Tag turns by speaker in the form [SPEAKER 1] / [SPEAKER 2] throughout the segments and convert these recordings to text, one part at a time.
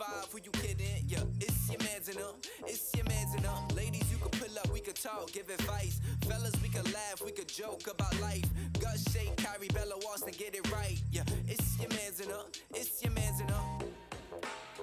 [SPEAKER 1] 5, who you kidding? Yeah, it's your mans and them. It's your mans and them. Ladies, you can pull up, we can talk, give advice. Fellas, we can laugh, we can joke about life. Gut shake, Kyrie, Bella, Austin, get it right. Yeah, it's your mans and them. It's your mans and them.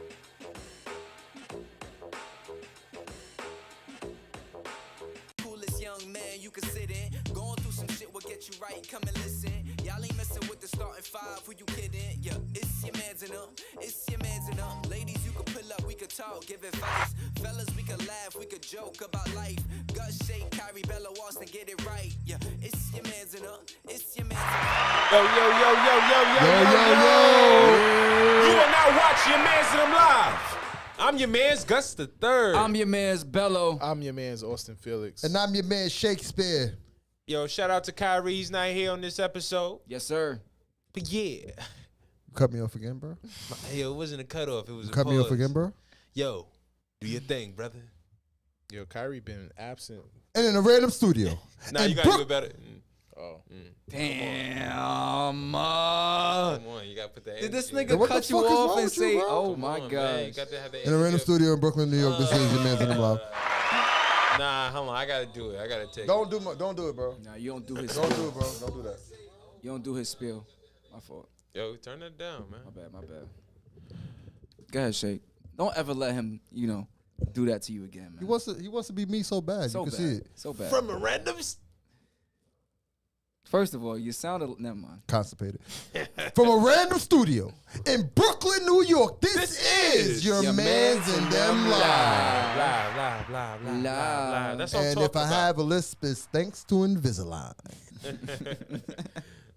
[SPEAKER 1] Young man, you can sit in. Going through some shit will get you right. Come and listen. Y'all ain't messing with the starting 5. Who you kidding? Yeah, it's your mans and them. It's your mans and them. Ladies, you can pull up, we can talk, give advice. Fellas, we can laugh, we can joke about life. Gut shake, Kyrie, Bella, Austin, get it right. Yeah, it's your mans and them. It's your mans and them.
[SPEAKER 2] Yo. You will now watch your mans and them live. I'm your man's Gus the Third.
[SPEAKER 3] I'm your man's Bello.
[SPEAKER 4] I'm your man's Austin Felix.
[SPEAKER 5] And I'm your man Shakespeare.
[SPEAKER 2] Yo, shout out to Kyrie. He's not here on this episode.
[SPEAKER 3] Yes, sir.
[SPEAKER 2] But yeah.
[SPEAKER 5] You cut me off again, bro?
[SPEAKER 2] Yo, it wasn't a cutoff. It was a
[SPEAKER 5] Cut me off again, bro?
[SPEAKER 2] Yo, do your thing, brother.
[SPEAKER 4] Yo, Kyrie been absent.
[SPEAKER 5] And in a random studio.
[SPEAKER 2] Nah, you gotta do it better.
[SPEAKER 4] Oh.
[SPEAKER 3] Damn.
[SPEAKER 2] Come on, you gotta put that.
[SPEAKER 3] Did this
[SPEAKER 2] energy.
[SPEAKER 3] nigga
[SPEAKER 5] What the
[SPEAKER 3] cut you
[SPEAKER 5] fuck is
[SPEAKER 3] off
[SPEAKER 5] wrong
[SPEAKER 3] and
[SPEAKER 5] with you,
[SPEAKER 3] say,
[SPEAKER 5] bro?
[SPEAKER 3] oh
[SPEAKER 2] Come
[SPEAKER 3] my
[SPEAKER 2] on,
[SPEAKER 3] God.
[SPEAKER 2] man. You got to have that
[SPEAKER 5] In a random
[SPEAKER 2] energy.
[SPEAKER 5] studio in Brooklyn, New York. This is your man's in the mouth.
[SPEAKER 2] Nah, hold on. I gotta do it. I gotta take
[SPEAKER 5] Don't
[SPEAKER 2] it.
[SPEAKER 5] do it, bro.
[SPEAKER 3] Nah, you don't do his
[SPEAKER 5] Don't
[SPEAKER 3] spiel.
[SPEAKER 5] do it, bro. Don't do that.
[SPEAKER 3] You don't do his spiel. My fault.
[SPEAKER 2] Yo, turn that down, man.
[SPEAKER 3] My bad. Go ahead, Shake. Don't ever let him, do that to you again, man.
[SPEAKER 5] He wants to be me so bad.
[SPEAKER 3] so
[SPEAKER 5] you
[SPEAKER 3] bad.
[SPEAKER 5] can see it.
[SPEAKER 3] So bad.
[SPEAKER 2] From a random.
[SPEAKER 3] First of all, you sounded. Never mind.
[SPEAKER 5] Constipated. From a random studio in Brooklyn, New York. This is your man's and them live.
[SPEAKER 2] Live. That's what I'm
[SPEAKER 5] And
[SPEAKER 2] talking
[SPEAKER 5] if I
[SPEAKER 2] about.
[SPEAKER 5] have a lisp, it's thanks to Invisalign.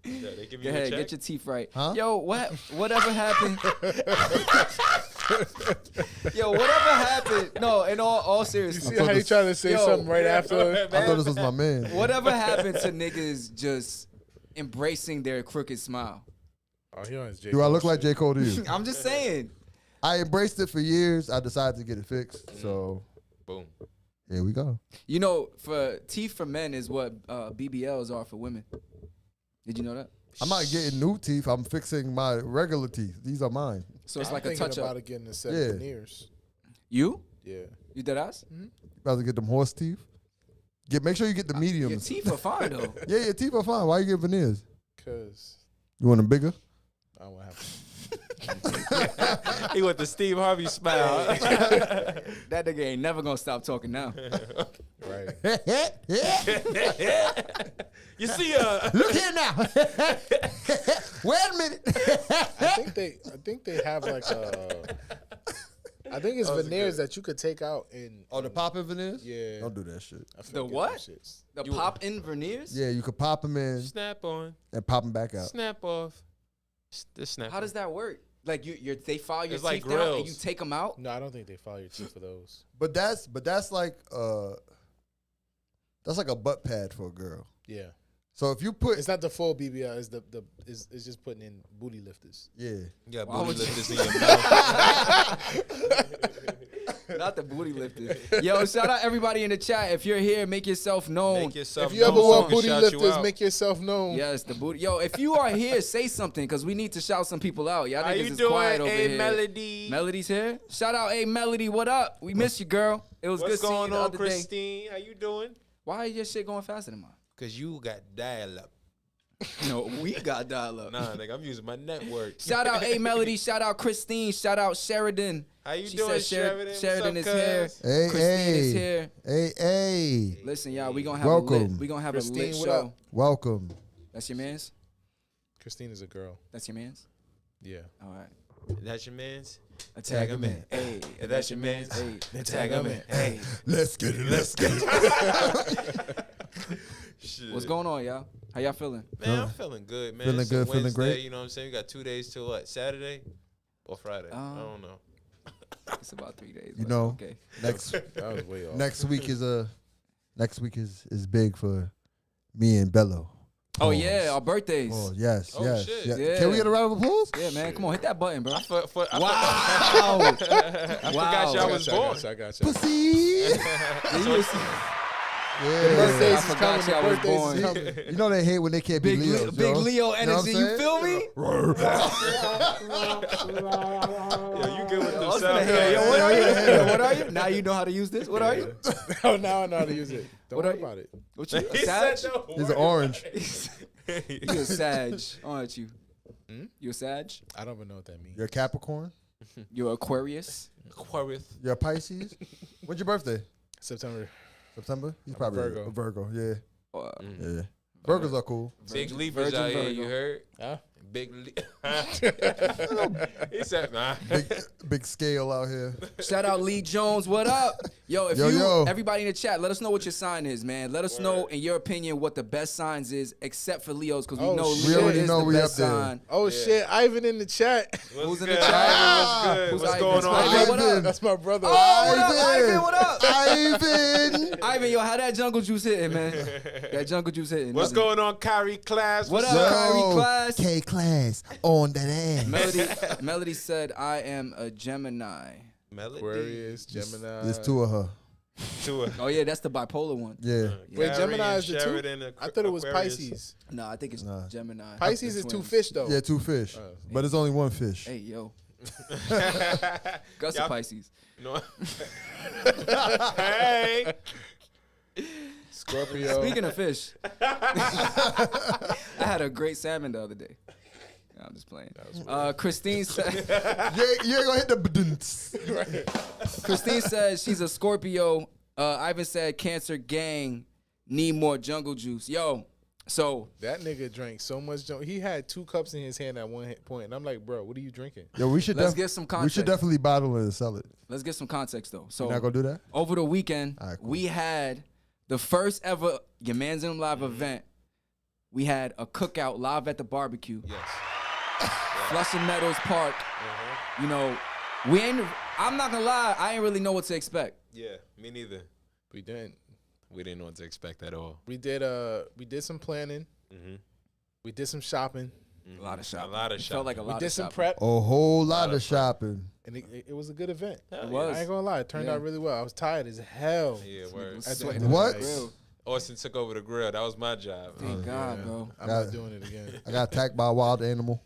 [SPEAKER 2] Yeah, they give
[SPEAKER 3] Go
[SPEAKER 2] you a
[SPEAKER 3] ahead,
[SPEAKER 2] check?
[SPEAKER 3] get your teeth right.
[SPEAKER 5] Huh?
[SPEAKER 3] Yo, whatever happened? Yo, whatever happened? No, in all
[SPEAKER 4] You
[SPEAKER 3] seriousness.
[SPEAKER 4] see how you trying to say something right after?
[SPEAKER 5] I thought this was my man.
[SPEAKER 3] Whatever happened to niggas just embracing their crooked smile?
[SPEAKER 4] Oh, he on his J.
[SPEAKER 5] Do I look like J. Cole to you?
[SPEAKER 3] I'm just saying.
[SPEAKER 5] I embraced it for years. I decided to get it fixed. So
[SPEAKER 2] Boom.
[SPEAKER 5] here we go.
[SPEAKER 3] For teeth for men is what BBLs are for women. Did you know that?
[SPEAKER 5] I'm not getting new teeth. I'm fixing my regular teeth. These are mine.
[SPEAKER 3] So it's
[SPEAKER 4] I'm
[SPEAKER 3] like a
[SPEAKER 4] thinking
[SPEAKER 3] touch
[SPEAKER 4] about
[SPEAKER 3] up.
[SPEAKER 4] it getting a set
[SPEAKER 5] Yeah.
[SPEAKER 4] of veneers.
[SPEAKER 3] You?
[SPEAKER 4] Yeah.
[SPEAKER 3] You dead ass?
[SPEAKER 5] About to get them horse teeth. Make sure you get the
[SPEAKER 3] Your
[SPEAKER 5] mediums.
[SPEAKER 3] teeth are fine though.
[SPEAKER 5] Yeah, your teeth are fine. Why you get veneers?
[SPEAKER 4] Because
[SPEAKER 5] You want them bigger?
[SPEAKER 4] I don't have to.
[SPEAKER 2] He with the Steve Harvey smile.
[SPEAKER 3] That nigga ain't never gonna stop talking now.
[SPEAKER 4] Right.
[SPEAKER 2] You see,
[SPEAKER 5] Look here now. Wait a minute.
[SPEAKER 4] I think they have like a. I think it's veneers that you could take out and.
[SPEAKER 5] Oh, the popping veneers?
[SPEAKER 4] Yeah.
[SPEAKER 5] Don't do that shit.
[SPEAKER 4] I forget
[SPEAKER 3] The
[SPEAKER 4] them
[SPEAKER 3] what?
[SPEAKER 4] shits.
[SPEAKER 3] The pop-in veneers?
[SPEAKER 5] Yeah, you could pop them in
[SPEAKER 2] snap on,
[SPEAKER 5] and pop them back out.
[SPEAKER 2] snap off. The snap.
[SPEAKER 3] How does that work? Like they file your
[SPEAKER 2] It's
[SPEAKER 3] teeth
[SPEAKER 2] like
[SPEAKER 3] down and
[SPEAKER 2] grills.
[SPEAKER 3] you take them out?
[SPEAKER 4] No, I don't think they file your teeth for those.
[SPEAKER 5] But that's like that's like a butt pad for a girl.
[SPEAKER 4] Yeah.
[SPEAKER 5] So if you put
[SPEAKER 4] It's not the full BBL. It's it's just putting in booty lifters.
[SPEAKER 5] yeah.
[SPEAKER 2] You got
[SPEAKER 3] Why
[SPEAKER 2] booty
[SPEAKER 3] would you-
[SPEAKER 2] lifters in your mouth.
[SPEAKER 3] Not the booty lifters. Yo, shout out everybody in the chat. If you're here, make yourself known.
[SPEAKER 2] Make yourself
[SPEAKER 4] If you ever
[SPEAKER 2] known so
[SPEAKER 4] want
[SPEAKER 2] we can
[SPEAKER 4] booty
[SPEAKER 2] shout you
[SPEAKER 4] lifters,
[SPEAKER 2] out.
[SPEAKER 4] make yourself known.
[SPEAKER 3] Yes, the booty. Yo, if you are here, say something because we need to shout some people out. Y'all
[SPEAKER 2] How
[SPEAKER 3] niggas
[SPEAKER 2] you
[SPEAKER 3] is
[SPEAKER 2] doing,
[SPEAKER 3] quiet over
[SPEAKER 2] A
[SPEAKER 3] here.
[SPEAKER 2] Melody?
[SPEAKER 3] Melody's here. Shout out A Melody. What up? We miss you, girl. It was
[SPEAKER 2] What's
[SPEAKER 3] good seeing you
[SPEAKER 2] going
[SPEAKER 3] the
[SPEAKER 2] on,
[SPEAKER 3] other day.
[SPEAKER 2] Christine? How you doing?
[SPEAKER 3] Why is your shit going faster than mine?
[SPEAKER 2] Cause you got dial up.
[SPEAKER 3] No, we got dial up.
[SPEAKER 2] Nah, nigga, I'm using my network.
[SPEAKER 3] Shout out A Melody. Shout out Christine. Shout out Sheridan.
[SPEAKER 2] How you
[SPEAKER 3] She
[SPEAKER 2] doing,
[SPEAKER 3] said
[SPEAKER 2] Sheridan? What's
[SPEAKER 3] Sheridan
[SPEAKER 2] up,
[SPEAKER 3] is here.
[SPEAKER 2] cuz?
[SPEAKER 5] Hey,
[SPEAKER 3] Christine is here.
[SPEAKER 5] Hey.
[SPEAKER 3] Listen, y'all, we gonna have
[SPEAKER 5] Welcome.
[SPEAKER 3] a lit
[SPEAKER 4] Christine, what
[SPEAKER 3] show.
[SPEAKER 4] up?
[SPEAKER 5] Welcome.
[SPEAKER 3] That's your man's.
[SPEAKER 4] Christine is a girl.
[SPEAKER 3] That's your man's.
[SPEAKER 4] Yeah.
[SPEAKER 3] All right.
[SPEAKER 2] That's your man's.
[SPEAKER 3] Tag
[SPEAKER 2] him in.
[SPEAKER 3] Hey,
[SPEAKER 2] If that's your man's,
[SPEAKER 3] Hey,
[SPEAKER 2] then tag him in. Hey.
[SPEAKER 5] Let's get it. Let's get it.
[SPEAKER 2] Shit.
[SPEAKER 3] what's going on, y'all? How y'all feeling?
[SPEAKER 2] Man, I'm feeling good, man.
[SPEAKER 5] Feeling
[SPEAKER 2] It's a
[SPEAKER 5] good, feeling
[SPEAKER 2] Wednesday,
[SPEAKER 5] great.
[SPEAKER 2] You know what I'm saying? We got 2 days till what? Saturday or Friday? I don't know.
[SPEAKER 3] It's about 3 days.
[SPEAKER 5] You
[SPEAKER 3] but
[SPEAKER 5] know,
[SPEAKER 3] Okay.
[SPEAKER 5] next
[SPEAKER 4] That was way off.
[SPEAKER 5] next week is big for me and Bello.
[SPEAKER 3] Oh
[SPEAKER 5] Pause.
[SPEAKER 3] yeah, our birthdays.
[SPEAKER 5] Oh yes,
[SPEAKER 2] Oh,
[SPEAKER 5] yes.
[SPEAKER 2] shit.
[SPEAKER 5] Yeah.
[SPEAKER 3] Yeah.
[SPEAKER 5] Can we get a round of applause?
[SPEAKER 3] Yeah, man. Come on, hit that button, bro.
[SPEAKER 2] I
[SPEAKER 3] Wow.
[SPEAKER 2] forgot y'all was born.
[SPEAKER 4] I got you.
[SPEAKER 5] Pussy.
[SPEAKER 3] You was-
[SPEAKER 4] Birthdays
[SPEAKER 3] I
[SPEAKER 4] is
[SPEAKER 3] forgot
[SPEAKER 4] coming. The
[SPEAKER 3] y'all was
[SPEAKER 4] birthdays
[SPEAKER 3] born.
[SPEAKER 4] is coming.
[SPEAKER 5] You know they hate when they can't be
[SPEAKER 3] Big,
[SPEAKER 5] Leos.
[SPEAKER 3] big
[SPEAKER 5] yo.
[SPEAKER 3] Leo
[SPEAKER 5] You know what
[SPEAKER 3] energy.
[SPEAKER 5] I'm
[SPEAKER 3] You feel me?
[SPEAKER 2] Yo, you good with
[SPEAKER 3] I
[SPEAKER 2] the
[SPEAKER 3] was
[SPEAKER 2] sound?
[SPEAKER 3] gonna hear, yo, what are you? Yo, what are you? Now you know how to use this. What are you?
[SPEAKER 4] Oh, now I know how to use it. Don't
[SPEAKER 3] What
[SPEAKER 4] worry
[SPEAKER 3] are you?
[SPEAKER 4] about it.
[SPEAKER 3] What you? A
[SPEAKER 2] He
[SPEAKER 3] Sag?
[SPEAKER 2] said no.
[SPEAKER 5] He's an orange.
[SPEAKER 3] You a Sag, aren't you? You a Sag?
[SPEAKER 4] I don't even know what that means.
[SPEAKER 5] You're a Capricorn.
[SPEAKER 3] You're Aquarius.
[SPEAKER 2] Aquarius.
[SPEAKER 5] You're a Pisces. When's your birthday?
[SPEAKER 4] September.
[SPEAKER 5] September. He's
[SPEAKER 4] I'm a
[SPEAKER 5] probably
[SPEAKER 4] Virgo.
[SPEAKER 5] a Virgo. Yeah.
[SPEAKER 3] Uh,
[SPEAKER 5] Yeah. Virgos are cool.
[SPEAKER 2] Big leapers
[SPEAKER 3] Virgin
[SPEAKER 2] out here,
[SPEAKER 3] Virgo.
[SPEAKER 2] you heard?
[SPEAKER 4] Huh?
[SPEAKER 2] Big He said, nah.
[SPEAKER 5] Big scale out here.
[SPEAKER 3] Shout out Lee Jones. What up? Yo, if
[SPEAKER 5] Yo.
[SPEAKER 3] everybody in the chat, let us know what your sign is, man. Let us know, in your opinion, what the best signs is, except for Leo's, because we
[SPEAKER 4] Oh,
[SPEAKER 3] know
[SPEAKER 4] shit.
[SPEAKER 3] Leo
[SPEAKER 4] We already
[SPEAKER 3] is
[SPEAKER 5] know
[SPEAKER 3] the
[SPEAKER 5] we
[SPEAKER 3] best
[SPEAKER 5] up there.
[SPEAKER 3] sign.
[SPEAKER 4] Oh, shit. Ivan in the chat.
[SPEAKER 3] Who's in the
[SPEAKER 2] good?
[SPEAKER 3] chat?
[SPEAKER 2] What's good?
[SPEAKER 3] Who's
[SPEAKER 2] What's
[SPEAKER 3] Ivan?
[SPEAKER 2] going on?
[SPEAKER 3] Ivan, what up?
[SPEAKER 4] That's my brother.
[SPEAKER 3] Oh, what up,
[SPEAKER 5] Ivan.
[SPEAKER 3] Ivan? What up?
[SPEAKER 5] Ivan.
[SPEAKER 3] Ivan, yo, how that jungle juice hitting, man? That jungle juice hitting.
[SPEAKER 2] What's going on, Kyrie Class?
[SPEAKER 3] What
[SPEAKER 2] What's
[SPEAKER 3] up,
[SPEAKER 2] up?
[SPEAKER 3] Kyrie Class?
[SPEAKER 5] K class on that ass.
[SPEAKER 3] Melody said, I am a Gemini.
[SPEAKER 2] Melody.
[SPEAKER 4] Aquarius, Gemini.
[SPEAKER 5] There's two of her.
[SPEAKER 2] To a
[SPEAKER 3] Oh, yeah, that's the bipolar one.
[SPEAKER 5] Yeah.
[SPEAKER 4] Wait,
[SPEAKER 2] Gary
[SPEAKER 4] Gemini
[SPEAKER 2] and
[SPEAKER 4] is the two?
[SPEAKER 2] Sheridan,
[SPEAKER 4] I thought it was
[SPEAKER 2] Aquarius.
[SPEAKER 4] Pisces.
[SPEAKER 3] No, I think it's
[SPEAKER 5] Nah.
[SPEAKER 3] Gemini.
[SPEAKER 4] Pisces
[SPEAKER 3] They're
[SPEAKER 4] is two
[SPEAKER 3] twins.
[SPEAKER 4] fish, though.
[SPEAKER 5] Yeah, two fish. But it's only one fish.
[SPEAKER 3] Hey, yo. Gus
[SPEAKER 2] Y'all-
[SPEAKER 3] a Pisces.
[SPEAKER 2] No. Hey.
[SPEAKER 4] Scorpio.
[SPEAKER 3] Speaking of fish, I had a great salmon the other day. No, I'm just playing. Christine said.
[SPEAKER 5] You ain't gonna hit the badunts.
[SPEAKER 3] Christine says she's a Scorpio. Ivan said Cancer gang need more jungle juice. Yo, so
[SPEAKER 4] That nigga drank so much. He had 2 cups in his hand at one point, and I'm like, bro, what are you drinking?
[SPEAKER 5] Yo, we should
[SPEAKER 3] Let's get some
[SPEAKER 5] We
[SPEAKER 3] context.
[SPEAKER 5] should definitely bottle it and sell it.
[SPEAKER 3] Let's get some context though. So
[SPEAKER 5] You not gonna do that?
[SPEAKER 3] over the weekend,
[SPEAKER 5] All right, cool.
[SPEAKER 3] we had the first ever Yah Mans in Them Live event. We had a cookout live at the barbecue.
[SPEAKER 2] Yes.
[SPEAKER 3] Flushing Meadows Park. You know, I'm not gonna lie, I ain't really know what to expect.
[SPEAKER 2] Yeah, me neither.
[SPEAKER 4] We didn't.
[SPEAKER 2] We didn't know what to expect at all.
[SPEAKER 4] We did some planning. We did some shopping.
[SPEAKER 3] A lot of shopping.
[SPEAKER 2] A lot of
[SPEAKER 3] It
[SPEAKER 2] shopping.
[SPEAKER 3] felt like a
[SPEAKER 4] We
[SPEAKER 3] lot
[SPEAKER 4] did
[SPEAKER 3] of
[SPEAKER 4] some
[SPEAKER 3] shopping.
[SPEAKER 4] prep,
[SPEAKER 5] A whole lot of shopping.
[SPEAKER 4] and it was a good event.
[SPEAKER 3] It was.
[SPEAKER 4] I ain't gonna lie, it turned out really well. I was tired as hell.
[SPEAKER 2] Yeah, word.
[SPEAKER 3] was
[SPEAKER 4] at the
[SPEAKER 3] sweating.
[SPEAKER 4] end of the
[SPEAKER 5] What?
[SPEAKER 4] night.
[SPEAKER 3] Real.
[SPEAKER 2] Austin took over the grill. That was my job.
[SPEAKER 3] Thank God, bro.
[SPEAKER 4] I'm not doing it again.
[SPEAKER 5] I got attacked by a wild animal.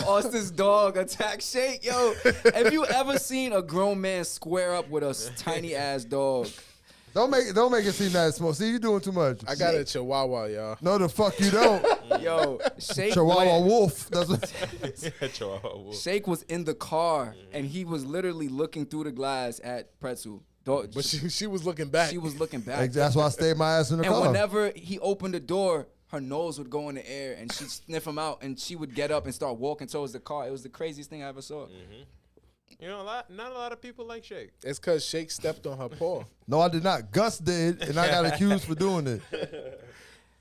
[SPEAKER 3] Austin's dog attack Shake. Yo, have you ever seen a grown man square up with a tiny ass dog?
[SPEAKER 5] Don't make it seem that small. See, you doing too much.
[SPEAKER 4] I got a chihuahua, y'all.
[SPEAKER 5] No, the fuck you don't.
[SPEAKER 3] Yo, Shake
[SPEAKER 5] Chihuahua
[SPEAKER 3] went-
[SPEAKER 5] wolf. That's what.
[SPEAKER 3] Shake was in the car and he was literally looking through the glass at Pretzel. Dog,
[SPEAKER 4] But she was looking back.
[SPEAKER 3] she was looking back.
[SPEAKER 5] That's why I stayed my ass in the
[SPEAKER 3] And
[SPEAKER 5] car.
[SPEAKER 3] whenever he opened the door, her nose would go in the air and she'd sniff him out and she would get up and start walking towards the car. It was the craziest thing I ever saw.
[SPEAKER 2] You know, not a lot of people like Shake.
[SPEAKER 4] It's because Shake stepped on her paw.
[SPEAKER 5] No, I did not. Gus did, and I got accused for doing it.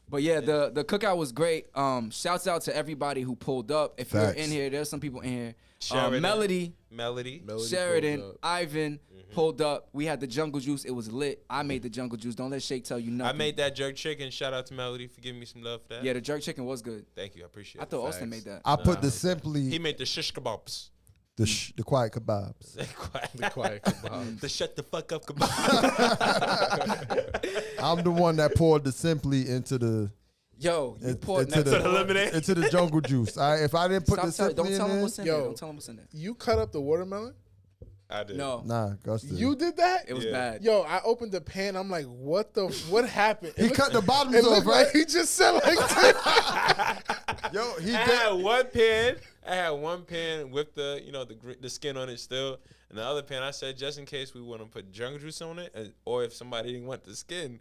[SPEAKER 3] But yeah, the cookout was great. Shouts out to everybody who pulled up. If
[SPEAKER 5] Facts.
[SPEAKER 3] you're in here, there's some people in here.
[SPEAKER 2] Sheridan.
[SPEAKER 3] Melody,
[SPEAKER 2] Melody.
[SPEAKER 3] Sheridan,
[SPEAKER 4] pulled up.
[SPEAKER 3] Ivan pulled up. We had the jungle juice. It was lit. I made the jungle juice. Don't let Shake tell you
[SPEAKER 2] I
[SPEAKER 3] nothing.
[SPEAKER 2] made that jerk chicken. Shout out to Melody for giving me some love for that.
[SPEAKER 3] Yeah, the jerk chicken was good.
[SPEAKER 2] Thank you. I appreciate
[SPEAKER 3] I
[SPEAKER 2] it.
[SPEAKER 3] thought Austin made that.
[SPEAKER 5] I put the
[SPEAKER 2] He
[SPEAKER 5] simply
[SPEAKER 2] made the shish kebabs.
[SPEAKER 5] the quiet kebabs.
[SPEAKER 4] The quiet kebab.
[SPEAKER 2] The shut the fuck up kebab.
[SPEAKER 5] I'm the one that poured the simply into the
[SPEAKER 3] Yo, you poured
[SPEAKER 5] into
[SPEAKER 2] the lemonade?
[SPEAKER 5] into the jungle juice. If I didn't put the simply
[SPEAKER 3] don't tell
[SPEAKER 5] in
[SPEAKER 3] him
[SPEAKER 5] there,
[SPEAKER 3] what's in
[SPEAKER 4] Yo.
[SPEAKER 3] there. Don't tell him what's in there.
[SPEAKER 4] You cut up the watermelon?
[SPEAKER 2] I did.
[SPEAKER 3] No,
[SPEAKER 5] nah, Gus did.
[SPEAKER 4] You did that?
[SPEAKER 3] it was
[SPEAKER 2] Yeah.
[SPEAKER 3] bad.
[SPEAKER 4] Yo, I opened the pan. I'm like, what happened?
[SPEAKER 5] He cut the bottoms
[SPEAKER 4] It
[SPEAKER 5] off,
[SPEAKER 4] looked
[SPEAKER 5] right?
[SPEAKER 4] like he just said like that.
[SPEAKER 5] Yo, he
[SPEAKER 2] I
[SPEAKER 5] did.
[SPEAKER 2] had one pan. I had one pan with the the skin on it still, and the other pan I said just in case we want to put jungle juice on it, or if somebody didn't want the skin,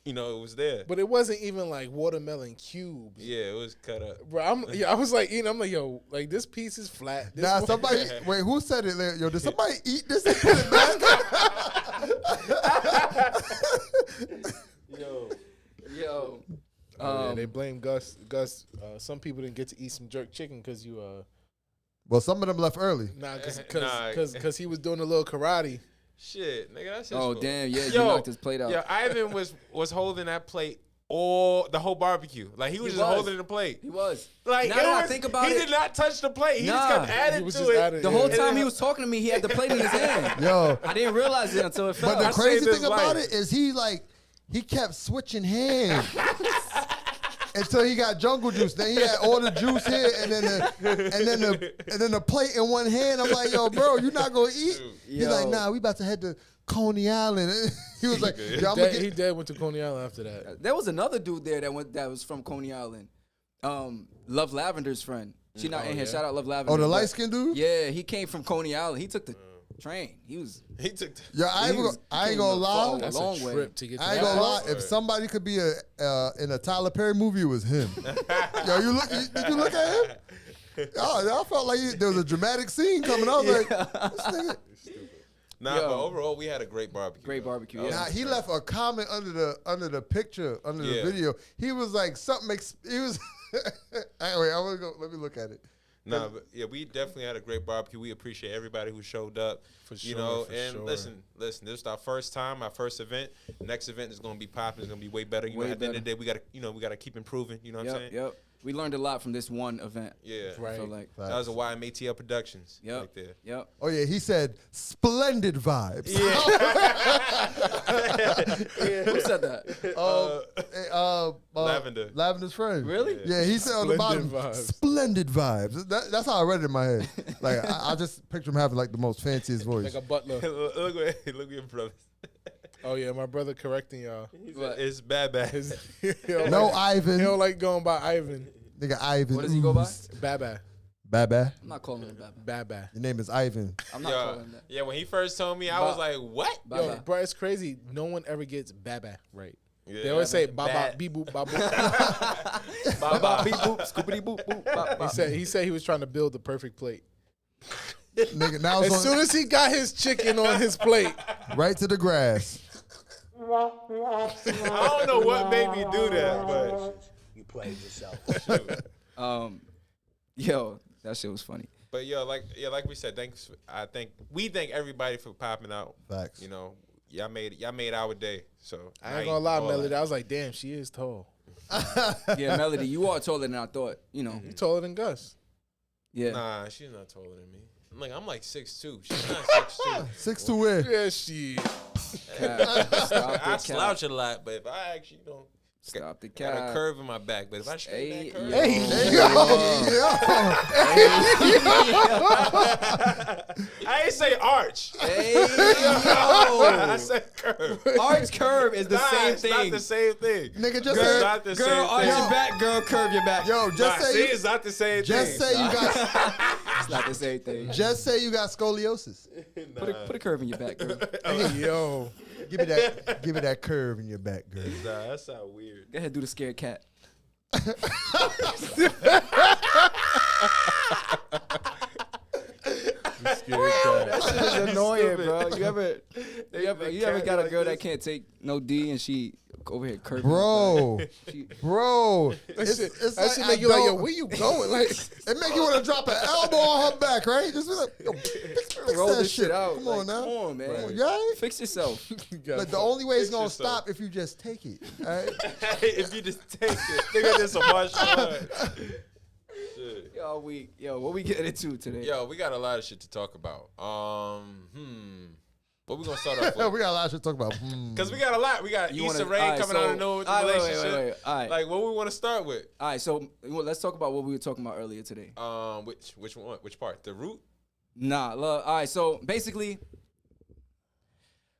[SPEAKER 2] it was there.
[SPEAKER 4] But it wasn't even like watermelon cubes.
[SPEAKER 2] Yeah, it was cut up.
[SPEAKER 4] Bro, I was like eating. I'm like, yo, like this piece is flat. This
[SPEAKER 5] Nah,
[SPEAKER 4] one-
[SPEAKER 5] somebody. Wait, who said it? Yo, did somebody eat this and put it back?
[SPEAKER 3] Yo.
[SPEAKER 4] Yeah, they blame Gus. Some people didn't get to eat some jerk chicken because you
[SPEAKER 5] Well, some of them left early.
[SPEAKER 4] because he was doing a little karate.
[SPEAKER 2] Shit, nigga, that's his
[SPEAKER 3] Oh
[SPEAKER 2] fault.
[SPEAKER 3] damn, yeah, you
[SPEAKER 2] Yo,
[SPEAKER 3] knocked his plate out.
[SPEAKER 2] Yeah, Ivan was holding that plate all the whole barbecue. Like he was just holding the plate.
[SPEAKER 3] He was.
[SPEAKER 2] Like
[SPEAKER 3] now that I think about
[SPEAKER 2] he
[SPEAKER 3] it,
[SPEAKER 2] did not touch the plate. He just kept adding to it.
[SPEAKER 3] The whole time he was talking to me, he had the plate in his hand.
[SPEAKER 5] Yo,
[SPEAKER 3] I didn't realize it until it fell.
[SPEAKER 5] but the crazy
[SPEAKER 2] saved
[SPEAKER 5] thing
[SPEAKER 2] his
[SPEAKER 5] about
[SPEAKER 2] life.
[SPEAKER 5] it is he kept switching hands. Until he got jungle juice, then he had all the juice here, and then the plate in one hand. I'm like, yo, bro, you not gonna eat? He's like, nah, we about to head to Coney Island. He was like, yo,
[SPEAKER 4] he dead went to Coney Island after that.
[SPEAKER 3] There was another dude there that was from Coney Island. Love Lavender's friend. She not in here. Shout out Love Lavender.
[SPEAKER 5] Oh, the light skinned dude?
[SPEAKER 3] Yeah, he came from Coney Island. He took the train. He took.
[SPEAKER 5] Yo, I ain't gonna lie.
[SPEAKER 4] That's
[SPEAKER 3] long
[SPEAKER 4] a
[SPEAKER 3] way.
[SPEAKER 4] trip to get to
[SPEAKER 5] I ain't
[SPEAKER 4] that
[SPEAKER 5] gonna lie.
[SPEAKER 4] house.
[SPEAKER 5] If somebody could be in a Tyler Perry movie, it was him. Yo, did you look at him? Oh, I felt like there was a dramatic scene coming. I was like, this nigga.
[SPEAKER 2] Nah, but overall we had a great barbecue.
[SPEAKER 3] Great barbecue.
[SPEAKER 5] Nah, he left a comment under the picture, under the video. He was like something. He was. Anyway, I'm gonna go. Let me look at it.
[SPEAKER 2] Nah, but yeah, we definitely had a great barbecue. We appreciate everybody who showed up.
[SPEAKER 4] For
[SPEAKER 2] You
[SPEAKER 4] sure,
[SPEAKER 2] know,
[SPEAKER 4] for
[SPEAKER 2] and
[SPEAKER 4] sure.
[SPEAKER 2] listen, this is our first time, our first event. Next event is gonna be popping. It's gonna be way better. You
[SPEAKER 3] Way
[SPEAKER 2] know, at the end of
[SPEAKER 3] better.
[SPEAKER 2] the day, we gotta keep improving. You know what I'm saying?
[SPEAKER 3] Yep. We learned a lot from this one event.
[SPEAKER 2] Yeah.
[SPEAKER 3] I feel like.
[SPEAKER 2] That was a YMATL Productions.
[SPEAKER 3] Yep.
[SPEAKER 2] Right there.
[SPEAKER 3] Yep.
[SPEAKER 5] Oh yeah, he said splendid vibes.
[SPEAKER 3] Who said that?
[SPEAKER 2] Lavender.
[SPEAKER 5] Lavender's friend.
[SPEAKER 3] Really?
[SPEAKER 5] Yeah, he said on the bottom,
[SPEAKER 4] Splendid vibes.
[SPEAKER 5] splendid vibes. That's how I read it in my head. Like I just picture him having like the most fanciest voice.
[SPEAKER 4] Like a butler.
[SPEAKER 2] look at your brother.
[SPEAKER 4] Oh yeah, my brother correcting y'all.
[SPEAKER 2] It's bad.
[SPEAKER 4] He don't
[SPEAKER 5] No,
[SPEAKER 4] like,
[SPEAKER 5] Ivan.
[SPEAKER 4] He don't like going by Ivan.
[SPEAKER 5] Nigga, Ivan.
[SPEAKER 3] What does he go by?
[SPEAKER 4] Baba.
[SPEAKER 5] Baba.
[SPEAKER 3] I'm not calling him Baba.
[SPEAKER 4] Baba.
[SPEAKER 5] Your name is Ivan.
[SPEAKER 3] I'm not calling him that.
[SPEAKER 2] Yeah, when he first told me, I was like, what?
[SPEAKER 4] Yo,
[SPEAKER 3] Baba.
[SPEAKER 4] bro, it's crazy. No one ever gets Baba right.
[SPEAKER 2] Yeah.
[SPEAKER 4] They always say Baba,
[SPEAKER 2] Bad.
[SPEAKER 4] beep boop, baba.
[SPEAKER 3] Baba, beep, boop, scoopity, boop, boop, bop, bop.
[SPEAKER 4] He said he was trying to build the perfect plate.
[SPEAKER 5] Nigga, now it's
[SPEAKER 4] As soon as he got his chicken on his plate,
[SPEAKER 5] right to the grass.
[SPEAKER 2] I don't know what made me do that, but
[SPEAKER 6] You played yourself.
[SPEAKER 3] Yo, that shit was funny.
[SPEAKER 2] But like we said, we thank everybody for popping out.
[SPEAKER 5] Facts.
[SPEAKER 2] You know, y'all made our day. So
[SPEAKER 4] I ain't gonna lie,
[SPEAKER 2] all
[SPEAKER 4] Melody.
[SPEAKER 2] that.
[SPEAKER 4] I was like, damn, she is tall.
[SPEAKER 3] Yeah, Melody, you are taller than I thought. You know.
[SPEAKER 4] You taller than Gus.
[SPEAKER 3] Yeah.
[SPEAKER 2] Nah, she's not taller than me. I'm like 6'2". She's not 6'2".
[SPEAKER 5] 6'2" where?
[SPEAKER 4] Yeah, she.
[SPEAKER 3] Cap. Stop
[SPEAKER 2] I
[SPEAKER 3] the
[SPEAKER 2] slouch
[SPEAKER 3] cap.
[SPEAKER 2] a lot, but if I actually don't
[SPEAKER 3] Stop the
[SPEAKER 2] got a
[SPEAKER 3] cap.
[SPEAKER 2] curve in my back, but if I straighten
[SPEAKER 3] Hey,
[SPEAKER 2] that curve, I ain't say arch.
[SPEAKER 3] Hey,
[SPEAKER 2] I
[SPEAKER 3] yo.
[SPEAKER 2] said curve.
[SPEAKER 3] Arch curve is the same
[SPEAKER 2] It's not
[SPEAKER 3] thing.
[SPEAKER 2] the same thing.
[SPEAKER 5] Nigga, just
[SPEAKER 2] It's
[SPEAKER 5] say,
[SPEAKER 2] not the
[SPEAKER 3] Girl,
[SPEAKER 2] same
[SPEAKER 3] arch
[SPEAKER 2] thing.
[SPEAKER 3] your back. Girl, curve your back.
[SPEAKER 5] yo,
[SPEAKER 2] Nah,
[SPEAKER 5] just
[SPEAKER 2] see,
[SPEAKER 5] say,
[SPEAKER 2] it's not the same
[SPEAKER 5] just
[SPEAKER 2] thing.
[SPEAKER 5] say you got,
[SPEAKER 3] It's not the same thing.
[SPEAKER 5] just say you got scoliosis.
[SPEAKER 3] Put a curve in your back, girl.
[SPEAKER 4] Hey, yo.
[SPEAKER 5] Give me that curve in your back, girl.
[SPEAKER 2] Nah, that sound weird.
[SPEAKER 3] Go ahead, do the scared cat. That shit is annoying, bro. You ever got a girl that can't take no D and she over here curving?
[SPEAKER 5] Bro,
[SPEAKER 3] She-
[SPEAKER 5] bro,
[SPEAKER 4] That shit,
[SPEAKER 5] it's
[SPEAKER 4] that
[SPEAKER 5] like
[SPEAKER 4] shit
[SPEAKER 5] I
[SPEAKER 4] make you like, yo,
[SPEAKER 5] don't-
[SPEAKER 4] where you going? Like,
[SPEAKER 5] It make you want to drop an elbow on her back, right? Just be like, yo, fix
[SPEAKER 3] roll
[SPEAKER 5] that
[SPEAKER 3] this shit out.
[SPEAKER 5] Come
[SPEAKER 3] Like,
[SPEAKER 5] on now.
[SPEAKER 3] Come on, man.
[SPEAKER 5] Come on, you all right?
[SPEAKER 3] Fix yourself.
[SPEAKER 4] you gotta
[SPEAKER 5] But the only way it's
[SPEAKER 2] Fix
[SPEAKER 5] gonna
[SPEAKER 2] yourself.
[SPEAKER 5] stop if you just take it. All right?
[SPEAKER 2] If you just take it, nigga, this a martial art. Shit.
[SPEAKER 3] Yo, what we getting into today?
[SPEAKER 2] Yo, we got a lot of shit to talk about. What we gonna start off with?
[SPEAKER 5] we got a lot of shit to talk about.
[SPEAKER 2] Because we got a lot. We got
[SPEAKER 3] You
[SPEAKER 2] Issa
[SPEAKER 3] wanna-
[SPEAKER 2] Rae
[SPEAKER 3] alright,
[SPEAKER 2] coming out
[SPEAKER 3] so-
[SPEAKER 2] of nowhere with the
[SPEAKER 3] alright, wait,
[SPEAKER 2] relationship.
[SPEAKER 3] wait. Alright.
[SPEAKER 2] Like, what we want to start with?
[SPEAKER 3] All right, so let's talk about what we were talking about earlier today.
[SPEAKER 2] Which one? Which part? The root?
[SPEAKER 3] Nah, look. All right, so basically,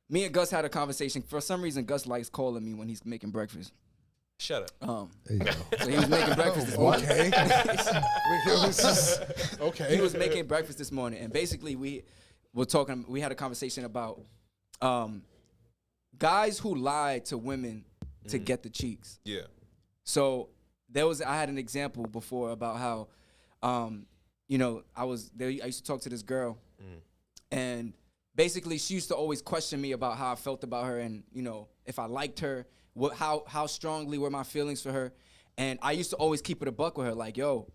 [SPEAKER 3] me and Gus had a conversation. For some reason, Gus likes calling me when he's making breakfast.
[SPEAKER 2] Shut up.
[SPEAKER 5] There you go.
[SPEAKER 3] So he was making breakfast this morning.
[SPEAKER 4] Okay.
[SPEAKER 3] He was making breakfast this morning, and basically we had a conversation about guys who lie to women to get the cheeks.
[SPEAKER 2] Yeah.
[SPEAKER 3] So I had an example before about how I used to talk to this girl, and basically she used to always question me about how I felt about her, and if I liked her, how strongly were my feelings for her. And I used to always keep it a buck with her, like, yo,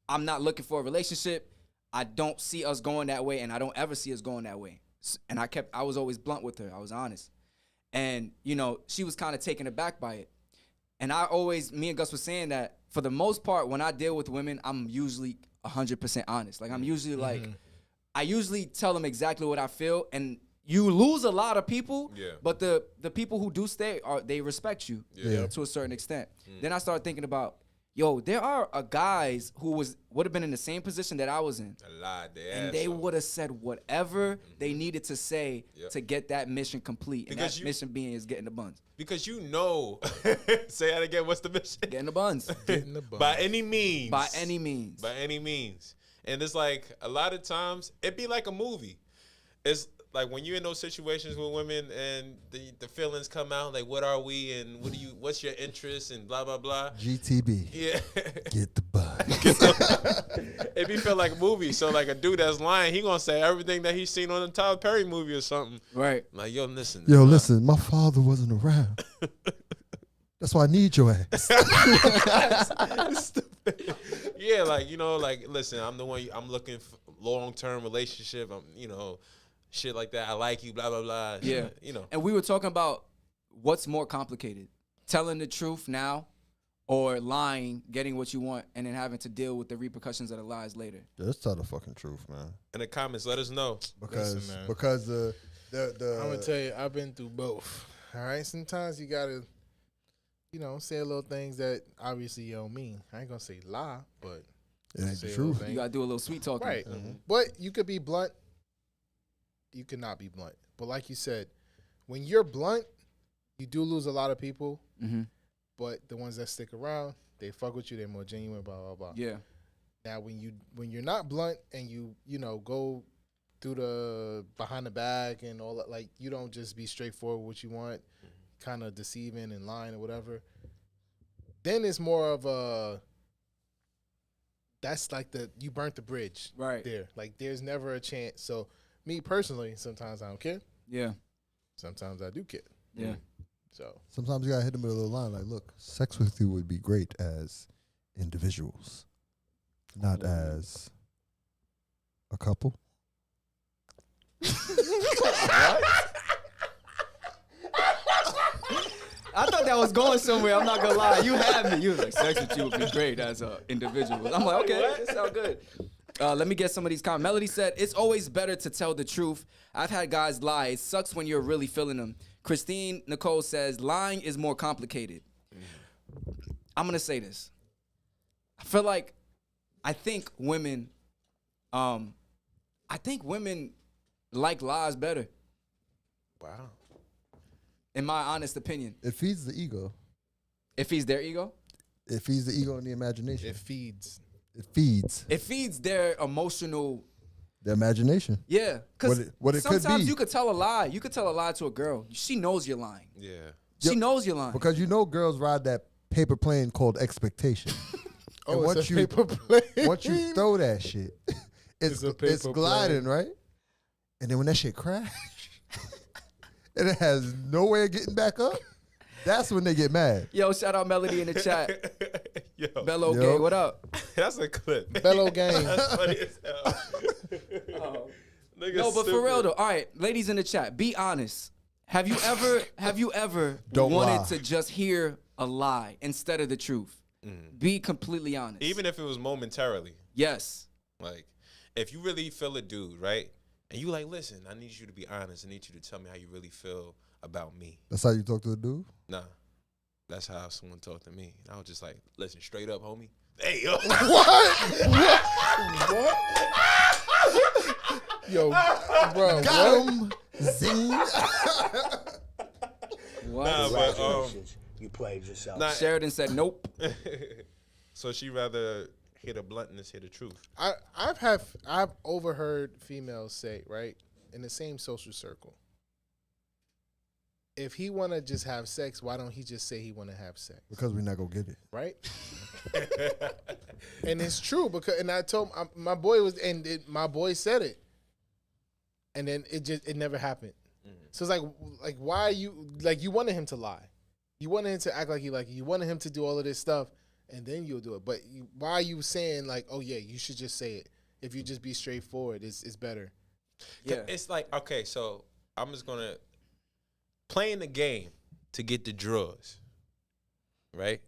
[SPEAKER 3] I'm not looking for a relationship. I don't see us going that way, and I don't ever see us going that way. And I was always blunt with her. I was honest. And, she was kind of taken aback by it. And me and Gus was saying that for the most part, when I deal with women, I'm usually 100% honest. Like I'm usually like, I usually tell them exactly what I feel, and you lose a lot of people, but the people who do stay they respect you to a certain extent. Then I started thinking about, yo, there are guys who would have been in the same position that I was in, and they would have said whatever they needed to say to get that mission complete. Because and that mission being is getting the buns.
[SPEAKER 2] Because say that again. What's the mission?
[SPEAKER 3] Getting the buns.
[SPEAKER 4] Getting the buns.
[SPEAKER 2] By any means.
[SPEAKER 3] By any means.
[SPEAKER 2] By any means. And it's like a lot of times it be like a movie. It's like when you're in those situations with women and the feelings come out, like what are we and what's your interest and blah blah blah.
[SPEAKER 5] GTB.
[SPEAKER 2] Yeah.
[SPEAKER 5] Get the bud.
[SPEAKER 2] It be feel like a movie. So like a dude that's lying, he gonna say everything that he's seen on a Tyler Perry movie or something.
[SPEAKER 3] Right.
[SPEAKER 2] Like, yo, listen.
[SPEAKER 5] Listen, my father wasn't around. That's why I need your ass.
[SPEAKER 2] Yeah, like, listen, I'm the one, I'm looking for long-term relationship. I'm, shit like that. I like you, blah, blah, blah.
[SPEAKER 3] Yeah. And we were talking about what's more complicated, telling the truth now or lying, getting what you want, and then having to deal with the repercussions of the lies later.
[SPEAKER 5] Just tell the fucking truth, man.
[SPEAKER 2] In the comments, let us know.
[SPEAKER 5] Because the
[SPEAKER 4] I'm going to tell you, I've been through both. All right? Sometimes you got to, say little things that obviously you don't mean. I ain't going to say lie, but
[SPEAKER 5] it ain't the truth.
[SPEAKER 3] You got to do a little sweet talking.
[SPEAKER 4] Right. But you could be blunt. You could not be blunt. But like you said, when you're blunt, you do lose a lot of people. But the ones that stick around, they fuck with you. They're more genuine, blah, blah, blah.
[SPEAKER 3] Yeah.
[SPEAKER 4] Now, when you're not blunt and you go through the behind the back and all that, like you don't just be straightforward with what you want, kind of deceiving and lying or whatever, then it's more of a, that's like you burnt the bridge
[SPEAKER 3] right
[SPEAKER 4] there. Like there's never a chance. So me personally, sometimes I don't care.
[SPEAKER 3] Yeah.
[SPEAKER 4] Sometimes I do care.
[SPEAKER 3] Yeah.
[SPEAKER 4] So
[SPEAKER 5] sometimes you gotta hit them with a little line like, look, sex with you would be great as individuals, not as a couple.
[SPEAKER 3] I thought that was going somewhere. I'm not gonna lie. You had me. You was like, sex with you would be great as an individual. I'm like, okay, that sounds good. Let me get some of these comments. Melody said, it's always better to tell the truth. I've had guys lie. It sucks when you're really feeling them. Christine Nicole says, lying is more complicated. I'm gonna say this. I think women like lies better.
[SPEAKER 2] Wow.
[SPEAKER 3] In my honest opinion.
[SPEAKER 5] It feeds the ego.
[SPEAKER 3] It feeds their ego?
[SPEAKER 5] It feeds the ego and the imagination.
[SPEAKER 4] it feeds.
[SPEAKER 5] It feeds.
[SPEAKER 3] It feeds their emotional.
[SPEAKER 5] The imagination.
[SPEAKER 3] Yeah. Because
[SPEAKER 5] what it could be.
[SPEAKER 3] sometimes you could tell a lie. You could tell a lie to a girl. She knows you're lying.
[SPEAKER 2] Yeah.
[SPEAKER 3] She knows you're lying.
[SPEAKER 5] Because girls ride that paper plane called expectation.
[SPEAKER 4] Oh,
[SPEAKER 5] and
[SPEAKER 4] it's a paper plane.
[SPEAKER 5] Once you throw that shit, it's gliding,
[SPEAKER 4] plane.
[SPEAKER 5] right? And then when that shit crash, and it has no way of getting back up, that's when they get mad.
[SPEAKER 3] Yo, shout out Melody in the chat.
[SPEAKER 2] Yo.
[SPEAKER 3] Bello Gay, what up?
[SPEAKER 2] That's a clip.
[SPEAKER 4] Bello gang.
[SPEAKER 2] That's funny as hell.
[SPEAKER 3] No, but for real though. All right, ladies in the chat, be honest. Have you ever
[SPEAKER 5] Don't
[SPEAKER 3] wanted
[SPEAKER 5] lie.
[SPEAKER 3] to just hear a lie instead of the truth? Be completely honest.
[SPEAKER 2] Even if it was momentarily.
[SPEAKER 3] Yes.
[SPEAKER 2] Like, if you really feel a dude, right? And you like, listen, I need you to be honest. I need you to tell me how you really feel about me.
[SPEAKER 5] That's how you talk to a dude?
[SPEAKER 2] Nah. That's how someone talked to me. I was just like, listen, straight up, homie. Hey, yo.
[SPEAKER 4] What? Yo, bro.
[SPEAKER 5] Got him. Zing.
[SPEAKER 3] What?
[SPEAKER 2] Nah, but,
[SPEAKER 6] you played yourself.
[SPEAKER 2] nah,
[SPEAKER 3] Sheridan said nope.
[SPEAKER 2] so she rather hear the bluntness, hear the truth.
[SPEAKER 4] I've overheard females say, right, in the same social circle, if he want to just have sex, why don't he just say he want to have sex?
[SPEAKER 5] Because we're not going to get it.
[SPEAKER 4] Right? And it's true and I told my boy my boy said it. And then it never happened. So it's like why are you, you wanted him to lie. You wanted him to act like you wanted him to do all of this stuff and then you'll do it. But why are you saying oh yeah, you should just say it. If you just be straightforward, it's better.
[SPEAKER 3] Yeah.
[SPEAKER 2] It's like, okay, so I'm just going to playing the game to get the drugs. right?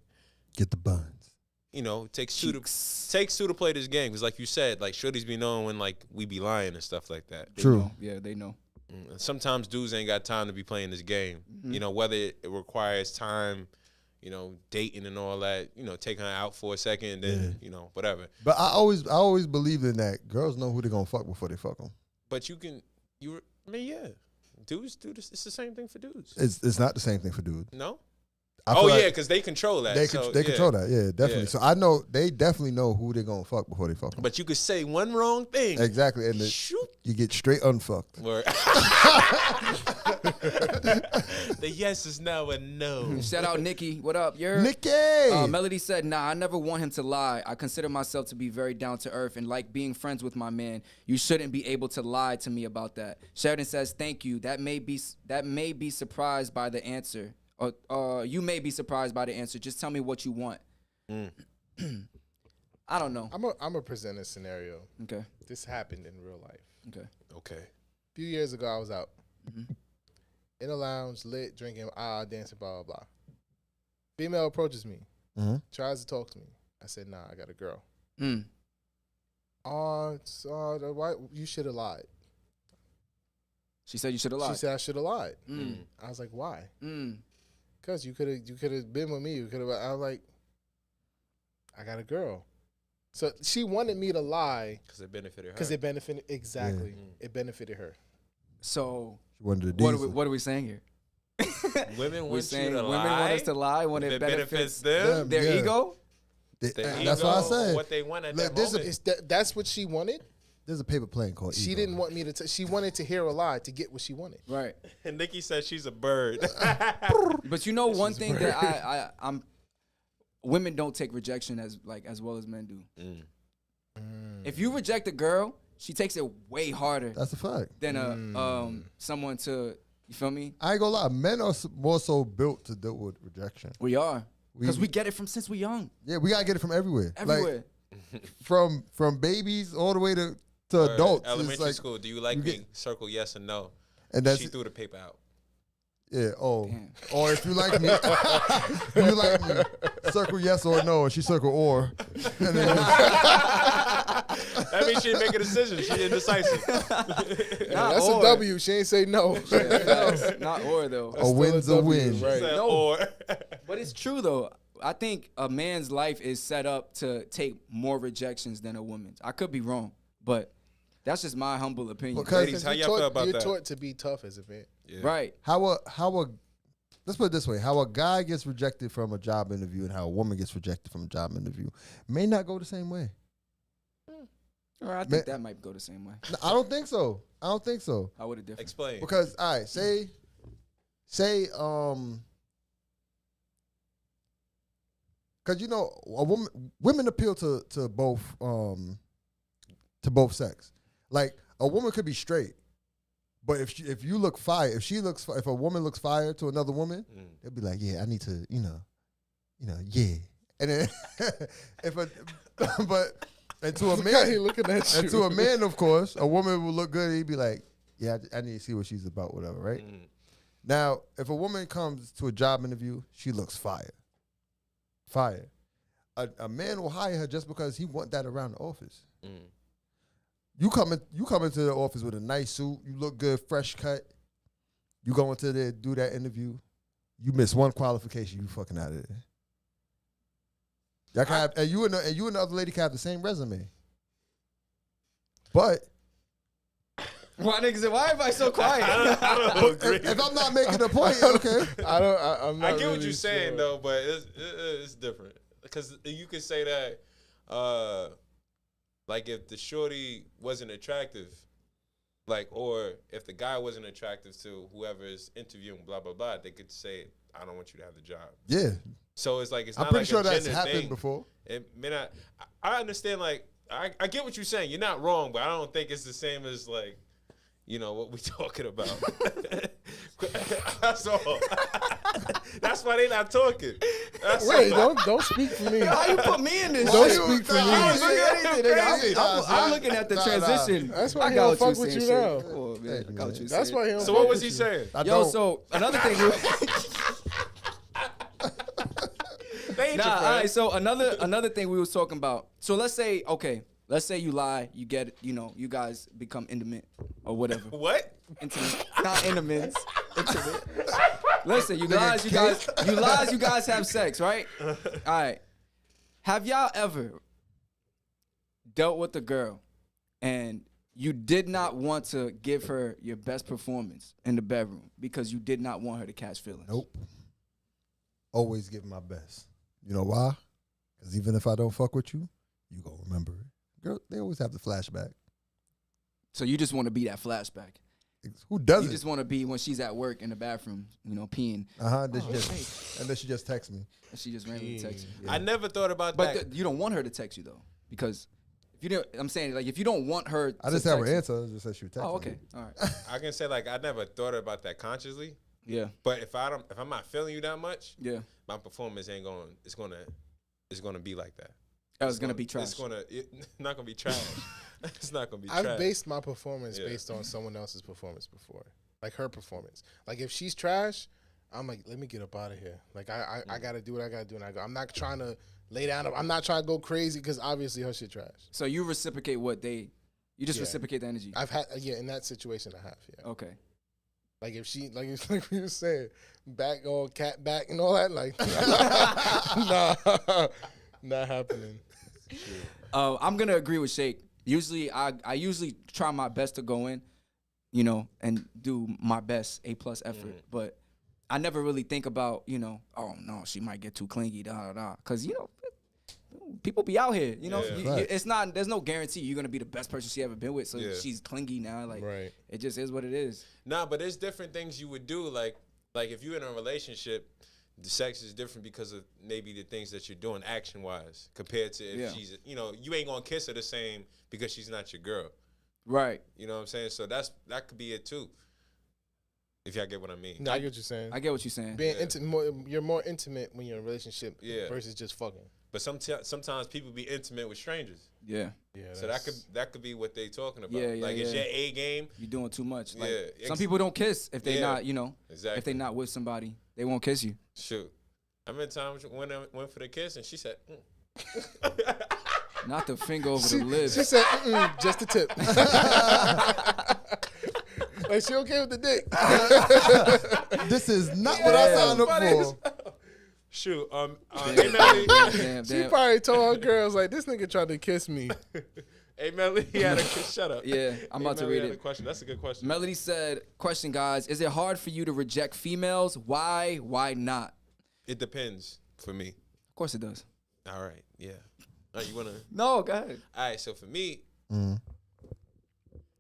[SPEAKER 5] Get the buns.
[SPEAKER 2] You know, takes two to play this game. Because like you said, like shorties be knowing when like we be lying and stuff like that.
[SPEAKER 5] True.
[SPEAKER 3] Yeah, they know.
[SPEAKER 2] And sometimes dudes ain't got time to be playing this game. You know, whether it requires time, you know, dating and all that, you know, taking her out for a second, then, you know, whatever.
[SPEAKER 5] But I always believed in that. Girls know who they gonna fuck before they fuck them.
[SPEAKER 2] But I mean, yeah. Dudes do this. It's the same thing for dudes.
[SPEAKER 5] It's not the same thing for dudes.
[SPEAKER 2] No?
[SPEAKER 5] I feel like
[SPEAKER 2] because they control that.
[SPEAKER 5] They
[SPEAKER 2] so,
[SPEAKER 5] control that. Yeah, definitely.
[SPEAKER 2] Yeah.
[SPEAKER 5] So I know they definitely know who they're gonna fuck before they fuck them.
[SPEAKER 2] But you could say one wrong thing.
[SPEAKER 5] Exactly, and
[SPEAKER 2] Shoot.
[SPEAKER 5] you get straight unfucked.
[SPEAKER 2] Word. The yes is now a no.
[SPEAKER 3] Shout out Nikki. What up? You're
[SPEAKER 5] Nikki.
[SPEAKER 3] Melody said, "Nah, I never want him to lie. I consider myself to be very down to earth and like being friends with my man. You shouldn't be able to lie to me about that." Sheridan says, "Thank you. That may be surprised by the answer. Or you may be surprised by the answer. Just tell me what you want." I don't know.
[SPEAKER 4] I'm a present a scenario.
[SPEAKER 3] Okay.
[SPEAKER 4] This happened in real life.
[SPEAKER 3] Okay.
[SPEAKER 2] Okay.
[SPEAKER 4] A few years ago, I was out in a lounge, lit, drinking, dancing, blah, blah, blah. Female approaches me, tries to talk to me. I said, "Nah, I got a girl." Why you should have lied.
[SPEAKER 3] She said you should have lied.
[SPEAKER 4] She said I should have lied. I was like, "Why?" Because you could have been with me. You could have. I was like, "I got a girl." So she wanted me to lie
[SPEAKER 2] Because it benefited her.
[SPEAKER 4] because it benefited it benefited her.
[SPEAKER 3] So
[SPEAKER 5] She wanted to
[SPEAKER 3] what are we saying here?
[SPEAKER 2] Women
[SPEAKER 3] We're
[SPEAKER 2] want you
[SPEAKER 3] saying
[SPEAKER 2] to
[SPEAKER 3] women
[SPEAKER 2] lie.
[SPEAKER 3] want us to lie when
[SPEAKER 2] If
[SPEAKER 3] it benefits
[SPEAKER 2] them.
[SPEAKER 3] their
[SPEAKER 5] Yeah.
[SPEAKER 3] ego.
[SPEAKER 5] That's what I said.
[SPEAKER 2] What they want at
[SPEAKER 5] Look,
[SPEAKER 2] that
[SPEAKER 5] there's a-
[SPEAKER 2] moment.
[SPEAKER 4] That's what she wanted.
[SPEAKER 5] There's a paper plane called
[SPEAKER 4] She
[SPEAKER 5] ego.
[SPEAKER 4] didn't want me to. She wanted to hear a lie to get what she wanted.
[SPEAKER 3] Right.
[SPEAKER 2] And Nikki said she's a bird.
[SPEAKER 3] But you know one thing that I'm women don't take rejection as well as men do. If you reject a girl, she takes it way harder
[SPEAKER 5] That's a fact.
[SPEAKER 3] than someone to, you feel me?
[SPEAKER 5] I ain't gonna lie. Men are more so built to deal with rejection.
[SPEAKER 3] We are. Because we get it from since we're young.
[SPEAKER 5] Yeah, we gotta get it from everywhere.
[SPEAKER 3] Everywhere.
[SPEAKER 5] Like, from babies all the way to adults. It's
[SPEAKER 2] Elementary
[SPEAKER 5] like-
[SPEAKER 2] school. Do you like
[SPEAKER 5] you
[SPEAKER 2] me?
[SPEAKER 5] get-
[SPEAKER 2] Circle yes or no.
[SPEAKER 5] And that's
[SPEAKER 2] She threw the paper out.
[SPEAKER 5] yeah. Oh,
[SPEAKER 3] Damn.
[SPEAKER 5] or if you like me, you like me. Circle yes or no, and she circle or. And then
[SPEAKER 2] That means she didn't make a decision. She indecisive.
[SPEAKER 4] That's a W. She ain't say no.
[SPEAKER 3] Not or though.
[SPEAKER 5] a win's a
[SPEAKER 4] W,
[SPEAKER 5] win.
[SPEAKER 4] right.
[SPEAKER 2] Said
[SPEAKER 3] No.
[SPEAKER 2] or.
[SPEAKER 3] But it's true though. I think a man's life is set up to take more rejections than a woman's. I could be wrong, but that's just my humble opinion.
[SPEAKER 5] Because-
[SPEAKER 2] Ladies, how y'all feel about
[SPEAKER 4] You're
[SPEAKER 2] that?
[SPEAKER 4] taught to be tough as a man.
[SPEAKER 2] Yeah.
[SPEAKER 3] Right.
[SPEAKER 5] How a let's put it this way: how a guy gets rejected from a job interview and how a woman gets rejected from a job interview may not go the same way.
[SPEAKER 3] Or I think that might go the same way.
[SPEAKER 5] No, I don't think so.
[SPEAKER 3] How would it differ?
[SPEAKER 2] Explain.
[SPEAKER 5] Because all right, say because you know women appeal to both sex. Like a woman could be straight, but if you look fire, if a woman looks fire to another woman, they'll be like, yeah, I need to, yeah. And then and to a man,
[SPEAKER 4] He looking at you.
[SPEAKER 5] and to a man, of course, a woman will look good. He'd be like, yeah, I need to see what she's about, whatever, right? Now, if a woman comes to a job interview, she looks fire. Fire. A man will hire her just because he want that around the office. You come into the office with a nice suit, you look good, fresh cut. You go into there, do that interview. You miss one qualification, you fucking out of there. Y'all can have, and you and the other lady can have the same resume. But
[SPEAKER 3] Why niggas say, why am I so quiet?
[SPEAKER 2] I don't agree.
[SPEAKER 5] if I'm not making a point, okay.
[SPEAKER 4] I'm not
[SPEAKER 2] I get what
[SPEAKER 4] really
[SPEAKER 2] you're saying
[SPEAKER 4] sure.
[SPEAKER 2] though, but it's different because you could say that, like if the shorty wasn't attractive, like or if the guy wasn't attractive to whoever is interviewing, blah blah blah, they could say, "I don't want you to have the job."
[SPEAKER 5] Yeah.
[SPEAKER 2] So it's like it's
[SPEAKER 5] I'm
[SPEAKER 2] not
[SPEAKER 5] pretty
[SPEAKER 2] like
[SPEAKER 5] sure
[SPEAKER 2] a
[SPEAKER 5] that's
[SPEAKER 2] gender
[SPEAKER 5] happened
[SPEAKER 2] thing.
[SPEAKER 5] before.
[SPEAKER 2] It may not. I understand. Like I get what you're saying. You're not wrong, but I don't think it's the same as like, what we talking about. That's all. That's why they not talking. That's
[SPEAKER 4] Wait,
[SPEAKER 2] all.
[SPEAKER 4] don't speak for me.
[SPEAKER 3] How you put me in this
[SPEAKER 4] Don't
[SPEAKER 3] shit?
[SPEAKER 4] speak for me.
[SPEAKER 3] I didn't say anything, nigga.
[SPEAKER 5] Nah,
[SPEAKER 3] I'm looking at the
[SPEAKER 5] nah,
[SPEAKER 3] transition.
[SPEAKER 4] That's why
[SPEAKER 3] I
[SPEAKER 4] he
[SPEAKER 3] got
[SPEAKER 4] don't
[SPEAKER 3] what
[SPEAKER 4] fuck
[SPEAKER 3] you
[SPEAKER 4] with
[SPEAKER 3] saying,
[SPEAKER 4] you
[SPEAKER 3] shit.
[SPEAKER 4] now.
[SPEAKER 3] Come on, man. I got what you
[SPEAKER 4] That's
[SPEAKER 3] saying.
[SPEAKER 4] why he don't
[SPEAKER 2] So
[SPEAKER 4] fuck
[SPEAKER 2] what was
[SPEAKER 4] with
[SPEAKER 2] he
[SPEAKER 4] you.
[SPEAKER 2] saying?
[SPEAKER 5] I
[SPEAKER 3] Yo,
[SPEAKER 5] don't.
[SPEAKER 3] so another thing.
[SPEAKER 2] They ain't your
[SPEAKER 3] Nah, all
[SPEAKER 2] friend.
[SPEAKER 3] right. So another thing we was talking about. So let's say you lie, you get, you guys become intimate or whatever.
[SPEAKER 2] What?
[SPEAKER 3] Intimate, not intimate. Intimate. Listen, you guys have sex, right? All right. Have y'all ever dealt with a girl and you did not want to give her your best performance in the bedroom because you did not want her to catch feelings?
[SPEAKER 5] Nope. Always give my best. You know why? Because even if I don't fuck with you, you gonna remember it. Girl, they always have the flashback.
[SPEAKER 3] So you just want to be that flashback.
[SPEAKER 5] Who doesn't?
[SPEAKER 3] You just want to be when she's at work in the bathroom, peeing.
[SPEAKER 5] And then she just texts me.
[SPEAKER 3] And she just randomly texts you.
[SPEAKER 2] I never thought about
[SPEAKER 3] But
[SPEAKER 2] that.
[SPEAKER 3] you don't want her to text you though, because if you don't, I'm saying like if you don't want her,
[SPEAKER 5] I
[SPEAKER 3] to
[SPEAKER 5] just have her
[SPEAKER 3] text you-
[SPEAKER 5] answer. I just said she would text
[SPEAKER 3] Oh,
[SPEAKER 5] me.
[SPEAKER 3] okay, all right,
[SPEAKER 2] I can say like I never thought about that consciously.
[SPEAKER 3] yeah,
[SPEAKER 2] But if I'm not feeling you that much,
[SPEAKER 3] yeah.
[SPEAKER 2] my performance ain't going. It's gonna be like that.
[SPEAKER 3] That was gonna be trash.
[SPEAKER 2] It's not gonna be trash. It's not gonna be
[SPEAKER 4] I've
[SPEAKER 2] trash.
[SPEAKER 4] based my performance based on someone else's performance before, like her performance. Like if she's trash, I'm like, let me get up out of here. Like I gotta do what I gotta do, and I go. I'm not trying to lay down. I'm not trying to go crazy because obviously her shit trash.
[SPEAKER 3] So you reciprocate you just
[SPEAKER 4] Yeah.
[SPEAKER 3] reciprocate the energy.
[SPEAKER 4] I've had in that situation I have. Yeah.
[SPEAKER 3] Okay.
[SPEAKER 4] Like if she like we were saying, back all cat back and all that. Like nah, not happening.
[SPEAKER 3] I'm gonna agree with Shake. Usually, I usually try my best to go in, and do my best A+ effort. But I never really think about, oh no, she might get too clingy, because people be out here,
[SPEAKER 2] Yeah.
[SPEAKER 3] it's not. There's no guarantee you're gonna be the best person she ever been with. So
[SPEAKER 2] Yeah.
[SPEAKER 3] she's clingy now, like
[SPEAKER 4] Right.
[SPEAKER 3] it just is what it is.
[SPEAKER 2] Nah, but there's different things you would do. Like if you're in a relationship, the sex is different because of maybe the things that you're doing action wise compared to if she's, you ain't gonna kiss her the same because she's not your girl.
[SPEAKER 3] Right.
[SPEAKER 2] You know what I'm saying? So that could be it too. If y'all get what I mean.
[SPEAKER 4] No, I get what you're saying.
[SPEAKER 3] I get what you're saying.
[SPEAKER 4] Being you're more intimate when you're in a relationship versus just fucking.
[SPEAKER 2] But sometimes people be intimate with strangers.
[SPEAKER 3] Yeah.
[SPEAKER 4] Yeah.
[SPEAKER 2] So that could be what they talking about.
[SPEAKER 3] Yeah,
[SPEAKER 2] like it's your A game.
[SPEAKER 3] You're doing too much. Like,
[SPEAKER 2] Yeah,
[SPEAKER 3] some people don't kiss if they not,
[SPEAKER 2] Exactly.
[SPEAKER 3] if they not with somebody, they won't kiss you.
[SPEAKER 2] Shoot. I remember times when I went for the kiss and she said, mm.
[SPEAKER 3] Not the finger over the lips.
[SPEAKER 4] She said, just the tip. Like she okay with the dick.
[SPEAKER 5] This is not what I signed up for.
[SPEAKER 2] Shoot.
[SPEAKER 3] Damn,
[SPEAKER 2] Hey,
[SPEAKER 4] She probably told her girls like, this nigga tried to kiss me.
[SPEAKER 2] Melly, he had a shut up.
[SPEAKER 3] Yeah, I'm about to
[SPEAKER 2] Melly
[SPEAKER 3] read
[SPEAKER 2] had
[SPEAKER 3] it.
[SPEAKER 2] a question. That's a good question.
[SPEAKER 3] Melody said, question, guys, is it hard for you to reject females? Why? Why not?
[SPEAKER 2] It depends for me.
[SPEAKER 3] Of course it does.
[SPEAKER 2] All right. Yeah. All right, you wanna?
[SPEAKER 3] No, go ahead.
[SPEAKER 2] All right. So for me, it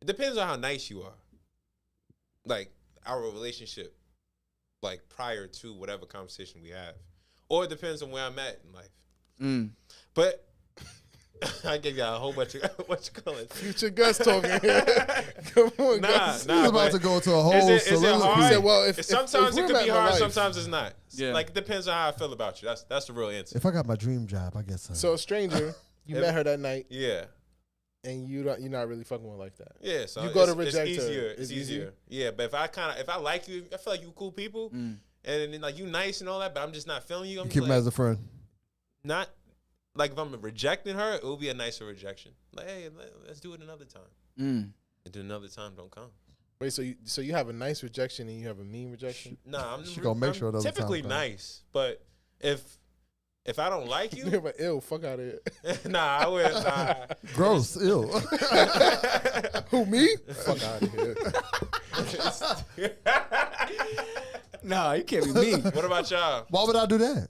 [SPEAKER 2] depends on how nice you are. Like our relationship, like prior to whatever conversation we have, or it depends on where I'm at in life. But I gave y'all a whole bunch of what you call it.
[SPEAKER 4] Future Gus talking here. Come on, Gus.
[SPEAKER 5] He's about to go to a whole
[SPEAKER 2] Is it
[SPEAKER 5] soliloquy.
[SPEAKER 2] hard?
[SPEAKER 4] He said, well, if
[SPEAKER 2] sometimes
[SPEAKER 4] we're
[SPEAKER 2] it could be
[SPEAKER 4] met in
[SPEAKER 2] hard,
[SPEAKER 4] life-
[SPEAKER 2] sometimes it's not.
[SPEAKER 3] Yeah.
[SPEAKER 2] Like it depends on how I feel about you. That's the real answer.
[SPEAKER 5] If I got my dream job, I guess so.
[SPEAKER 4] So a stranger, you met her that night,
[SPEAKER 2] Yeah.
[SPEAKER 4] and you're not really fucking with her like that.
[SPEAKER 2] Yeah, so
[SPEAKER 4] You go to
[SPEAKER 2] it's
[SPEAKER 4] reject her.
[SPEAKER 2] easier.
[SPEAKER 4] It's
[SPEAKER 2] It's easier. Yeah, but if I like you, I feel like you cool people, and then like you nice and all that, but I'm just not feeling you. I'm
[SPEAKER 5] You
[SPEAKER 2] just
[SPEAKER 5] keep him
[SPEAKER 2] like,
[SPEAKER 5] as a friend.
[SPEAKER 2] not like if I'm rejecting her, it will be a nicer rejection. Like, hey, let's do it another time. And then another time don't come.
[SPEAKER 4] Wait, so you have a nice rejection and you have a mean rejection?
[SPEAKER 2] Nah,
[SPEAKER 5] She gonna make sure another time
[SPEAKER 2] typically
[SPEAKER 5] come.
[SPEAKER 2] nice, but if I don't like
[SPEAKER 4] You're
[SPEAKER 2] you,
[SPEAKER 4] like, ew, fuck out of here.
[SPEAKER 2] nah, I would. Nah.
[SPEAKER 5] Gross, ill.
[SPEAKER 4] Who, me? Fuck out of here.
[SPEAKER 3] Nah, you can't be me.
[SPEAKER 2] What about y'all?
[SPEAKER 5] Why would I do that?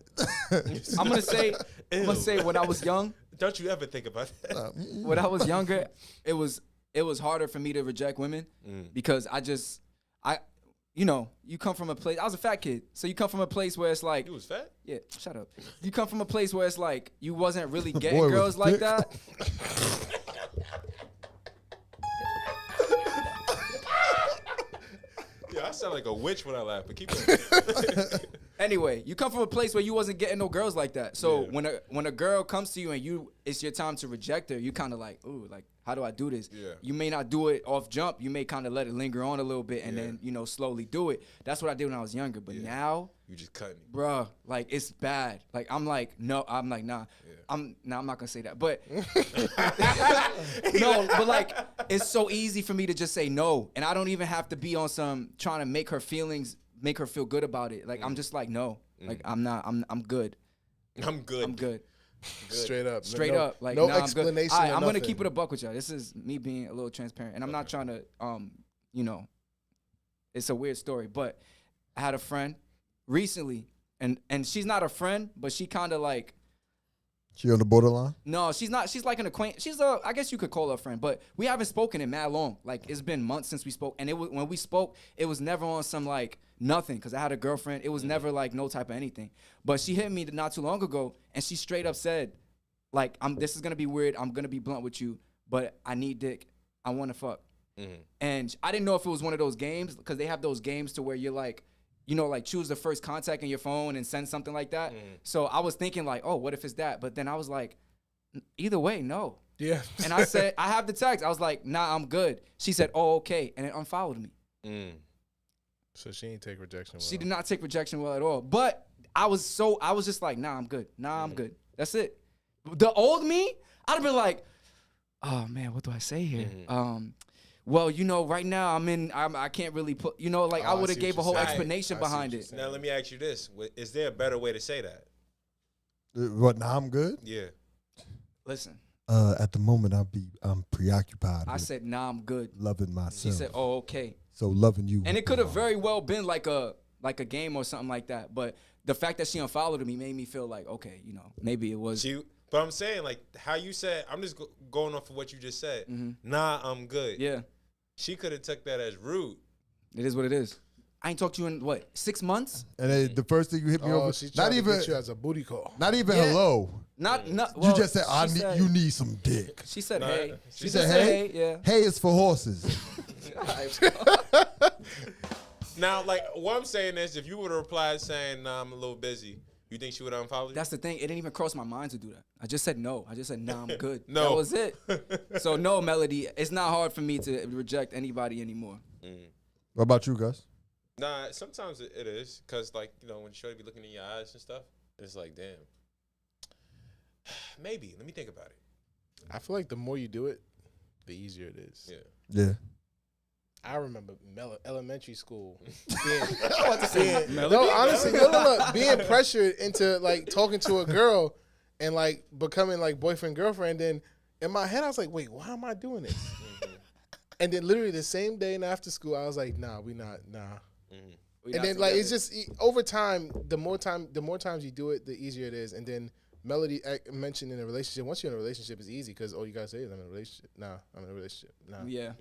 [SPEAKER 3] I'm gonna say when I was young,
[SPEAKER 2] Don't you ever think about that?
[SPEAKER 3] when I was younger, it was harder for me to reject women because you come from a place. I was a fat kid, so you come from a place where it's like,
[SPEAKER 2] You was fat?
[SPEAKER 3] yeah, shut up. You come from a place where it's like you wasn't really getting
[SPEAKER 5] Boy was
[SPEAKER 3] girls like
[SPEAKER 5] thick.
[SPEAKER 3] that.
[SPEAKER 2] Yeah, I sound like a witch when I laugh, but keep going.
[SPEAKER 3] Anyway, you come from a place where you wasn't getting no girls like that. So
[SPEAKER 2] Yeah.
[SPEAKER 3] when a girl comes to you and it's your time to reject her, you kind of like, ooh, like how do I do this?
[SPEAKER 2] Yeah.
[SPEAKER 3] You may not do it off jump. You may kind of let it linger on a little bit and
[SPEAKER 2] Yeah.
[SPEAKER 3] then, you know, slowly do it. That's what I did when I was younger. But now,
[SPEAKER 2] You just cutting it.
[SPEAKER 3] bruh, like, it's bad. Like, I'm like, no, I'm like, nah. I'm not going to say that. But, no, but, like, it's so easy for me to just say no. And I don't even have to be on some trying to make her feel good about it. Like, I'm just like, no. Like, I'm good.
[SPEAKER 2] I'm good.
[SPEAKER 3] I'm good.
[SPEAKER 4] Straight up.
[SPEAKER 3] Straight
[SPEAKER 4] no,
[SPEAKER 3] up. Like,
[SPEAKER 4] no
[SPEAKER 3] nah,
[SPEAKER 4] explanation.
[SPEAKER 3] I'm good. I'm
[SPEAKER 4] or
[SPEAKER 3] gonna
[SPEAKER 4] nothing.
[SPEAKER 3] keep it a buck with y'all. This is me being a little transparent, and I'm not trying to, you know, it's a weird story, but I had a friend recently, and she's not a friend, but she kind of like,
[SPEAKER 5] She on the borderline?
[SPEAKER 3] no, she's not. She's like an acquaintance. I guess you could call her a friend, but we haven't spoken in mad long. Like, it's been months since we spoke, and when we spoke, it was never on some like nothing, because I had a girlfriend. It was never like no type of anything. But she hit me not too long ago, and she straight up said, like, this is gonna be weird. I'm gonna be blunt with you, but I need dick. I want to fuck. And I didn't know if it was one of those games, because they have those games to where you're like, you know, like choose the first contact in your phone and send something like that. So I was thinking like, oh, what if it's that? But then I was like, either way, no.
[SPEAKER 4] Yeah.
[SPEAKER 3] And I said, I have the text. I was like, nah, I'm good. She said, oh, okay. And it unfollowed me.
[SPEAKER 4] So she didn't take rejection.
[SPEAKER 3] She did not take rejection well at all. But I was just like, nah, I'm good. Nah, I'm good. That's it. The old me, I'd have been like, oh man, what do I say here? Well, you know, right now I can't really put, you know, like I
[SPEAKER 4] Oh, I
[SPEAKER 3] would
[SPEAKER 4] see
[SPEAKER 3] have gave
[SPEAKER 4] what
[SPEAKER 3] a whole
[SPEAKER 4] you're saying.
[SPEAKER 3] explanation
[SPEAKER 4] I see what
[SPEAKER 3] behind
[SPEAKER 4] you're
[SPEAKER 3] it.
[SPEAKER 4] saying.
[SPEAKER 2] Now let me ask you this: is there a better way to say that?
[SPEAKER 5] What? Now I'm good.
[SPEAKER 2] Yeah.
[SPEAKER 3] Listen,
[SPEAKER 5] At the moment, I'm preoccupied.
[SPEAKER 3] I
[SPEAKER 5] with
[SPEAKER 3] said, nah, I'm good.
[SPEAKER 5] loving myself.
[SPEAKER 3] She said, oh, okay.
[SPEAKER 5] so loving you.
[SPEAKER 3] And it could have very well been like a game or something like that. But the fact that she unfollowed me made me feel like, okay, you know, maybe it was.
[SPEAKER 2] But I'm saying, like, how you said, I'm just going off of what you just said. Nah, I'm good.
[SPEAKER 3] Yeah,
[SPEAKER 2] She could have took that as rude.
[SPEAKER 3] it is what it is. I ain't talked to you in, what, 6 months?
[SPEAKER 5] And then the first thing you hit me
[SPEAKER 4] Oh,
[SPEAKER 5] over,
[SPEAKER 4] she tried
[SPEAKER 5] not
[SPEAKER 4] to
[SPEAKER 5] even
[SPEAKER 4] get you as a booty call.
[SPEAKER 5] not even
[SPEAKER 3] Yeah.
[SPEAKER 5] hello.
[SPEAKER 3] Not,
[SPEAKER 5] You
[SPEAKER 3] well,
[SPEAKER 5] just said
[SPEAKER 3] she said-
[SPEAKER 5] you need some dick.
[SPEAKER 3] She said,
[SPEAKER 2] Nah,
[SPEAKER 3] hey.
[SPEAKER 2] she
[SPEAKER 5] said,
[SPEAKER 3] just
[SPEAKER 5] hey?
[SPEAKER 3] yeah.
[SPEAKER 5] Hey, it's for horses.
[SPEAKER 2] Now, like, what I'm saying is, if you would have replied saying, nah, I'm a little busy, you think she would have unfollowed you?
[SPEAKER 3] That's the thing. It didn't even cross my mind to do that. I just said no. I just said, nah, I'm good.
[SPEAKER 2] No.
[SPEAKER 3] That was it. So, no, Melody, it's not hard for me to reject anybody anymore.
[SPEAKER 5] What about you, Gus?
[SPEAKER 2] Nah, sometimes it is. Because, like, you know, when Shorty be looking in your eyes and stuff, it's like, damn. Maybe. Let me think about it.
[SPEAKER 4] I feel like the more you do it, the easier it is.
[SPEAKER 2] Yeah.
[SPEAKER 5] Yeah.
[SPEAKER 4] I remember elementary school.
[SPEAKER 3] Melody?
[SPEAKER 4] No, honestly, no, being pressured into like talking to a girl and like becoming like boyfriend girlfriend. Then in my head, I was like, wait, why am I doing this? And then literally the same day and after school, I was like, nah, we not, nah.
[SPEAKER 3] We
[SPEAKER 4] And
[SPEAKER 3] not
[SPEAKER 4] then like it's
[SPEAKER 3] together.
[SPEAKER 4] just over time, the more times you do it, the easier it is. And then Melody mentioned in a relationship. Once you're in a relationship, it's easy because all you gotta say is I'm in a relationship. Nah, I'm in a relationship. Nah.
[SPEAKER 3] Yeah.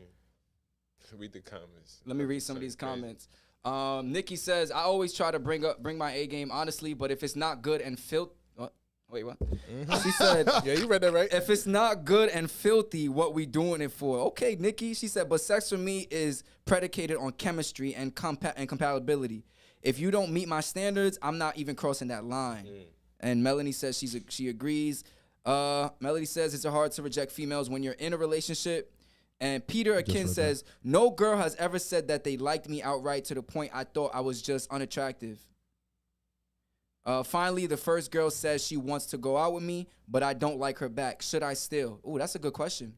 [SPEAKER 2] Read the comments.
[SPEAKER 3] Let me read some of these
[SPEAKER 2] Crazy.
[SPEAKER 3] comments. Nikki says, I always try to bring my A game honestly, but if it's not good and wait, what? She said,
[SPEAKER 4] Yeah, you read that right.
[SPEAKER 3] if it's not good and filthy, what we doing it for? Okay, Nikki. She said, but sex for me is predicated on chemistry and compatibility. If you don't meet my standards, I'm not even crossing that line. And Melanie says she agrees. Melody says it's hard to reject females when you're in a relationship. And Peter Akin says, no girl has ever said that they liked me outright to the point I thought I was just unattractive. Finally, the first girl says she wants to go out with me, but I don't like her back. Should I still? Ooh, that's a good question.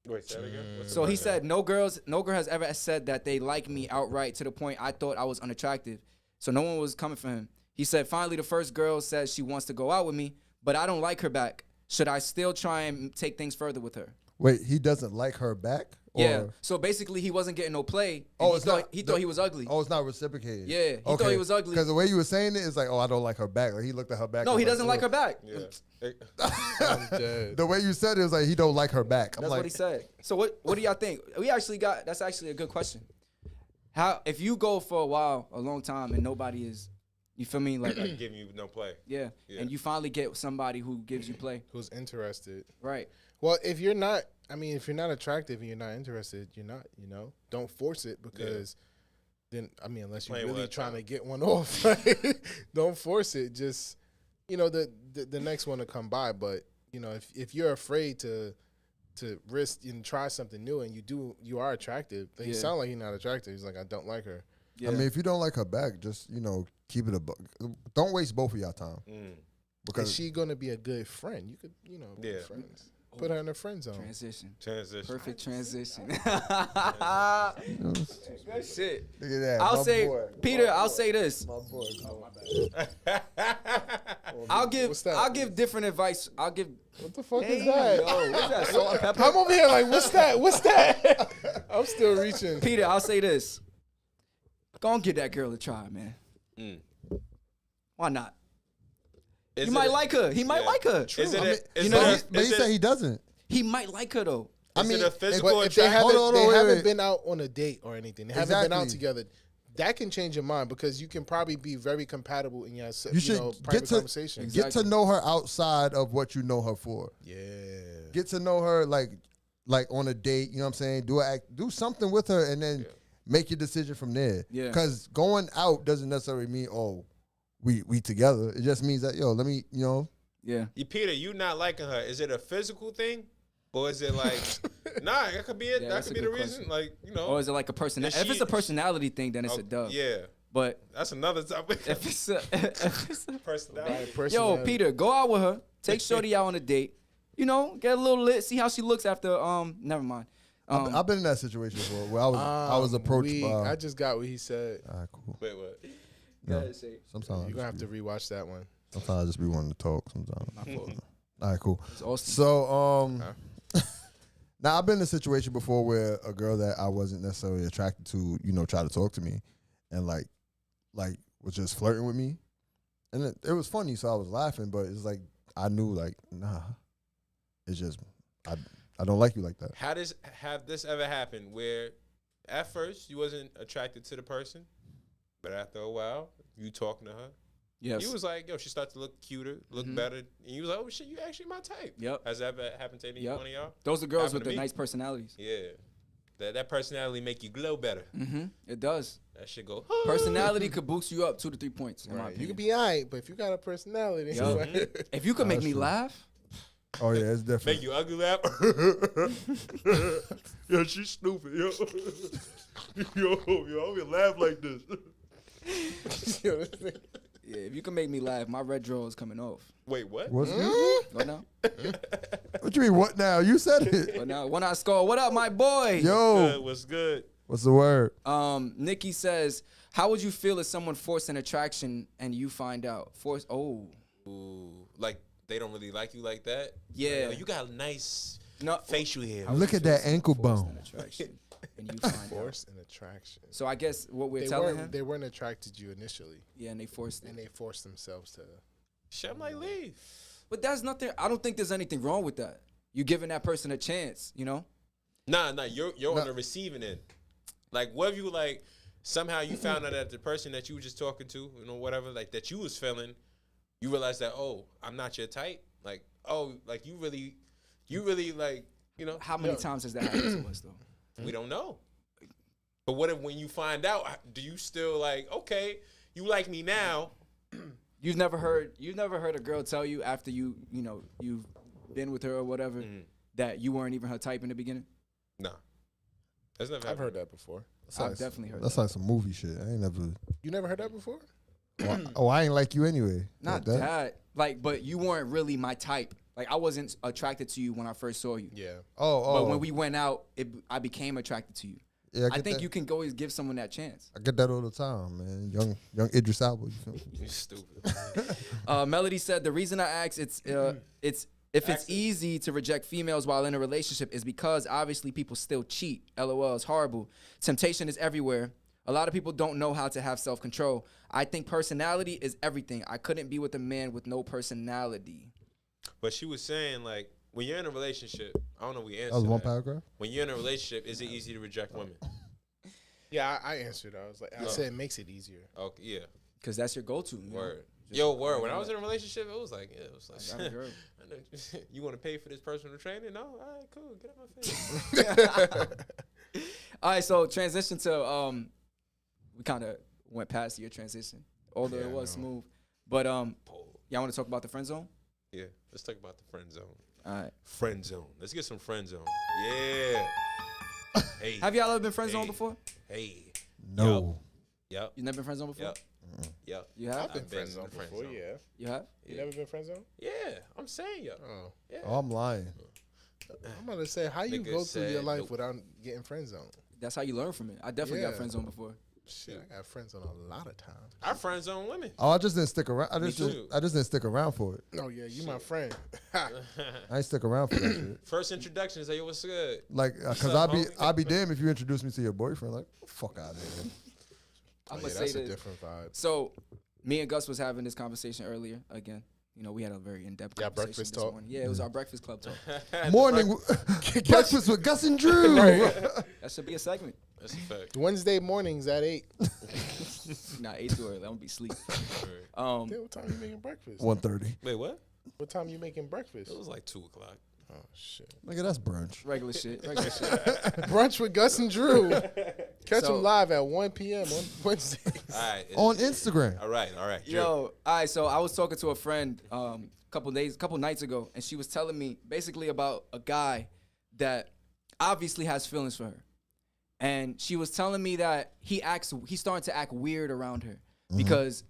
[SPEAKER 2] Wait, say that again? What's the
[SPEAKER 3] So he
[SPEAKER 2] question?
[SPEAKER 3] said, no girl has ever said that they like me outright to the point I thought I was unattractive. So no one was coming for him. He said, finally, the first girl says she wants to go out with me, but I don't like her back. Should I still try and take things further with her?
[SPEAKER 5] Wait, he doesn't like her back?
[SPEAKER 3] Yeah.
[SPEAKER 5] Or-
[SPEAKER 3] So basically, he wasn't getting no play. and
[SPEAKER 5] Oh,
[SPEAKER 3] he
[SPEAKER 5] it's
[SPEAKER 3] thought,
[SPEAKER 5] not.
[SPEAKER 3] he thought he was ugly.
[SPEAKER 5] Oh, it's not reciprocated.
[SPEAKER 3] Yeah, he thought he was ugly.
[SPEAKER 5] Because the way you were saying it is like, oh, I don't like her back. Like he looked at her back.
[SPEAKER 3] No,
[SPEAKER 5] and
[SPEAKER 3] he
[SPEAKER 5] was
[SPEAKER 3] doesn't like her
[SPEAKER 5] "Ugh."
[SPEAKER 3] back.
[SPEAKER 2] Yeah.
[SPEAKER 4] I'm dead.
[SPEAKER 5] The way you said it was like he don't like her back. I'm
[SPEAKER 3] That's
[SPEAKER 5] like,
[SPEAKER 3] what he said. So what do y'all think? That's actually a good question. How if you go for a while, a long time, and nobody is, you feel me? Like,
[SPEAKER 2] Giving you no play.
[SPEAKER 3] yeah,
[SPEAKER 2] Yeah.
[SPEAKER 3] and you finally get somebody who gives you play.
[SPEAKER 4] Who's interested?
[SPEAKER 3] Right.
[SPEAKER 4] Well, if you're not attractive and you're not interested, you're not. Don't force it because then unless you're
[SPEAKER 2] Playing
[SPEAKER 4] really
[SPEAKER 2] with
[SPEAKER 4] trying
[SPEAKER 2] time.
[SPEAKER 4] to get one off, right? Don't force it. Just the next one to come by. But if you're afraid to to risk and try something new, and you are attractive. He sound like he's not attractive. He's like, I don't like her.
[SPEAKER 3] Yeah.
[SPEAKER 5] I mean, if you don't like her back, just keep it a buck. Don't waste both of y'all time.
[SPEAKER 4] Is she gonna be a good friend? You could, be friends. Put her in a friend zone.
[SPEAKER 3] Transition.
[SPEAKER 2] Transition.
[SPEAKER 3] Perfect transition.
[SPEAKER 5] Good
[SPEAKER 3] shit.
[SPEAKER 5] Look at that.
[SPEAKER 3] I'll
[SPEAKER 5] my
[SPEAKER 3] say,
[SPEAKER 5] boy.
[SPEAKER 3] Peter, I'll say this.
[SPEAKER 5] My boy.
[SPEAKER 3] I'll give
[SPEAKER 4] What's that?
[SPEAKER 3] I'll give different advice. I'll give
[SPEAKER 4] What the fuck
[SPEAKER 3] Hey,
[SPEAKER 4] is that?
[SPEAKER 3] yo, what's that? Salt and pepper?
[SPEAKER 4] I'm over here like, what's that? What's that? I'm still reaching.
[SPEAKER 3] Peter, I'll say this. Go and give that girl a try, man. Why not? You might like her. He might like her.
[SPEAKER 2] Is it?
[SPEAKER 5] I mean,
[SPEAKER 2] Is
[SPEAKER 5] but he
[SPEAKER 2] it-
[SPEAKER 5] said he doesn't.
[SPEAKER 3] He might like her though.
[SPEAKER 2] Is it a physical
[SPEAKER 4] But if they
[SPEAKER 2] attraction?
[SPEAKER 4] haven't,
[SPEAKER 5] Hold on,
[SPEAKER 4] they
[SPEAKER 5] wait,
[SPEAKER 4] haven't
[SPEAKER 5] wait.
[SPEAKER 4] been out on a date or anything. They haven't been out
[SPEAKER 5] Exactly.
[SPEAKER 4] together. That can change your mind because you can probably be very compatible in your
[SPEAKER 5] You should
[SPEAKER 4] private
[SPEAKER 5] get to
[SPEAKER 4] conversation.
[SPEAKER 5] get to know her outside of what you know her for.
[SPEAKER 4] Yeah.
[SPEAKER 5] Get to know her like on a date. You know what I'm saying? Do something with her, and then make your decision from there.
[SPEAKER 3] Yeah.
[SPEAKER 5] Because going out doesn't necessarily mean we together. It just means that let me
[SPEAKER 3] Yeah.
[SPEAKER 2] Peter, you not liking her? Is it a physical thing, or is it like, nah? That could be it.
[SPEAKER 3] Yeah,
[SPEAKER 2] that
[SPEAKER 3] that's
[SPEAKER 2] could
[SPEAKER 3] a
[SPEAKER 2] be the
[SPEAKER 3] good
[SPEAKER 2] reason.
[SPEAKER 3] question.
[SPEAKER 2] Like
[SPEAKER 3] Or is it like a personality? If it's a personality thing, then it's a dub.
[SPEAKER 2] Yeah,
[SPEAKER 3] But
[SPEAKER 2] that's another topic.
[SPEAKER 3] if it's a
[SPEAKER 2] Personality.
[SPEAKER 3] yo, Peter, go out with her. Take Shorty out on a date. Get a little lit. See how she looks after. Never mind.
[SPEAKER 5] I've been in that situation before where I was approached by.
[SPEAKER 4] I just got what he said.
[SPEAKER 5] All right, cool.
[SPEAKER 2] Wait, what?
[SPEAKER 5] Sometimes
[SPEAKER 4] You're going to have to rewatch that one.
[SPEAKER 5] Sometimes I just be wanting to talk. Sometimes. All right, cool.
[SPEAKER 3] It's Austin.
[SPEAKER 5] So now I've been in a situation before where a girl that I wasn't necessarily attracted to, tried to talk to me, and like was just flirting with me, and it was funny, so I was laughing, but it's like I knew like nah, it's just I don't like you like that.
[SPEAKER 2] Have this ever happened where at first you wasn't attracted to the person, but after a while you talking to her?
[SPEAKER 3] Yes.
[SPEAKER 2] You was like, yo, she started to look cuter, look better, and you was like, oh shit, you actually my type.
[SPEAKER 3] Yep.
[SPEAKER 2] Has that ever happened to any one of y'all?
[SPEAKER 3] Those are girls
[SPEAKER 2] Happened
[SPEAKER 3] with
[SPEAKER 2] to
[SPEAKER 3] the
[SPEAKER 2] me.
[SPEAKER 3] nice personalities.
[SPEAKER 2] Yeah. That personality make you glow better.
[SPEAKER 3] It does.
[SPEAKER 2] That shit go.
[SPEAKER 3] Personality could boost you up 2 to 3 points. In my
[SPEAKER 4] Right.
[SPEAKER 3] opinion.
[SPEAKER 4] You can be all right, but if you got a personality,
[SPEAKER 3] Yo. If you could make me laugh,
[SPEAKER 5] Oh yeah, it's different.
[SPEAKER 2] Make you ugly laugh. Yo, she's stupid. Yo, I don't laugh like this.
[SPEAKER 3] yeah, if you can make me laugh, my red draw is coming off.
[SPEAKER 2] Wait, what?
[SPEAKER 5] What's
[SPEAKER 3] What now?
[SPEAKER 5] What you mean? What now? You said it.
[SPEAKER 3] What now? One eye score. What up, my boy?
[SPEAKER 5] Yo,
[SPEAKER 2] What's good?
[SPEAKER 5] what's the word?
[SPEAKER 3] Nikki says, how would you feel if someone forced an attraction and you find out?
[SPEAKER 2] Ooh, like they don't really like you like that.
[SPEAKER 3] Yeah.
[SPEAKER 2] Like, yo, you got a nice
[SPEAKER 3] No.
[SPEAKER 2] facial hair.
[SPEAKER 3] How would
[SPEAKER 5] Look
[SPEAKER 3] you
[SPEAKER 5] at
[SPEAKER 3] feel
[SPEAKER 5] that
[SPEAKER 3] if someone
[SPEAKER 5] ankle
[SPEAKER 3] forced
[SPEAKER 5] bone.
[SPEAKER 3] an attraction and you find out?
[SPEAKER 4] Force and attraction.
[SPEAKER 3] So I guess what we're
[SPEAKER 4] They
[SPEAKER 3] telling him,
[SPEAKER 4] weren't attracted to you initially,
[SPEAKER 3] yeah, and they forced it.
[SPEAKER 4] and they forced themselves to.
[SPEAKER 2] Shit, I'm like, leave.
[SPEAKER 3] But that's nothing. I don't think there's anything wrong with that. You giving that person a chance,
[SPEAKER 2] Nah, you're on the receiving end. Like, what if you like somehow you found out that the person that you were just talking to, whatever, like that you was feeling, you realize that, oh, I'm not your type. Like, oh, like you really like,
[SPEAKER 3] How many times has that happened to us though?
[SPEAKER 2] we don't know. But what if when you find out, do you still like, okay, you like me now?
[SPEAKER 3] You've never heard a girl tell you after you've been with her or whatever that you weren't even her type in the beginning?
[SPEAKER 2] Nah. That's never
[SPEAKER 4] I've
[SPEAKER 2] happened.
[SPEAKER 4] heard that before.
[SPEAKER 3] I've definitely heard
[SPEAKER 5] That's
[SPEAKER 3] that.
[SPEAKER 5] like some movie shit. I ain't never.
[SPEAKER 4] You never heard that before?
[SPEAKER 5] I ain't like you anyway.
[SPEAKER 3] Not
[SPEAKER 5] Like
[SPEAKER 3] that. Like, but you weren't really my type. Like, I wasn't attracted to you when I first saw you.
[SPEAKER 4] Yeah.
[SPEAKER 5] Oh.
[SPEAKER 3] But when we went out, I became attracted to you.
[SPEAKER 5] Yeah,
[SPEAKER 3] I
[SPEAKER 5] get
[SPEAKER 3] think
[SPEAKER 5] that.
[SPEAKER 3] you can always give someone that chance.
[SPEAKER 5] I get that all the time, man. Young Idris Elba. You feel me?
[SPEAKER 2] You stupid.
[SPEAKER 3] Melody said the reason I asked it's if it's easy to reject females while in a relationship is because obviously people still cheat. LOL, it's horrible. Temptation is everywhere. A lot of people don't know how to have self-control. I think personality is everything. I couldn't be with a man with no personality.
[SPEAKER 2] But she was saying, like, when you're in a relationship, I don't know if we answered
[SPEAKER 5] That was one
[SPEAKER 2] that.
[SPEAKER 5] paragraph.
[SPEAKER 2] When you're in a relationship, is it easy to reject women?
[SPEAKER 4] Yeah, I answered. I said it makes it easier.
[SPEAKER 2] Okay, yeah.
[SPEAKER 3] Because that's your go-to. you know?
[SPEAKER 2] Word.
[SPEAKER 3] Just
[SPEAKER 2] Yo, word. When
[SPEAKER 3] bring
[SPEAKER 2] I
[SPEAKER 3] it
[SPEAKER 2] was
[SPEAKER 3] up.
[SPEAKER 2] in a relationship, it was like,
[SPEAKER 3] I haven't heard.
[SPEAKER 2] I know, you want to pay for this personal training? No? All right, cool. Get out my face.
[SPEAKER 3] All right, so transition to we kind of went past your transition, although it was smooth. But y'all want to talk about the friend zone?
[SPEAKER 2] Yeah, let's talk about the friend zone.
[SPEAKER 3] All right.
[SPEAKER 2] Friend zone. Let's get some friend zone. Yeah. Hey.
[SPEAKER 3] Have y'all ever been friend zoned
[SPEAKER 2] Hey.
[SPEAKER 3] before?
[SPEAKER 2] Hey.
[SPEAKER 5] No.
[SPEAKER 2] Yep.
[SPEAKER 3] You never been friend zoned before?
[SPEAKER 2] Yep. Yep.
[SPEAKER 3] You have?
[SPEAKER 4] I've been
[SPEAKER 2] I've
[SPEAKER 4] friend
[SPEAKER 2] been
[SPEAKER 4] zone
[SPEAKER 2] in friend
[SPEAKER 4] before.
[SPEAKER 2] zone.
[SPEAKER 4] Yeah.
[SPEAKER 3] You have?
[SPEAKER 4] You never been friend zone?
[SPEAKER 2] Yeah. I'm saying yo.
[SPEAKER 4] Oh.
[SPEAKER 2] Yeah.
[SPEAKER 5] Oh, I'm lying.
[SPEAKER 4] I'm gonna say, how you
[SPEAKER 2] Nigga
[SPEAKER 4] go through your
[SPEAKER 2] said
[SPEAKER 4] life
[SPEAKER 2] nope.
[SPEAKER 4] without getting friend zone?
[SPEAKER 3] That's how you learn from it. I definitely got
[SPEAKER 4] Yeah.
[SPEAKER 3] friend zoned before.
[SPEAKER 4] Shit, I got friends on a lot of times.
[SPEAKER 2] I friend zone women.
[SPEAKER 5] Oh, I just didn't stick around. I just
[SPEAKER 2] too.
[SPEAKER 5] didn't stick around for it.
[SPEAKER 4] Oh yeah, you my friend.
[SPEAKER 5] I ain't stick around for that shit.
[SPEAKER 2] First introduction is like, yo, what's good?
[SPEAKER 5] Like, cause
[SPEAKER 2] up,
[SPEAKER 5] I'd be damned if you introduce me to your boyfriend. Like, fuck out of here.
[SPEAKER 3] I'm
[SPEAKER 4] Oh,
[SPEAKER 3] gonna
[SPEAKER 4] yeah,
[SPEAKER 3] say
[SPEAKER 4] that's a
[SPEAKER 3] this.
[SPEAKER 4] different vibe.
[SPEAKER 3] So, me and Gus was having this conversation earlier. Again, you know, we had a very in-depth
[SPEAKER 4] Yeah,
[SPEAKER 3] conversation
[SPEAKER 4] breakfast
[SPEAKER 3] this
[SPEAKER 4] talk.
[SPEAKER 3] morning. Yeah, it was our breakfast club talk.
[SPEAKER 5] Morning breakfast with Gus and Drew.
[SPEAKER 3] That should be a segment.
[SPEAKER 2] That's a fact.
[SPEAKER 4] Wednesday mornings at 8.
[SPEAKER 3] Nah, 8 too early. I'm gonna be asleep.
[SPEAKER 4] Damn, what time you making breakfast?
[SPEAKER 5] 1:30.
[SPEAKER 2] Wait, what?
[SPEAKER 4] What time you making breakfast?
[SPEAKER 2] It was like 2 o'clock.
[SPEAKER 4] Oh shit.
[SPEAKER 5] Nigga, that's brunch.
[SPEAKER 3] Regular shit. Regular shit.
[SPEAKER 4] Brunch with Gus and Drew. Catch
[SPEAKER 3] So-
[SPEAKER 4] them live at 1 p.m. on Wednesdays.
[SPEAKER 2] All right.
[SPEAKER 5] On Instagram.
[SPEAKER 2] All right. Drew.
[SPEAKER 3] Yo, all right. So I was talking to a friend couple nights ago, and she was telling me basically about a guy that obviously has feelings for her, and she was telling me that he's starting to act weird around her because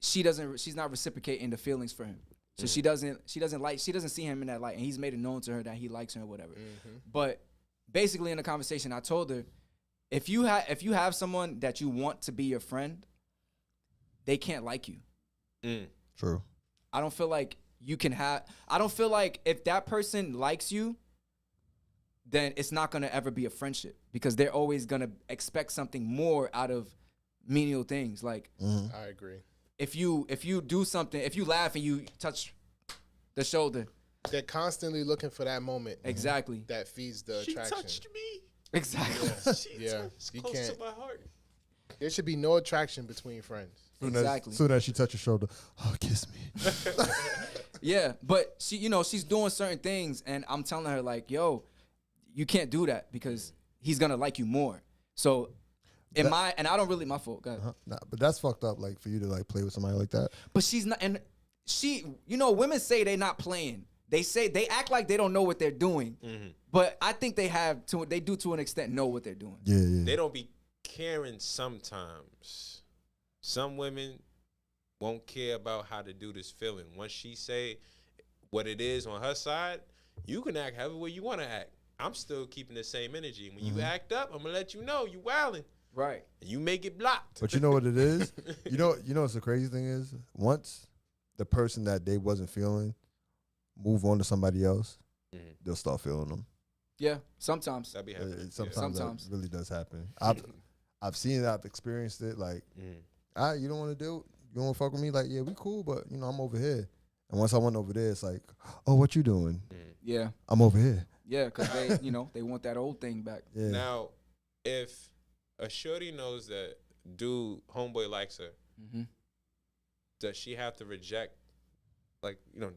[SPEAKER 3] she's not reciprocating the feelings for him. So she doesn't see him in that light, and he's made it known to her that he likes her or whatever. But basically in the conversation, I told her, if you have someone that you want to be your friend, they can't like you.
[SPEAKER 5] True.
[SPEAKER 3] I don't feel like you can have. I don't feel like if that person likes you, then it's not gonna ever be a friendship because they're always gonna expect something more out of menial things. Like
[SPEAKER 4] I agree.
[SPEAKER 3] if you do something, if you laugh and you touch the shoulder,
[SPEAKER 4] They're constantly looking for that moment
[SPEAKER 3] exactly,
[SPEAKER 4] that feeds the
[SPEAKER 2] She
[SPEAKER 4] attraction.
[SPEAKER 2] touched me.
[SPEAKER 3] exactly,
[SPEAKER 4] Yeah,
[SPEAKER 2] It's
[SPEAKER 4] you
[SPEAKER 2] close
[SPEAKER 4] can't.
[SPEAKER 2] to my heart.
[SPEAKER 4] There should be no attraction between friends.
[SPEAKER 3] exactly.
[SPEAKER 5] Soon as she touch your shoulder, oh, kiss me.
[SPEAKER 3] Yeah, but she's doing certain things, and I'm telling her like, yo, you can't do that because he's gonna like you more. So, and I don't really my fault. Go ahead.
[SPEAKER 5] Nah, but that's fucked up. Like for you to like play with somebody like that.
[SPEAKER 3] But she's not, and women say they're not playing. They act like they don't know what they're doing. But I think they do to an extent know what they're doing.
[SPEAKER 5] Yeah.
[SPEAKER 2] They don't be caring sometimes. Some women won't care about how to do this feeling. Once she say what it is on her side, you can act however way you want to act. I'm still keeping the same energy. When you act up, I'm gonna let you know you wilding.
[SPEAKER 3] Right.
[SPEAKER 2] And you may get blocked.
[SPEAKER 5] But you know what it is? you know what's the crazy thing is? Once the person that they wasn't feeling move on to somebody else, they'll start feeling them.
[SPEAKER 3] Yeah. Sometimes.
[SPEAKER 2] That be happening.
[SPEAKER 5] Sometimes that really does happen. I've seen it, I've experienced it. Like, you don't want to do it? You don't want to fuck with me? Like, yeah, we cool, but I'm over here. And once I went over there, it's like, oh, what you doing?
[SPEAKER 3] Yeah.
[SPEAKER 5] I'm over here.
[SPEAKER 3] Yeah, because they they want that old thing back.
[SPEAKER 5] Yeah.
[SPEAKER 2] Now, if a shorty knows that homeboy likes her, does she have to reject,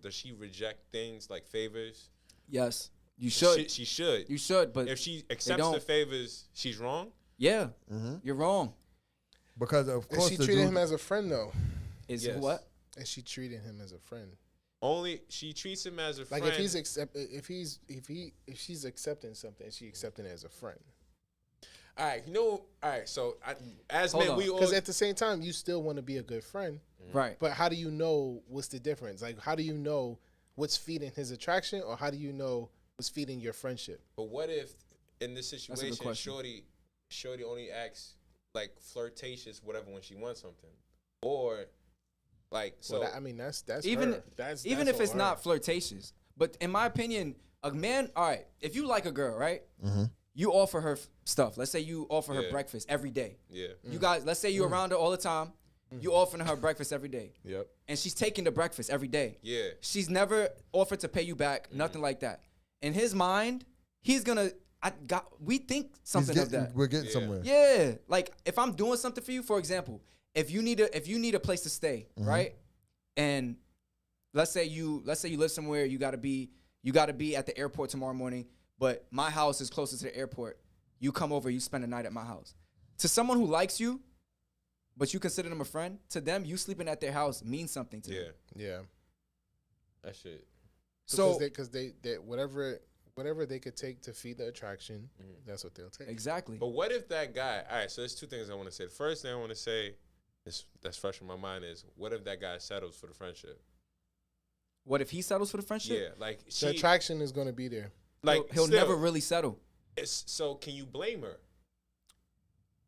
[SPEAKER 2] does she reject things like favors?
[SPEAKER 3] Yes. You should.
[SPEAKER 2] She should.
[SPEAKER 3] You should, but
[SPEAKER 2] If she accepts the
[SPEAKER 3] don't.
[SPEAKER 2] favors, she's wrong?
[SPEAKER 3] yeah, you're wrong.
[SPEAKER 5] Because of
[SPEAKER 4] Is
[SPEAKER 5] course
[SPEAKER 4] she
[SPEAKER 5] the
[SPEAKER 4] treating
[SPEAKER 5] dude-
[SPEAKER 4] him as a friend though?
[SPEAKER 3] Is
[SPEAKER 2] Yes.
[SPEAKER 3] what?
[SPEAKER 4] Is she treating him as a friend?
[SPEAKER 2] Only she treats him as a
[SPEAKER 4] Like
[SPEAKER 2] friend.
[SPEAKER 4] if she's accepting something, she accepting it as a friend.
[SPEAKER 2] All right. So as
[SPEAKER 3] Hold
[SPEAKER 2] men,
[SPEAKER 3] on.
[SPEAKER 2] we all
[SPEAKER 4] Because at the same time, you still want to be a good friend.
[SPEAKER 3] Right.
[SPEAKER 4] But how do you know what's the difference? Like, how do you know what's feeding his attraction, or how do you know what's feeding your friendship?
[SPEAKER 2] But what if in this
[SPEAKER 3] a good
[SPEAKER 2] situation,
[SPEAKER 3] question.
[SPEAKER 2] shorty only acts like flirtatious, whatever, when she wants something, or like so?
[SPEAKER 4] Well, that's
[SPEAKER 3] Even
[SPEAKER 4] her. That's
[SPEAKER 3] even if
[SPEAKER 4] on
[SPEAKER 3] it's
[SPEAKER 4] her.
[SPEAKER 3] not flirtatious, but in my opinion, a man. All right, if you like a girl, right, you offer her stuff. Let's say you offer her
[SPEAKER 2] Yeah.
[SPEAKER 3] breakfast every day.
[SPEAKER 2] yeah,
[SPEAKER 3] You guys, let's say you're around her all the time. You offering her breakfast every day,
[SPEAKER 4] Yep.
[SPEAKER 3] and she's taking the breakfast every day.
[SPEAKER 2] yeah.
[SPEAKER 3] She's never offered to pay you back, nothing like that. In his mind, he's gonna. We think something of that.
[SPEAKER 5] We're getting somewhere.
[SPEAKER 3] Yeah, like if I'm doing something for you, for example, if you need a place to stay, right? And let's say you live somewhere, you gotta be at the airport tomorrow morning, but my house is closer to the airport. You come over, you spend the night at my house. To someone who likes you, but you consider them a friend, to them, you sleeping at their house means something to them.
[SPEAKER 2] Yeah,
[SPEAKER 4] Yeah.
[SPEAKER 2] that shit.
[SPEAKER 3] So
[SPEAKER 4] because they whatever they could take to feed the attraction, that's what they'll take.
[SPEAKER 3] exactly.
[SPEAKER 2] But what if that guy? All right, so there's two things I want to say. The first thing I want to say, that's fresh in my mind, is what if that guy settles for the friendship?
[SPEAKER 3] What if he settles for the friendship?
[SPEAKER 2] Yeah, like
[SPEAKER 4] The attraction is going to be there.
[SPEAKER 2] like
[SPEAKER 3] He'll
[SPEAKER 2] still,
[SPEAKER 3] never really settle.
[SPEAKER 2] So can you blame her?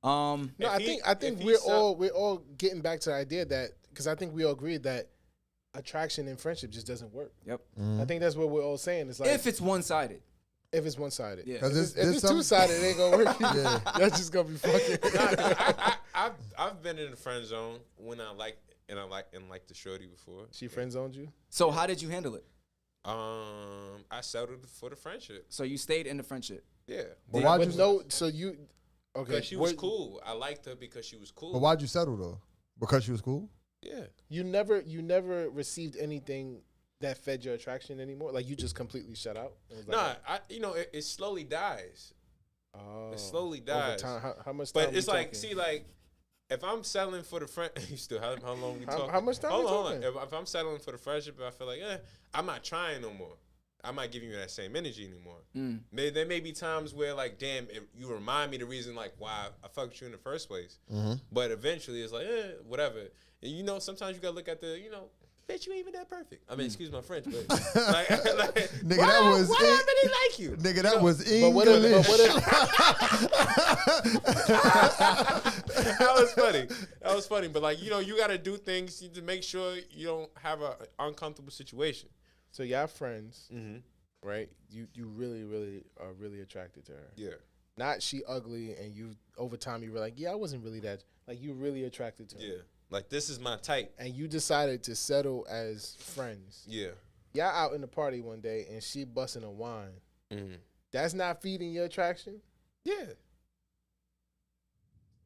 [SPEAKER 4] No,
[SPEAKER 2] If
[SPEAKER 4] I
[SPEAKER 2] he-
[SPEAKER 4] think
[SPEAKER 2] if he
[SPEAKER 4] we're
[SPEAKER 2] sell-
[SPEAKER 4] all getting back to the idea that because I think we all agree that attraction and friendship just doesn't work.
[SPEAKER 3] Yep.
[SPEAKER 4] I think that's what we're all saying. It's like
[SPEAKER 3] If it's one sided.
[SPEAKER 4] if it's one sided.
[SPEAKER 3] Yeah.
[SPEAKER 4] If
[SPEAKER 5] 'Cause
[SPEAKER 4] it's,
[SPEAKER 5] there's
[SPEAKER 4] if it's
[SPEAKER 5] some-
[SPEAKER 4] two sided, it ain't gonna work.
[SPEAKER 5] Yeah.
[SPEAKER 4] That's just gonna be fucking.
[SPEAKER 2] I've been in the friend zone when I like the shorty before.
[SPEAKER 4] She friend zoned you.
[SPEAKER 3] So how did you handle it?
[SPEAKER 2] I settled for the friendship.
[SPEAKER 3] So you stayed in the friendship.
[SPEAKER 2] Yeah,
[SPEAKER 5] But why'd
[SPEAKER 4] But
[SPEAKER 5] you?
[SPEAKER 4] no, so you. Okay.
[SPEAKER 2] because she was
[SPEAKER 4] what-
[SPEAKER 2] cool. I liked her because she was cool.
[SPEAKER 5] But why'd you settle though? Because she was cool.
[SPEAKER 2] Yeah.
[SPEAKER 4] You never received anything that fed your attraction anymore. Like you just completely shut out. It was like,
[SPEAKER 2] It slowly dies.
[SPEAKER 4] oh,
[SPEAKER 2] It slowly
[SPEAKER 4] over
[SPEAKER 2] dies.
[SPEAKER 4] time. How much time?
[SPEAKER 2] But it's
[SPEAKER 4] we
[SPEAKER 2] like,
[SPEAKER 4] talking?
[SPEAKER 2] see, like, if I'm settling for the friend, you still how long we
[SPEAKER 4] How-
[SPEAKER 2] talking?
[SPEAKER 4] how much time
[SPEAKER 2] Hold
[SPEAKER 4] we
[SPEAKER 2] on, hold on.
[SPEAKER 4] talking?
[SPEAKER 2] If I'm settling for the friendship, I feel like, I'm not trying no more. I'm not giving you that same energy anymore. There may be times where, like, damn, you remind me the reason, like, why I fucked with you in the first place. But eventually, it's like, whatever. And, sometimes you gotta look at the, bitch, you ain't even that perfect. I mean, excuse my French, but like
[SPEAKER 5] Nigga,
[SPEAKER 2] why,
[SPEAKER 5] that was
[SPEAKER 2] why do I really like you?
[SPEAKER 5] Nigga, that was
[SPEAKER 4] But
[SPEAKER 5] English.
[SPEAKER 4] what if
[SPEAKER 2] That was funny. That was funny. But like, you gotta do things to make sure you don't have an uncomfortable situation.
[SPEAKER 4] so y'all friends,
[SPEAKER 2] Mm-hmm.
[SPEAKER 4] right? You really are really attracted to her.
[SPEAKER 2] Yeah.
[SPEAKER 4] Not she ugly, and you over time you were like, yeah, I wasn't really that. Like you really attracted to her.
[SPEAKER 2] Yeah. Like, this is my type.
[SPEAKER 4] And you decided to settle as friends.
[SPEAKER 2] Yeah.
[SPEAKER 4] Y'all out in the party one day, and she busting a wine.
[SPEAKER 2] Mm-hmm.
[SPEAKER 4] That's not feeding your attraction.
[SPEAKER 2] Yeah.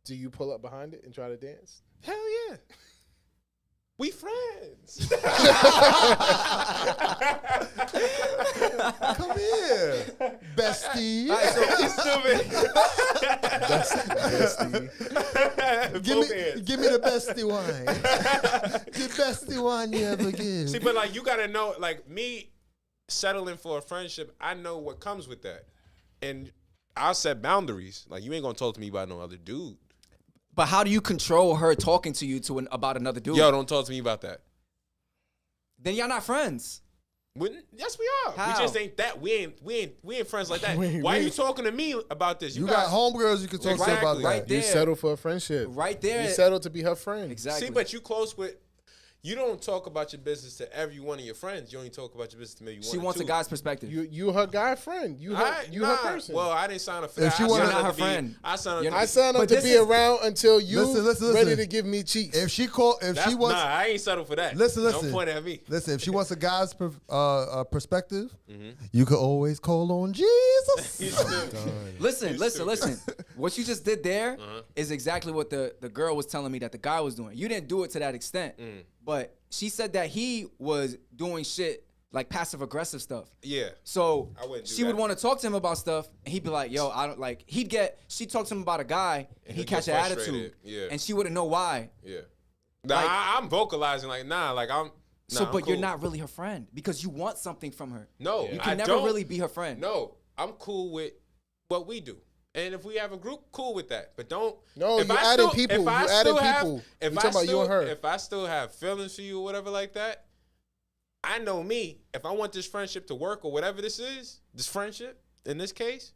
[SPEAKER 4] Do you pull up behind it and try to dance?
[SPEAKER 2] Hell yeah. We friends.
[SPEAKER 5] Come here, bestie. Give me the bestie wine. The bestie wine you ever give.
[SPEAKER 2] See, but like, you gotta know, like, me settling for a friendship, I know what comes with that. And I'll set boundaries. Like, you ain't gonna talk to me about no other dude.
[SPEAKER 3] But how do you control her talking to you about another dude?
[SPEAKER 2] Yo, don't talk to me about that.
[SPEAKER 3] Then y'all not friends.
[SPEAKER 2] Yes, we are.
[SPEAKER 3] How?
[SPEAKER 2] We just ain't that. We ain't friends like that.
[SPEAKER 4] We-
[SPEAKER 2] Why are
[SPEAKER 4] we-
[SPEAKER 2] you talking to me about this?
[SPEAKER 5] You got homegirls you can talk to about
[SPEAKER 2] Exactly.
[SPEAKER 5] that.
[SPEAKER 3] Right there.
[SPEAKER 4] You settle for a friendship.
[SPEAKER 3] Right there.
[SPEAKER 4] You settle to be her friend.
[SPEAKER 3] Exactly.
[SPEAKER 2] See, but you close with. You don't talk about your business to every one of your friends. You only talk about your business to maybe one.
[SPEAKER 3] She
[SPEAKER 2] or
[SPEAKER 3] wants
[SPEAKER 2] two.
[SPEAKER 3] a guy's perspective.
[SPEAKER 4] You her guy friend. You her person.
[SPEAKER 2] Well, I didn't sign up for
[SPEAKER 5] If
[SPEAKER 2] that.
[SPEAKER 5] she
[SPEAKER 2] I
[SPEAKER 5] wanna-
[SPEAKER 2] signed
[SPEAKER 3] You're not
[SPEAKER 2] up to
[SPEAKER 3] her
[SPEAKER 2] be-
[SPEAKER 3] friend.
[SPEAKER 2] I signed up.
[SPEAKER 3] You're
[SPEAKER 2] to
[SPEAKER 3] not-
[SPEAKER 4] I signed up
[SPEAKER 3] But
[SPEAKER 4] to
[SPEAKER 3] this
[SPEAKER 4] be
[SPEAKER 3] is-
[SPEAKER 4] around until you
[SPEAKER 5] Listen.
[SPEAKER 4] ready to give me cheeks.
[SPEAKER 5] If she
[SPEAKER 2] That's,
[SPEAKER 5] wants,
[SPEAKER 2] nah, I ain't settled for that.
[SPEAKER 5] Listen.
[SPEAKER 2] Don't point at me.
[SPEAKER 5] Listen, if she wants a guy's perspective,
[SPEAKER 2] Mm-hmm.
[SPEAKER 5] you could always call on Jesus.
[SPEAKER 2] He's still-
[SPEAKER 3] Listen. What you just did there is
[SPEAKER 2] Uh-huh.
[SPEAKER 3] exactly what the girl was telling me that the guy was doing. You didn't do it to that extent. But she said that he was doing shit like passive aggressive stuff.
[SPEAKER 2] Yeah.
[SPEAKER 3] So
[SPEAKER 2] I wouldn't do
[SPEAKER 3] she would
[SPEAKER 2] that.
[SPEAKER 3] want to talk to him about stuff, and he'd be like, "Yo, I don't like." She'd talk to him about a guy, and he'd
[SPEAKER 2] he'll
[SPEAKER 3] catch
[SPEAKER 2] get
[SPEAKER 3] an
[SPEAKER 2] frustrated.
[SPEAKER 3] attitude,
[SPEAKER 2] Yeah.
[SPEAKER 3] and she wouldn't know why.
[SPEAKER 2] Yeah. Nah,
[SPEAKER 3] Like-
[SPEAKER 2] I'm vocalizing like, nah, like I'm.
[SPEAKER 3] So,
[SPEAKER 2] Nah, I'm
[SPEAKER 3] but you're
[SPEAKER 2] cool.
[SPEAKER 3] not really her friend because you want something from her.
[SPEAKER 2] No,
[SPEAKER 3] you
[SPEAKER 2] I
[SPEAKER 3] can never
[SPEAKER 2] don't.
[SPEAKER 3] really be her friend.
[SPEAKER 2] No, I'm cool with what we do. And if we have a group, cool with that. But don't.
[SPEAKER 4] No,
[SPEAKER 2] if
[SPEAKER 4] you
[SPEAKER 2] I
[SPEAKER 4] adding
[SPEAKER 2] still-
[SPEAKER 4] people.
[SPEAKER 2] if I
[SPEAKER 4] You adding
[SPEAKER 2] still have-
[SPEAKER 4] people.
[SPEAKER 2] If
[SPEAKER 4] You
[SPEAKER 2] I
[SPEAKER 4] talking about you and
[SPEAKER 2] still-
[SPEAKER 4] her.
[SPEAKER 2] If I still have feelings for you or whatever like that, I know me. If I want this friendship to work or whatever this is, this friendship in this case,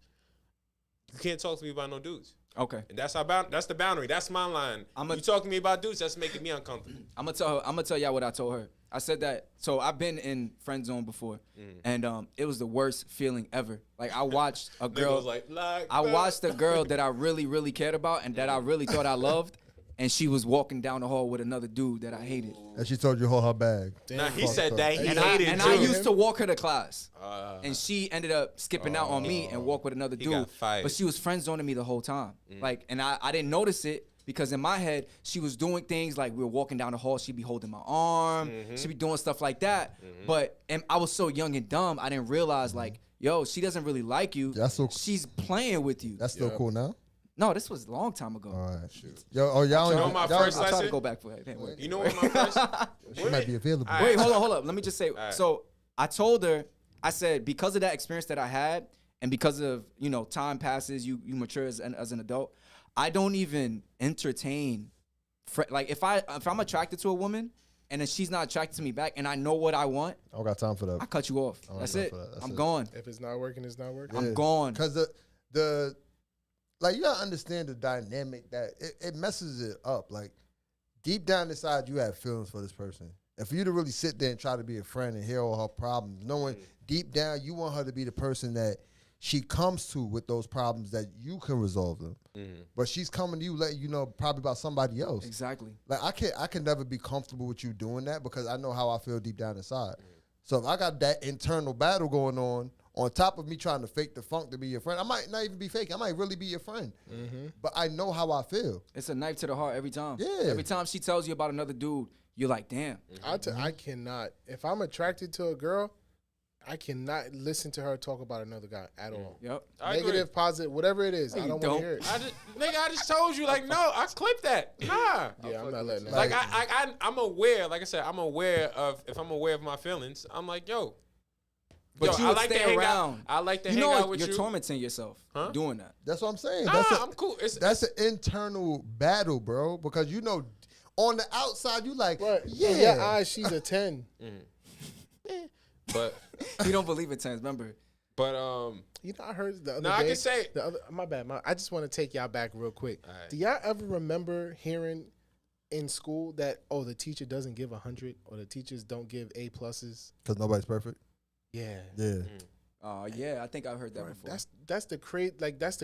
[SPEAKER 2] you can't talk to me about no dudes.
[SPEAKER 3] Okay,
[SPEAKER 2] And that's that's the boundary. That's my line. You talk to me about dudes, that's making me uncomfortable.
[SPEAKER 3] I'm gonna tell y'all what I told her. I said that. So I've been in friend zone before, and it was the worst feeling ever. Like I watched a
[SPEAKER 2] Nigga
[SPEAKER 3] girl.
[SPEAKER 2] was like
[SPEAKER 3] I
[SPEAKER 2] that.
[SPEAKER 3] watched a girl that I really, really cared about and that I really thought I loved, and she was walking down the hall with another dude that I hated.
[SPEAKER 5] And she told you to hold her bag.
[SPEAKER 2] Nah, he
[SPEAKER 5] Fucked
[SPEAKER 2] said
[SPEAKER 5] up.
[SPEAKER 2] that he
[SPEAKER 3] And
[SPEAKER 2] hated
[SPEAKER 3] I
[SPEAKER 2] you.
[SPEAKER 3] used to walk her to class,
[SPEAKER 2] Uh,
[SPEAKER 3] and she ended up skipping out on me and walk with another
[SPEAKER 2] He
[SPEAKER 3] dude.
[SPEAKER 2] got fired.
[SPEAKER 3] But she was friend zoning me the whole time. Like, and I didn't notice it because in my head she was doing things like we were walking down the hall. She'd be holding my arm. She'd be doing stuff like that. But and I was so young and dumb, I didn't realize like, yo, she doesn't really like you.
[SPEAKER 5] That's so-
[SPEAKER 3] She's playing with you.
[SPEAKER 5] That's still cool now.
[SPEAKER 3] No, this was a long time ago.
[SPEAKER 5] All right. Yo, oh y'all.
[SPEAKER 2] You know my
[SPEAKER 5] y'all-
[SPEAKER 2] first
[SPEAKER 3] I'll try to
[SPEAKER 2] lesson?
[SPEAKER 3] go back for it. It didn't work.
[SPEAKER 2] You know what my first?
[SPEAKER 5] She might be available.
[SPEAKER 2] All right.
[SPEAKER 3] Wait, hold on. Let me just say.
[SPEAKER 2] right.
[SPEAKER 3] So I told her, I said, because of that experience that I had, and because of, you know, time passes, you mature as an adult, I don't even entertain. Like, if I'm attracted to a woman, and then she's not attracted to me back, and I know what I want,
[SPEAKER 5] I don't got time for that.
[SPEAKER 3] I cut you off.
[SPEAKER 5] don't
[SPEAKER 3] That's
[SPEAKER 5] got time
[SPEAKER 3] it.
[SPEAKER 5] for that. That's
[SPEAKER 3] I'm
[SPEAKER 5] it.
[SPEAKER 3] gone.
[SPEAKER 4] If it's not working, it's not working.
[SPEAKER 3] I'm gone.
[SPEAKER 5] Because the like, you gotta understand the dynamic that it messes it up. Like, deep down inside, you have feelings for this person. And for you to really sit there and try to be a friend and hear all her problems, knowing deep down you want her to be the person that she comes to with those problems, that you can resolve them. But she's coming to you, letting you know probably about somebody else.
[SPEAKER 3] Exactly.
[SPEAKER 5] Like, I can never be comfortable with you doing that, because I know how I feel deep down inside. So if I got that internal battle going on top of me trying to fake the funk to be your friend, I might not even be fake. I might really be your friend. But I know how I feel.
[SPEAKER 3] It's a knife to the heart every time.
[SPEAKER 5] Yeah.
[SPEAKER 3] Every time she tells you about another dude, you're like, damn.
[SPEAKER 4] I cannot. If I'm attracted to a girl, I cannot listen to her talk about another guy at all.
[SPEAKER 3] Yep.
[SPEAKER 2] I
[SPEAKER 4] Negative,
[SPEAKER 2] agree.
[SPEAKER 4] positive, whatever it is,
[SPEAKER 3] No,
[SPEAKER 4] I
[SPEAKER 3] you
[SPEAKER 4] don't want to
[SPEAKER 3] don't.
[SPEAKER 4] hear it.
[SPEAKER 2] I just told you, like, no, I clipped that. Nah.
[SPEAKER 4] Yeah, I'm not letting that.
[SPEAKER 2] Like, I'm aware, like I said, I'm aware of, if I'm aware of my feelings, I'm like, yo.
[SPEAKER 3] But you
[SPEAKER 2] I
[SPEAKER 3] would
[SPEAKER 2] like to
[SPEAKER 3] stay
[SPEAKER 2] hang
[SPEAKER 3] around.
[SPEAKER 2] out. I like to
[SPEAKER 3] You
[SPEAKER 2] hang
[SPEAKER 3] know
[SPEAKER 2] out with
[SPEAKER 3] you're
[SPEAKER 2] you.
[SPEAKER 3] tormenting yourself doing that.
[SPEAKER 5] That's what I'm saying.
[SPEAKER 2] Nah,
[SPEAKER 5] That's
[SPEAKER 2] I'm cool.
[SPEAKER 5] That's an internal battle, bro. Because you know, on the outside, you like,
[SPEAKER 4] Right.
[SPEAKER 5] yeah.
[SPEAKER 4] In your eyes, she's a 10.
[SPEAKER 2] But,
[SPEAKER 3] You don't believe in tens, remember?
[SPEAKER 4] You know, I heard the other
[SPEAKER 2] No,
[SPEAKER 4] day.
[SPEAKER 2] I can say-
[SPEAKER 4] My bad. I just want to take y'all back real quick.
[SPEAKER 2] All right.
[SPEAKER 4] Do y'all ever remember hearing in school that, oh, the teacher doesn't give 100 or the teachers don't give A pluses?
[SPEAKER 5] Because nobody's perfect.
[SPEAKER 4] Yeah.
[SPEAKER 5] Yeah.
[SPEAKER 3] Yeah, I think I've heard that before.
[SPEAKER 4] That's the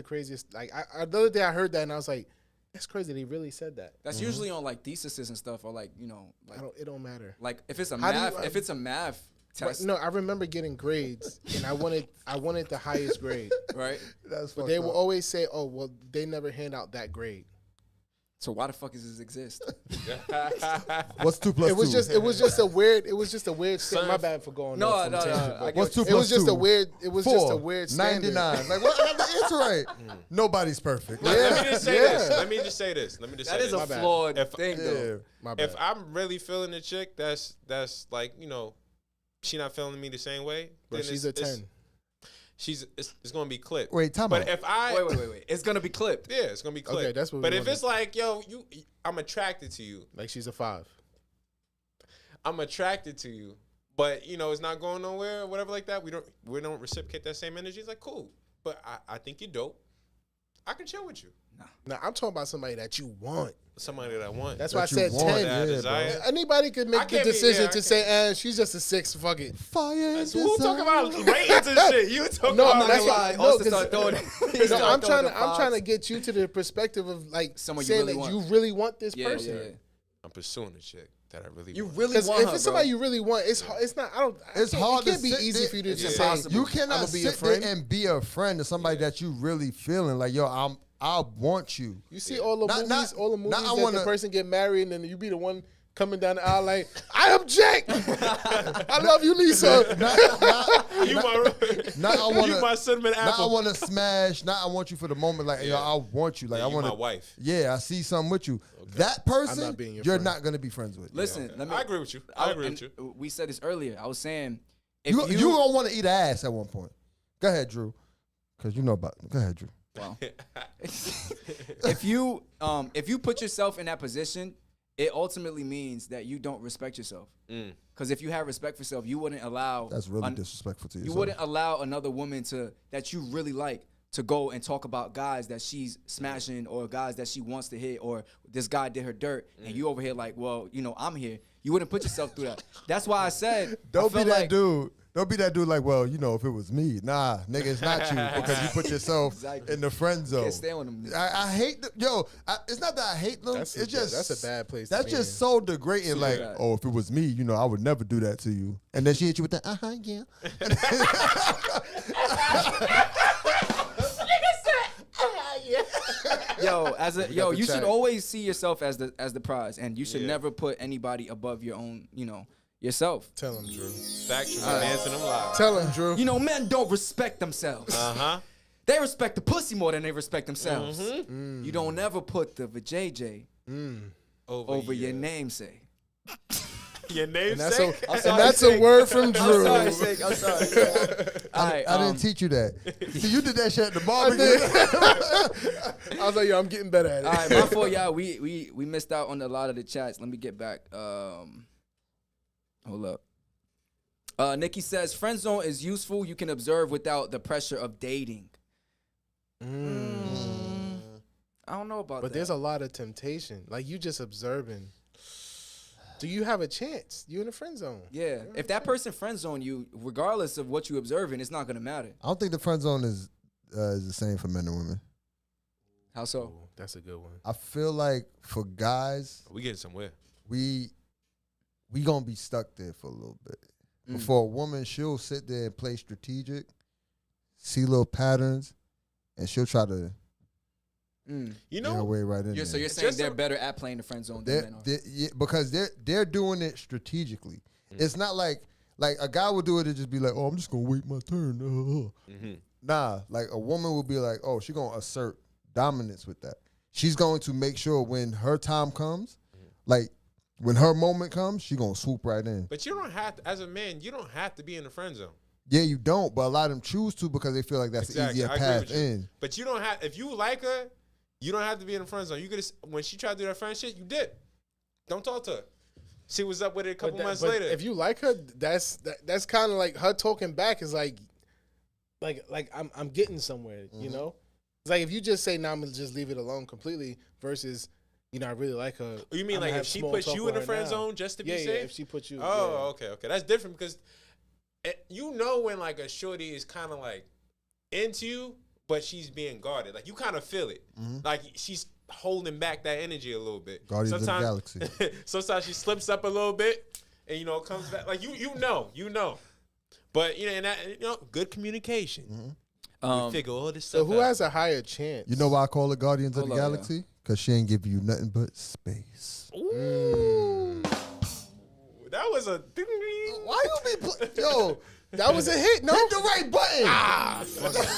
[SPEAKER 4] craziest. Like, I the other day I heard that and I was like, that's crazy. They really said that.
[SPEAKER 3] That's usually on like theses and stuff, or like, you know, like
[SPEAKER 4] It don't matter.
[SPEAKER 3] like if it's a
[SPEAKER 4] How do you-
[SPEAKER 3] math, if it's a math
[SPEAKER 4] Right,
[SPEAKER 3] test,
[SPEAKER 4] no, I remember getting grades and I wanted the highest grade.
[SPEAKER 3] right?
[SPEAKER 5] That's
[SPEAKER 4] But they will always say, oh, well, they never hand out that grade.
[SPEAKER 3] So why the fuck does this exist?
[SPEAKER 5] What's 2 plus 2?
[SPEAKER 4] It was just a weird
[SPEAKER 2] Son,
[SPEAKER 4] my bad for going
[SPEAKER 3] No,
[SPEAKER 4] off on
[SPEAKER 3] no,
[SPEAKER 4] a
[SPEAKER 3] no,
[SPEAKER 4] tangent, but
[SPEAKER 3] I get
[SPEAKER 5] What's 2
[SPEAKER 3] what
[SPEAKER 5] plus 2?
[SPEAKER 4] it was just a weird. It was
[SPEAKER 5] 4,
[SPEAKER 4] just a weird standard.
[SPEAKER 5] 99. Like, what? I have the answer right. Nobody's perfect. Like,
[SPEAKER 2] Let me just say
[SPEAKER 4] Yeah.
[SPEAKER 2] this. Let me just say this.
[SPEAKER 3] That is a
[SPEAKER 4] My bad.
[SPEAKER 3] flawed
[SPEAKER 2] If-
[SPEAKER 3] thing, though.
[SPEAKER 4] My bad.
[SPEAKER 2] If I'm really feeling a chick that's like, you know, she not feeling me the same way,
[SPEAKER 4] But
[SPEAKER 2] then
[SPEAKER 4] she's a 10.
[SPEAKER 2] It's gonna be clipped.
[SPEAKER 5] Wait, time
[SPEAKER 2] But
[SPEAKER 5] out.
[SPEAKER 2] if I
[SPEAKER 3] Wait. It's gonna be clipped.
[SPEAKER 2] yeah, it's gonna be clipped.
[SPEAKER 4] Okay, that's what we
[SPEAKER 2] But if
[SPEAKER 4] wanted.
[SPEAKER 2] it's like, yo, I'm attracted to you.
[SPEAKER 4] Like she's a 5.
[SPEAKER 2] I'm attracted to you. But you know, it's not going nowhere or whatever like that. We don't reciprocate that same energy. It's like, cool. But I think you're dope. I can chill with you.
[SPEAKER 4] Now I'm talking about somebody that you want.
[SPEAKER 2] Somebody that I want.
[SPEAKER 4] That's why I
[SPEAKER 5] That you
[SPEAKER 4] said
[SPEAKER 5] want,
[SPEAKER 4] 10.
[SPEAKER 2] that I
[SPEAKER 5] yeah,
[SPEAKER 2] desire.
[SPEAKER 4] Anybody could
[SPEAKER 2] I
[SPEAKER 4] make the
[SPEAKER 2] can't be-
[SPEAKER 4] decision
[SPEAKER 2] yeah, I
[SPEAKER 4] to
[SPEAKER 2] can't-
[SPEAKER 4] say, she's just a 6. Fuck it.
[SPEAKER 5] Fire.
[SPEAKER 2] So who talking about ratings and shit? You talking
[SPEAKER 4] No,
[SPEAKER 2] about
[SPEAKER 4] that's
[SPEAKER 2] like,
[SPEAKER 4] why.
[SPEAKER 3] Austin
[SPEAKER 4] No,
[SPEAKER 3] started throwing it. He
[SPEAKER 4] No,
[SPEAKER 3] started
[SPEAKER 4] I'm
[SPEAKER 3] throwing the
[SPEAKER 4] trying to
[SPEAKER 3] fives.
[SPEAKER 4] get you to the perspective of like
[SPEAKER 3] Someone you
[SPEAKER 4] saying
[SPEAKER 3] really
[SPEAKER 4] that
[SPEAKER 3] want.
[SPEAKER 4] you really want this
[SPEAKER 3] Yeah,
[SPEAKER 4] person.
[SPEAKER 3] yeah.
[SPEAKER 2] I'm pursuing a chick that I really
[SPEAKER 3] You
[SPEAKER 2] want.
[SPEAKER 3] really
[SPEAKER 4] Because
[SPEAKER 3] want
[SPEAKER 4] if
[SPEAKER 3] her,
[SPEAKER 4] it's
[SPEAKER 3] bro.
[SPEAKER 4] somebody you really want, it's hard. It's not. I don't.
[SPEAKER 5] It's
[SPEAKER 4] I can't-
[SPEAKER 5] hard
[SPEAKER 4] It can't
[SPEAKER 5] to
[SPEAKER 4] be
[SPEAKER 5] sit
[SPEAKER 4] easy
[SPEAKER 5] there-
[SPEAKER 4] for you to
[SPEAKER 3] It's
[SPEAKER 4] just
[SPEAKER 3] impossible.
[SPEAKER 4] say
[SPEAKER 5] You cannot
[SPEAKER 4] I'ma be your
[SPEAKER 5] sit there
[SPEAKER 4] friend.
[SPEAKER 5] and be a friend to somebody that you really feeling like, yo, I want you.
[SPEAKER 4] You see all the
[SPEAKER 5] Not-
[SPEAKER 4] movies,
[SPEAKER 5] not-
[SPEAKER 4] all the movies
[SPEAKER 5] not I
[SPEAKER 4] that
[SPEAKER 5] wanna-
[SPEAKER 4] the person get married and then you be the one coming down the aisle like, I object. I love you, Lisa.
[SPEAKER 2] You my,
[SPEAKER 5] Now I want
[SPEAKER 2] you my cinnamon
[SPEAKER 5] Now I
[SPEAKER 2] apple.
[SPEAKER 5] want to smash. Now I want you for the moment. Like, yo, I want you. Like,
[SPEAKER 2] Yeah,
[SPEAKER 5] I
[SPEAKER 2] you
[SPEAKER 5] want
[SPEAKER 2] my wife.
[SPEAKER 5] Yeah, I see something with you. That person,
[SPEAKER 4] not being your
[SPEAKER 5] you're
[SPEAKER 4] friend.
[SPEAKER 5] not gonna be friends with.
[SPEAKER 3] Listen, let me.
[SPEAKER 2] I agree with you. I agree
[SPEAKER 3] and
[SPEAKER 2] with you.
[SPEAKER 3] We said this earlier. I was saying, if
[SPEAKER 5] You gonna want to eat ass at one point. Go ahead, Drew. Cause you know about. Go ahead, Drew.
[SPEAKER 3] Well, if you put yourself in that position, it ultimately means that you don't respect yourself. Because if you have respect for yourself, you wouldn't allow
[SPEAKER 5] That's really disrespectful to
[SPEAKER 3] you
[SPEAKER 5] yourself.
[SPEAKER 3] wouldn't allow another woman that you really like to go and talk about guys that she's smashing or guys that she wants to hit or this guy did her dirt and you over here like, well, you know, I'm here. You wouldn't put yourself through that. That's why I said
[SPEAKER 5] Don't
[SPEAKER 3] I
[SPEAKER 5] be
[SPEAKER 3] felt
[SPEAKER 5] that
[SPEAKER 3] like,
[SPEAKER 5] dude. Don't be that dude like, well, you know, if it was me. Nah, nigga, it's not you because you put yourself
[SPEAKER 3] Exactly.
[SPEAKER 5] in the friend zone.
[SPEAKER 3] Can't stand with them.
[SPEAKER 5] I hate them. Yo, it's not that I hate them.
[SPEAKER 4] That's
[SPEAKER 5] It's
[SPEAKER 4] a-
[SPEAKER 5] just
[SPEAKER 4] that's a bad place to
[SPEAKER 5] That's
[SPEAKER 4] be
[SPEAKER 5] just
[SPEAKER 4] in.
[SPEAKER 5] so degrading. Like,
[SPEAKER 3] bad.
[SPEAKER 5] oh, if it was me, you know, I would never do that to you. And then she hit you with the yeah.
[SPEAKER 3] You should
[SPEAKER 4] check.
[SPEAKER 3] always see yourself as the prize, and you should
[SPEAKER 2] Yeah.
[SPEAKER 3] never put anybody above your own, yourself.
[SPEAKER 4] Tell him, Drew.
[SPEAKER 2] Factual. Dancing them live.
[SPEAKER 4] Tell him, Drew.
[SPEAKER 3] You know, men don't respect themselves. They respect the pussy more than they respect themselves. You don't ever put the vajayjay over your namesake.
[SPEAKER 2] Your
[SPEAKER 4] And
[SPEAKER 2] namesake.
[SPEAKER 4] that's a word from Drew.
[SPEAKER 3] I'm sorry. All right,
[SPEAKER 5] I didn't teach you that. See, you did that shit at the barbecue.
[SPEAKER 4] I was like, yo, I'm getting better at it.
[SPEAKER 3] All right, my fault, y'all. We missed out on a lot of the chats. Let me get back. Hold up. Nikki says, friend zone is useful. You can observe without the pressure of dating. I don't know about that.
[SPEAKER 4] But there's a lot of temptation. Like, you just observing. Do you have a chance? You in the friend zone.
[SPEAKER 3] Yeah. If that person friend zone you, regardless of what you observing, it's not going to matter.
[SPEAKER 5] I don't think the friend zone is the same for men and women.
[SPEAKER 3] How so?
[SPEAKER 4] Ooh, that's a good one.
[SPEAKER 5] I feel like for guys,
[SPEAKER 2] We getting somewhere.
[SPEAKER 5] we gonna be stuck there for a little bit. But for a woman, she'll sit there and play strategic, see little patterns, and she'll try to
[SPEAKER 2] You
[SPEAKER 5] get her
[SPEAKER 2] know,
[SPEAKER 5] way right in
[SPEAKER 3] So
[SPEAKER 5] there.
[SPEAKER 3] you're saying
[SPEAKER 2] Just
[SPEAKER 3] they're
[SPEAKER 2] a-
[SPEAKER 3] better at playing the friend zone than men are?
[SPEAKER 5] Because they're doing it strategically. It's not like a guy would do it and just be like, oh, I'm just gonna wait my turn. Nah, like a woman will be like, oh, she's gonna assert dominance with that. She's going to make sure when her time comes, like when her moment comes, she's gonna swoop right in.
[SPEAKER 2] but you don't have to. As a man, you don't have to be in the friend zone.
[SPEAKER 5] Yeah, you don't, but a lot of them choose to because they feel like that's the easier
[SPEAKER 2] I agree
[SPEAKER 5] path
[SPEAKER 2] with you.
[SPEAKER 5] in.
[SPEAKER 2] But you don't have. If you like her, you don't have to be in the friend zone. You could when she tried to do that friend shit, you did. Don't talk to her. See what's up with it a couple months later.
[SPEAKER 4] If you like her, that's kind of like her talking back is like I'm getting somewhere, you know? It's like if you just say, nah, I'm gonna just leave it alone completely versus, you know, I really like her.
[SPEAKER 2] You mean
[SPEAKER 4] I'ma
[SPEAKER 2] like
[SPEAKER 4] have
[SPEAKER 2] if she
[SPEAKER 4] small
[SPEAKER 2] puts
[SPEAKER 4] talk
[SPEAKER 2] you
[SPEAKER 4] with
[SPEAKER 2] in the
[SPEAKER 4] her
[SPEAKER 2] friend
[SPEAKER 4] now.
[SPEAKER 2] zone just to be
[SPEAKER 4] Yeah,
[SPEAKER 2] safe?
[SPEAKER 4] if she puts you.
[SPEAKER 2] Oh, okay. That's different because you know when like a shorty is kind of like into you, but she's being guarded. Like you kind of feel it. Like she's holding back that energy a little bit.
[SPEAKER 5] Guardians of the Galaxy.
[SPEAKER 2] Sometimes she slips up a little bit, and comes back. Like you know. But and that, good communication. We figure all this stuff.
[SPEAKER 4] So who
[SPEAKER 2] out.
[SPEAKER 4] has a higher chance?
[SPEAKER 5] You know why I call it Guardians of the
[SPEAKER 3] Hold on,
[SPEAKER 5] Galaxy? Because she ain't give you nothing but space.
[SPEAKER 2] Ooh. That was a.
[SPEAKER 5] Why you be yo?
[SPEAKER 4] That was a hit. No,
[SPEAKER 5] Hit the right button.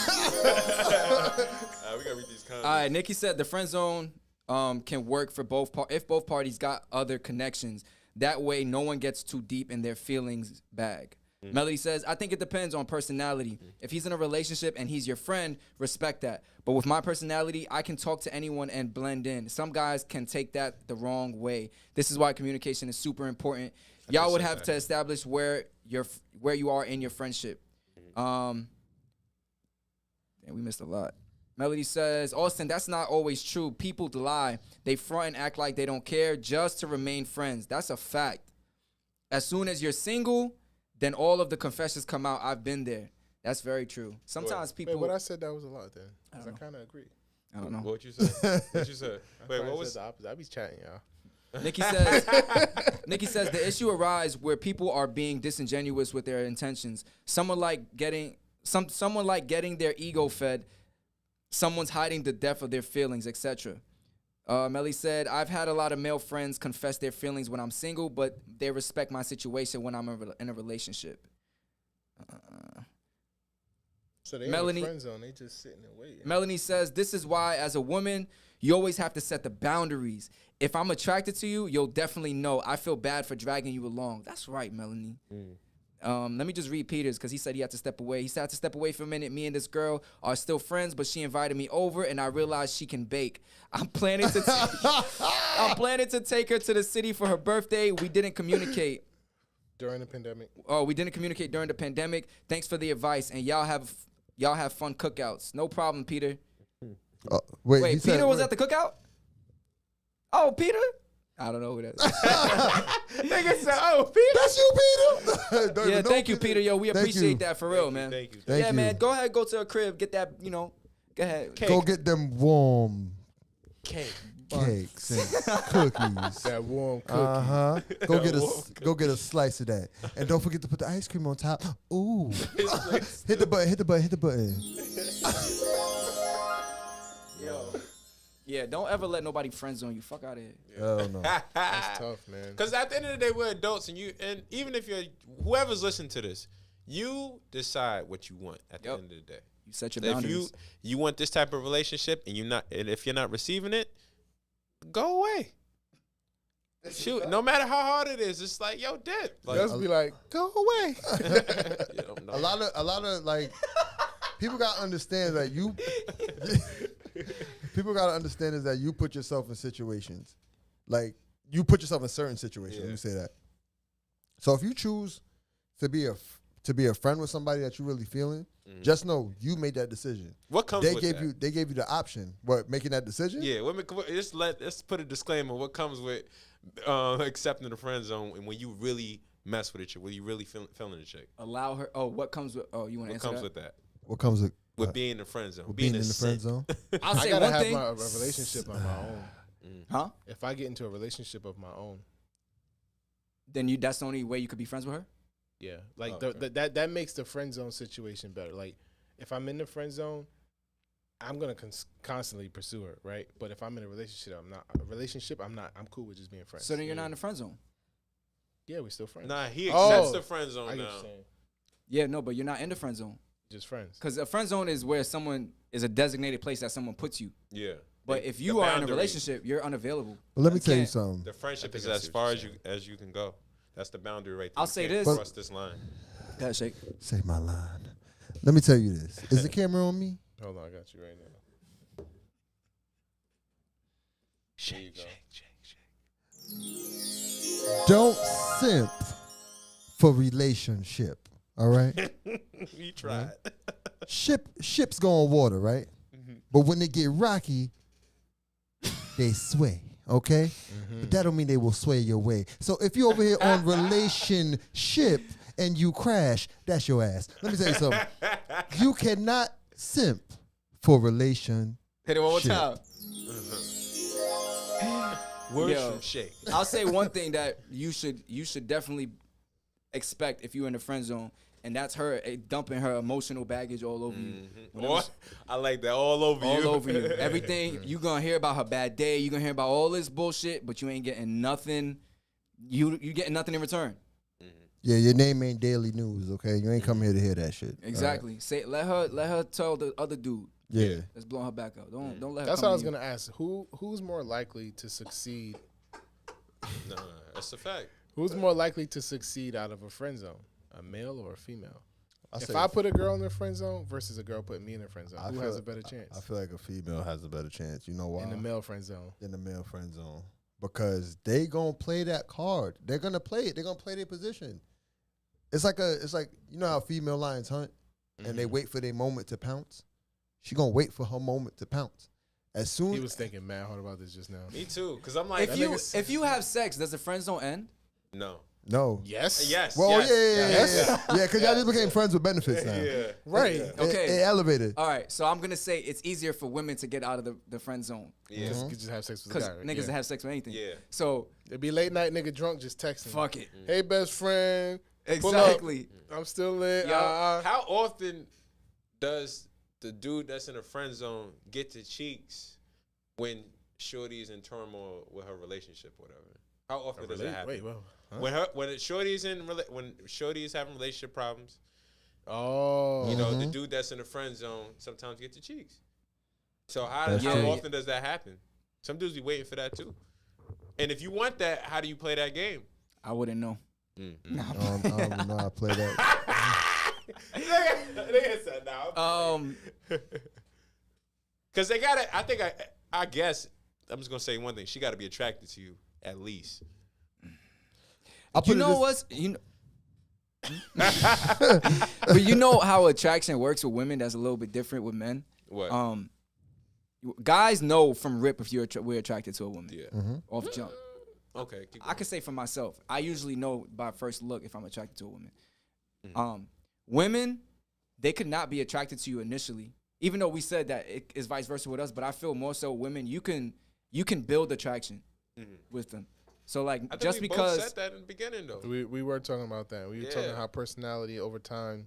[SPEAKER 2] We gotta read these comments.
[SPEAKER 3] All right, Nikki said the friend zone can work for both if both parties got other connections. That way, no one gets too deep in their feelings bag. Melody says, I think it depends on personality. If he's in a relationship and he's your friend, respect that. But with my personality, I can talk to anyone and blend in. Some guys can take that the wrong way. This is why communication is super important. Y'all would have to establish where you are in your friendship. And we missed a lot. Melody says, Austin, that's not always true. People lie. They front and act like they don't care just to remain friends. That's a fact. As soon as you're single, then all of the confessions come out. I've been there. That's very true. Sometimes people.
[SPEAKER 4] Wait, what I said that was a lot then. 'Cause I kind of agree.
[SPEAKER 3] I don't know.
[SPEAKER 2] What you said? What you said? Wait,
[SPEAKER 4] Probably
[SPEAKER 2] what was?
[SPEAKER 4] said the opposite. I be chatting, y'all.
[SPEAKER 3] Nikki says the issue arises where people are being disingenuous with their intentions. Someone like getting their ego fed. Someone's hiding the depth of their feelings, etc. Melly said, I've had a lot of male friends confess their feelings when I'm single, but they respect my situation when I'm in a relationship.
[SPEAKER 4] So they
[SPEAKER 3] Melanie-
[SPEAKER 4] in the friend zone. They just sitting and waiting.
[SPEAKER 3] Melanie says, this is why, as a woman, you always have to set the boundaries. If I'm attracted to you, you'll definitely know. I feel bad for dragging you along. That's right, Melanie. Let me just read Peter's because he said he had to step away. He said, I had to step away for a minute. Me and this girl are still friends, but she invited me over, and I realized she can bake. I'm planning to take her to the city for her birthday. We didn't communicate.
[SPEAKER 4] During the pandemic.
[SPEAKER 3] Oh, we didn't communicate during the pandemic. Thanks for the advice, and y'all have fun cookouts. No problem, Peter.
[SPEAKER 5] Wait,
[SPEAKER 3] Wait,
[SPEAKER 5] he said-
[SPEAKER 3] Peter was
[SPEAKER 5] wait.
[SPEAKER 3] at the cookout? Oh, Peter? I don't know who that is.
[SPEAKER 2] Nigga said, "Oh, Peter."
[SPEAKER 5] That's you, Peter. Don't
[SPEAKER 3] Yeah,
[SPEAKER 5] even know
[SPEAKER 3] thank you, Peter. Yo, we
[SPEAKER 5] Thank
[SPEAKER 3] appreciate
[SPEAKER 5] you.
[SPEAKER 3] that for real, man.
[SPEAKER 2] Thank you.
[SPEAKER 5] Thank
[SPEAKER 3] Yeah,
[SPEAKER 5] you.
[SPEAKER 3] man. Go ahead, go to a crib, get that, go ahead.
[SPEAKER 5] Go get them warm
[SPEAKER 2] Cake.
[SPEAKER 5] cakes and cookies.
[SPEAKER 4] That warm cookie.
[SPEAKER 5] Go get a slice of that, and don't forget to put the ice cream on top. Ooh, hit the button.
[SPEAKER 3] Yeah, don't ever let nobody friend zone you. Fuck out of here.
[SPEAKER 5] Hell no.
[SPEAKER 4] That's tough, man.
[SPEAKER 2] Because at the end of the day, we're adults, and even if you're whoever's listening to this, you decide what you want at the
[SPEAKER 3] Yep.
[SPEAKER 2] end of the day.
[SPEAKER 3] You set your
[SPEAKER 2] If
[SPEAKER 3] boundaries.
[SPEAKER 2] you want this type of relationship, and if you're not receiving it, go away. Shoot, no matter how hard it is, it's like, yo, dip. Like,
[SPEAKER 4] Just be like, go away.
[SPEAKER 2] you don't know.
[SPEAKER 5] A lot of like people gotta understand that you people gotta understand is that you put yourself in situations. Like you put yourself in certain situations. Let me say that. So if you choose to be a friend with somebody that you really feeling, just know you made that decision.
[SPEAKER 2] What comes
[SPEAKER 5] they
[SPEAKER 2] with
[SPEAKER 5] gave
[SPEAKER 2] that?
[SPEAKER 5] you they gave you the option. What, making that decision?
[SPEAKER 2] Yeah, let's put a disclaimer. What comes with accepting the friend zone and when you really mess with a chick, when you really feeling a chick?
[SPEAKER 3] Allow her. Oh, what comes with? Oh, you want to answer
[SPEAKER 2] What comes
[SPEAKER 3] that?
[SPEAKER 2] with that?
[SPEAKER 5] What comes with
[SPEAKER 2] Being in the friend zone.
[SPEAKER 5] being in
[SPEAKER 2] a
[SPEAKER 5] the friend
[SPEAKER 2] simp.
[SPEAKER 5] zone?
[SPEAKER 3] I'll
[SPEAKER 4] I
[SPEAKER 3] say
[SPEAKER 4] gotta
[SPEAKER 3] one
[SPEAKER 4] have
[SPEAKER 3] thing.
[SPEAKER 4] a relationship on my own.
[SPEAKER 3] Huh?
[SPEAKER 4] If I get into a relationship of my own,
[SPEAKER 3] Then that's the only way you could be friends with her.
[SPEAKER 4] yeah, like
[SPEAKER 2] Okay.
[SPEAKER 4] that makes the friend zone situation better. Like if I'm in the friend zone, I'm gonna constantly pursue her, right? But if I'm in a relationship, I'm not. I'm cool with just being friends.
[SPEAKER 3] So then you're not in the friend zone.
[SPEAKER 4] Yeah, we're still friends.
[SPEAKER 2] Nah, he accepts
[SPEAKER 4] Oh,
[SPEAKER 2] the friend
[SPEAKER 4] I
[SPEAKER 2] zone
[SPEAKER 4] get
[SPEAKER 2] now.
[SPEAKER 4] what you're saying.
[SPEAKER 3] Yeah, no, but you're not in the friend zone.
[SPEAKER 4] Just friends.
[SPEAKER 3] Because a friend zone is where someone is a designated place that someone puts you.
[SPEAKER 2] Yeah.
[SPEAKER 3] But
[SPEAKER 2] The-
[SPEAKER 3] if
[SPEAKER 2] the
[SPEAKER 3] you are in a
[SPEAKER 2] boundary.
[SPEAKER 3] relationship, you're unavailable.
[SPEAKER 5] Well, let me tell you
[SPEAKER 3] can't-
[SPEAKER 5] something.
[SPEAKER 2] The friendship
[SPEAKER 4] I think
[SPEAKER 2] is
[SPEAKER 4] I
[SPEAKER 2] as
[SPEAKER 4] see what
[SPEAKER 2] far
[SPEAKER 4] you're
[SPEAKER 2] as
[SPEAKER 4] saying.
[SPEAKER 2] you can go. That's the boundary right there.
[SPEAKER 3] I'll
[SPEAKER 2] You
[SPEAKER 3] say
[SPEAKER 2] can't
[SPEAKER 3] this.
[SPEAKER 2] Cross this line.
[SPEAKER 3] Go ahead, Shake.
[SPEAKER 5] Say my line. Let me tell you this. Is the camera on me?
[SPEAKER 4] Hold on, I got you right now.
[SPEAKER 2] Shake.
[SPEAKER 5] Don't simp for relationship. All right?
[SPEAKER 2] You tried.
[SPEAKER 5] Ships go on water, right? But when they get rocky, they sway. Okay? But that don't mean they will sway your way. So if you're over here on relationship and you crash, that's your ass. Let me tell you something. You cannot simp for relation.
[SPEAKER 3] Hit it one more
[SPEAKER 5] Shit.
[SPEAKER 3] time.
[SPEAKER 2] Words
[SPEAKER 3] Yo.
[SPEAKER 2] from Shake.
[SPEAKER 3] I'll say one thing that you should definitely expect if you're in the friend zone, and that's her dumping her emotional baggage all over you. Whenever
[SPEAKER 2] Or, I like that. All over you.
[SPEAKER 3] all over you. Everything you gonna hear about her bad day. You gonna hear about all this bullshit, but you ain't getting nothing. You getting nothing in return.
[SPEAKER 5] Yeah, your name ain't daily news, okay? You ain't come here to hear that shit.
[SPEAKER 3] Exactly. Say let her tell the other dude
[SPEAKER 5] Yeah.
[SPEAKER 3] that's blowing her back up. Don't let her.
[SPEAKER 4] That's
[SPEAKER 3] come
[SPEAKER 4] what I was
[SPEAKER 3] to you.
[SPEAKER 4] gonna ask. Who's more likely to succeed?
[SPEAKER 2] Nah, that's a fact.
[SPEAKER 4] Who's more likely to succeed out of a friend zone? A male or a female?
[SPEAKER 5] I
[SPEAKER 4] If
[SPEAKER 5] say-
[SPEAKER 4] I put a girl in the friend zone versus a girl putting me in the friend zone,
[SPEAKER 5] I
[SPEAKER 4] who
[SPEAKER 5] feel-
[SPEAKER 4] has a better chance?
[SPEAKER 5] I feel like a female has a better chance. You know why?
[SPEAKER 4] In the male friend zone.
[SPEAKER 5] In the male friend zone. Because they gonna play that card. They're gonna play it. They're gonna play their position. It's like you know how female lions hunt and they wait for their moment to pounce? She gonna wait for her moment to pounce. As soon
[SPEAKER 4] He was thinking mad hard about this just now.
[SPEAKER 2] Me too. Because I'm like,
[SPEAKER 3] If you have sex, does the friend zone end?
[SPEAKER 2] no.
[SPEAKER 5] No.
[SPEAKER 4] Yes.
[SPEAKER 2] Yes.
[SPEAKER 5] Well,
[SPEAKER 2] yes,
[SPEAKER 5] yeah. Yeah, because y'all just became friends with benefits now.
[SPEAKER 2] Yeah.
[SPEAKER 4] Right.
[SPEAKER 3] Okay.
[SPEAKER 5] It elevated.
[SPEAKER 3] All right, so I'm gonna say it's easier for women to get out of the friend zone
[SPEAKER 2] Yeah.
[SPEAKER 4] You could just have sex with a
[SPEAKER 3] because
[SPEAKER 4] guy. Right?
[SPEAKER 3] niggas
[SPEAKER 4] yeah.
[SPEAKER 3] have sex with anything.
[SPEAKER 2] Yeah.
[SPEAKER 3] So
[SPEAKER 4] It'd be late night nigga drunk just texting.
[SPEAKER 3] fuck it.
[SPEAKER 4] Hey best friend. Pull up.
[SPEAKER 3] Exactly.
[SPEAKER 4] I'm still lit.
[SPEAKER 2] How often does the dude that's in a friend zone get the cheeks when Shorty's in turmoil with her relationship, or whatever? How often does that happen?
[SPEAKER 4] Wait, well. Huh?
[SPEAKER 2] When Shorty's when Shorty's having relationship problems,
[SPEAKER 4] Oh.
[SPEAKER 2] you know, the dude that's in the friend zone sometimes get the cheeks. So how
[SPEAKER 5] That's
[SPEAKER 3] true.
[SPEAKER 2] often does that happen? Some dudes be waiting for that too. And if you want that, how do you play that game?
[SPEAKER 3] I wouldn't know.
[SPEAKER 5] I don't even know how to play that.
[SPEAKER 2] Nigga said no. Because they got to, I guess, I'm just going to say one thing. She got to be attracted to you, at least.
[SPEAKER 3] You know what's but you know how attraction works with women that's a little bit different with men.
[SPEAKER 2] What?
[SPEAKER 3] Guys know from rip if we're attracted to a woman.
[SPEAKER 2] Yeah.
[SPEAKER 3] Off jump.
[SPEAKER 2] Okay. Keep
[SPEAKER 3] I
[SPEAKER 2] going.
[SPEAKER 3] can say for myself, I usually know by first look if I'm attracted to a woman. Women, they could not be attracted to you initially, even though we said that it is vice versa with us. But I feel more so women, you can build attraction with them. So like
[SPEAKER 2] I think
[SPEAKER 3] just
[SPEAKER 2] we
[SPEAKER 3] because
[SPEAKER 2] both said that in the beginning, though.
[SPEAKER 4] We were talking about that. We were talking
[SPEAKER 2] Yeah.
[SPEAKER 4] how personality over time.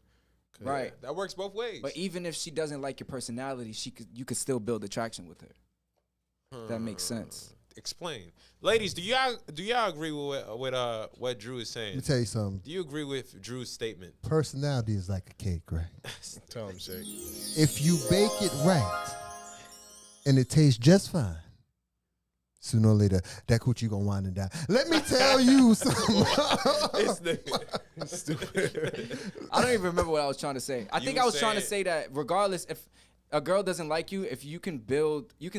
[SPEAKER 3] right.
[SPEAKER 2] That works both ways.
[SPEAKER 3] But even if she doesn't like your personality, you could still build attraction with her. That makes sense.
[SPEAKER 2] Explain. Ladies, do y'all agree with what Drew is saying?
[SPEAKER 5] Let me tell you something.
[SPEAKER 2] Do you agree with Drew's statement?
[SPEAKER 5] Personality is like a cake, right?
[SPEAKER 4] Tell him, Shake.
[SPEAKER 5] If you bake it right and it tastes just fine, Sooner or later, that coochie gonna wind and die. Let me tell you something.
[SPEAKER 3] I don't even remember what I was trying to say. I think I was trying to
[SPEAKER 2] saying-
[SPEAKER 3] say that regardless if a girl doesn't like you, if you can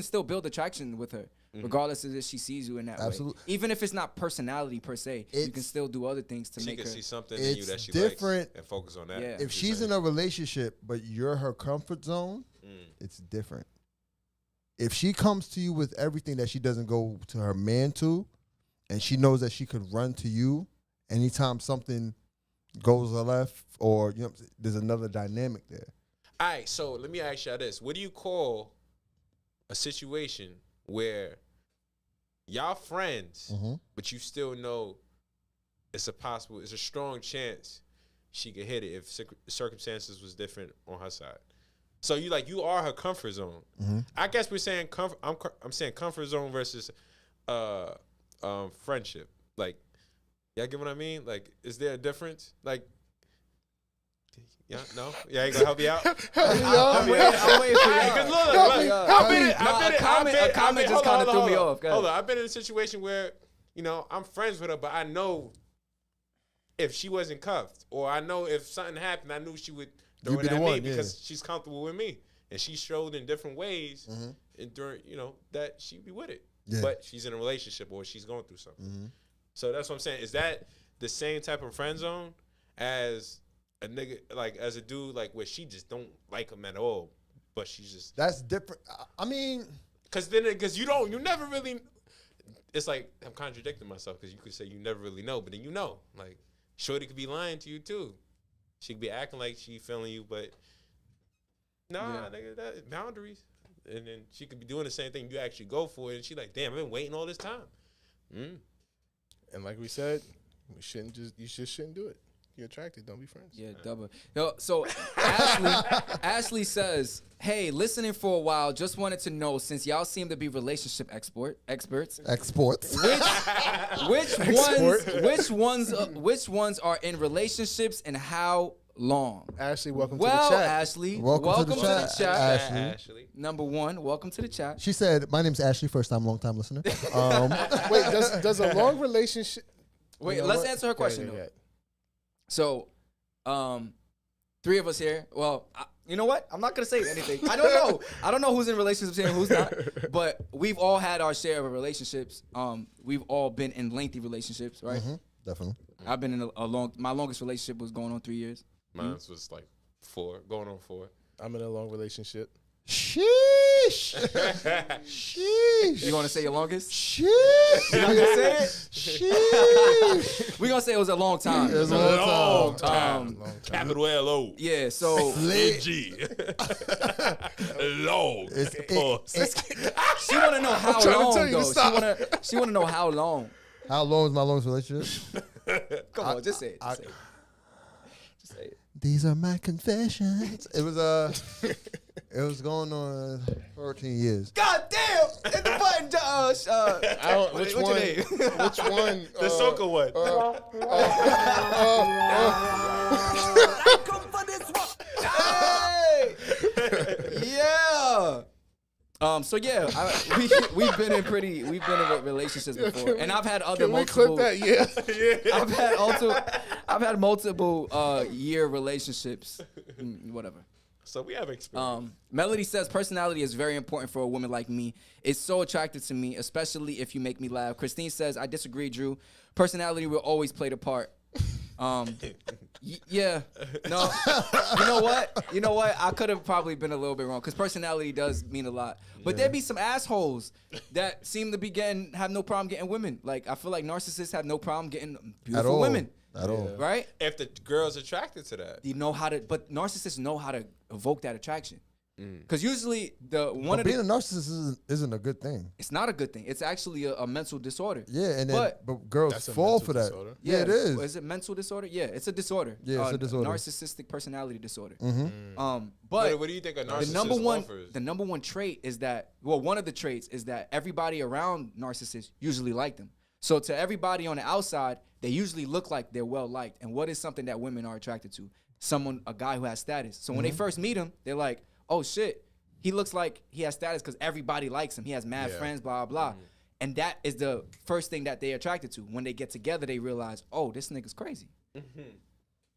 [SPEAKER 3] still build attraction with her, regardless of if she sees you in that
[SPEAKER 5] Absolutely.
[SPEAKER 3] way. Even if it's not personality per se, you can still do other things to
[SPEAKER 2] She
[SPEAKER 3] make
[SPEAKER 2] can
[SPEAKER 3] her.
[SPEAKER 2] see something in you that
[SPEAKER 5] It's
[SPEAKER 2] she
[SPEAKER 5] different.
[SPEAKER 2] likes and focus on that.
[SPEAKER 3] Yeah.
[SPEAKER 5] If she's in a relationship, but you're her comfort zone, it's different. If she comes to you with everything that she doesn't go to her man to, and she knows that she could run to you anytime something goes left, or there's another dynamic there.
[SPEAKER 2] All right, so let me ask y'all this. What do you call a situation where y'all friends, but you still know it's a strong chance she could hit it if circumstances was different on her side? So you are her comfort zone. I guess we're saying I'm saying comfort zone versus friendship. Like, y'all get what I mean? Like, is there a difference? Like, yeah, no, yeah, ain't gonna help you out.
[SPEAKER 3] I'm waiting for
[SPEAKER 2] A
[SPEAKER 3] comment just kind of threw me off. Go ahead.
[SPEAKER 2] Hold on, I've been in a situation where I'm friends with her, but I know if she wasn't cuffed, or I know if something happened, I knew she would throw
[SPEAKER 5] You'd
[SPEAKER 2] it
[SPEAKER 5] be the
[SPEAKER 2] at me
[SPEAKER 5] one,
[SPEAKER 2] because she's comfortable with me, and she showed in different ways, and during that she'd be with it.
[SPEAKER 5] Yeah.
[SPEAKER 2] But she's in a relationship or she's going through something. So that's what I'm saying. Is that the same type of friend zone as a nigga, like as a dude, like where she just don't like him at all, but she's just
[SPEAKER 5] That's different. I mean,
[SPEAKER 2] because you never really. It's like I'm contradicting myself because you could say you never really know, but then like shorty could be lying to you too. She could be acting like she feeling you, but nigga, that boundaries. And then she could be doing the same thing. You actually go for it, and she like, damn, I've been waiting all this time.
[SPEAKER 4] And like we said, you just shouldn't do it. You're attracted. Don't be friends.
[SPEAKER 3] Yeah, double. So Ashley says, "Hey, listening for a while. Just wanted to know, since y'all seem to be relationship experts,
[SPEAKER 5] exports.
[SPEAKER 3] which ones are in relationships and how long?"
[SPEAKER 4] Ashley, welcome to the
[SPEAKER 3] Well,
[SPEAKER 4] chat.
[SPEAKER 3] Ashley,
[SPEAKER 5] Welcome to the chat.
[SPEAKER 2] Ashley.
[SPEAKER 3] Number one, welcome to the chat.
[SPEAKER 5] She said, "My name's Ashley. First time, long time listener."
[SPEAKER 4] Wait, does a long relationship?
[SPEAKER 3] Wait,
[SPEAKER 4] You know
[SPEAKER 3] let's
[SPEAKER 4] what?
[SPEAKER 3] answer her question though. So, three of us here. Well, you know what? I'm not gonna say anything. I don't know. I don't know who's in relationships here and who's not. But we've all had our share of relationships. We've all been in lengthy relationships, right?
[SPEAKER 5] Definitely.
[SPEAKER 3] I've been in my longest relationship was going on 3 years.
[SPEAKER 2] Mine was like 4, going on 4.
[SPEAKER 4] I'm in a long relationship.
[SPEAKER 5] Sheesh. Sheesh.
[SPEAKER 3] You want to say your longest?
[SPEAKER 5] Sheesh.
[SPEAKER 3] You not gonna say it?
[SPEAKER 5] Sheesh.
[SPEAKER 3] We gonna say it was a long time.
[SPEAKER 5] It was a long time.
[SPEAKER 4] Long time.
[SPEAKER 2] Capital L-O.
[SPEAKER 3] Yeah. So
[SPEAKER 2] G. Long.
[SPEAKER 3] she want to know how
[SPEAKER 4] trying to
[SPEAKER 3] long
[SPEAKER 4] tell you to
[SPEAKER 3] though.
[SPEAKER 4] stop.
[SPEAKER 3] She want to know how long.
[SPEAKER 5] How long is my longest relationship?
[SPEAKER 3] Come on, just say it. Just say it. Just say it.
[SPEAKER 5] These are my confessions. It was going on 13 years.
[SPEAKER 3] God damn! Hit the button, Josh.
[SPEAKER 4] Which
[SPEAKER 3] what's your
[SPEAKER 4] one?
[SPEAKER 3] name?
[SPEAKER 4] Which one?
[SPEAKER 2] The Soka one.
[SPEAKER 3] Hey! Yeah. So yeah, we've been in relationships before, and I've had other
[SPEAKER 4] Can we
[SPEAKER 3] multiple.
[SPEAKER 4] clip that? Yeah.
[SPEAKER 3] I've had multiple year relationships. Whatever.
[SPEAKER 2] So we have experience.
[SPEAKER 3] Melody says personality is very important for a woman like me. It's so attractive to me, especially if you make me laugh. Christine says, I disagree, Drew. Personality will always play the part. Yeah. No. You know what? I could have probably been a little bit wrong because personality does mean a lot. But there be some assholes that seem to be have no problem getting women. Like I feel like narcissists have no problem getting beautiful women.
[SPEAKER 5] At all.
[SPEAKER 3] Right?
[SPEAKER 2] If the girl's attracted to that.
[SPEAKER 3] You know how to, but narcissists know how to evoke that attraction. Because usually
[SPEAKER 5] Being a narcissist isn't a good thing.
[SPEAKER 3] it's not a good thing. It's actually a mental disorder.
[SPEAKER 5] Yeah, and then,
[SPEAKER 3] But-
[SPEAKER 5] but girls
[SPEAKER 4] That's a
[SPEAKER 5] fall
[SPEAKER 4] mental
[SPEAKER 5] for that.
[SPEAKER 4] disorder.
[SPEAKER 5] Yeah, it is.
[SPEAKER 3] Is it mental disorder? Yeah, it's a disorder.
[SPEAKER 5] Yeah, it's a disorder.
[SPEAKER 3] Narcissistic personality disorder.
[SPEAKER 2] What
[SPEAKER 3] But
[SPEAKER 2] do you think a
[SPEAKER 3] the
[SPEAKER 2] narcissist offers?
[SPEAKER 3] number one trait is that, well, one of the traits is that everybody around narcissists usually like them. So to everybody on the outside, they usually look like they're well liked. And what is something that women are attracted to? A guy who has status. So when they first meet him, they're like, oh shit, he looks like he has status because everybody likes him. He has mad friends, blah, blah. And that is the first thing that they're attracted to. When they get together, they realize, oh, this nigga's crazy.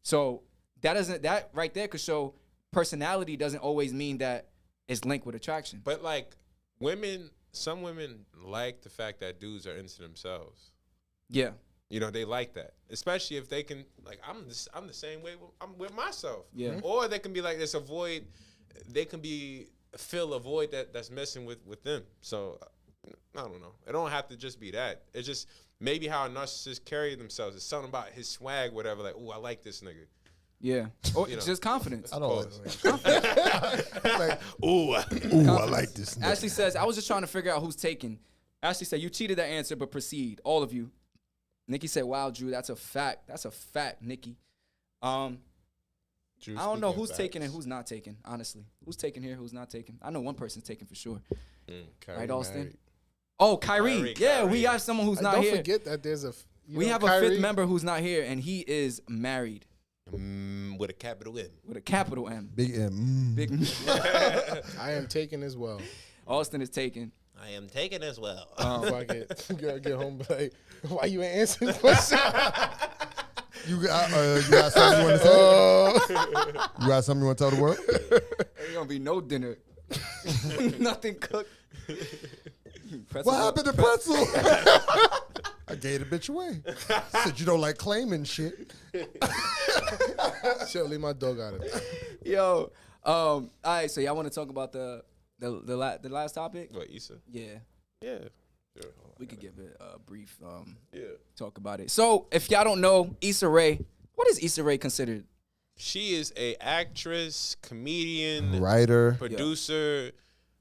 [SPEAKER 3] So that right there could show personality doesn't always mean that it's linked with attraction.
[SPEAKER 2] But like some women like the fact that dudes are into themselves.
[SPEAKER 3] Yeah.
[SPEAKER 2] You know, they like that, especially if they can. Like, I'm the same way. I'm with myself.
[SPEAKER 3] Yeah.
[SPEAKER 2] Or they can be like this. Avoid. They can fill a void that's messing with them. So I don't know. It don't have to just be that. It's just maybe how a narcissist carry themselves. It's something about his swag, whatever. Like, oh, I like this nigga.
[SPEAKER 3] Yeah. Or
[SPEAKER 2] You know.
[SPEAKER 3] just confidence.
[SPEAKER 5] I don't like,
[SPEAKER 2] Ooh,
[SPEAKER 5] I like this. Nigga.
[SPEAKER 3] Ashley says, I was just trying to figure out who's taking. Ashley said, you cheated that answer, but proceed. All of you. Nikki said, wow, Drew, that's a fact. That's a fact, Nikki. I don't know who's taking and who's not taking, honestly. Who's taking here, who's not taking? I know one person's taking for sure. Right, Austin?
[SPEAKER 4] married.
[SPEAKER 3] Oh, Kyrie. Yeah, we have someone who's not
[SPEAKER 4] Don't
[SPEAKER 3] here.
[SPEAKER 4] forget that there's
[SPEAKER 3] We have a fifth member who's not here, and he is married.
[SPEAKER 2] With a capital M.
[SPEAKER 3] With a capital M.
[SPEAKER 5] Big M.
[SPEAKER 3] Big
[SPEAKER 4] I am taking as well.
[SPEAKER 3] Austin is taken.
[SPEAKER 2] I am taken as well.
[SPEAKER 4] Before I get home, like, why you ain't answering the question?
[SPEAKER 5] You got something you want to say? You got something you want to tell the world?
[SPEAKER 3] There's gonna be no dinner. Nothing cooked.
[SPEAKER 5] What happened to pretzel? I gave the bitch away. Said you don't like claiming shit.
[SPEAKER 4] Chill, leave my dog out of it.
[SPEAKER 3] Yo, all right. So y'all want to talk about the last topic?
[SPEAKER 2] What, Issa?
[SPEAKER 3] Yeah,
[SPEAKER 2] Yeah. Sure.
[SPEAKER 3] we could give it a brief
[SPEAKER 2] Yeah.
[SPEAKER 3] talk about it. So if y'all don't know, Issa Rae, what is Issa Rae considered?
[SPEAKER 2] She is a actress, comedian,
[SPEAKER 5] Writer.
[SPEAKER 2] producer,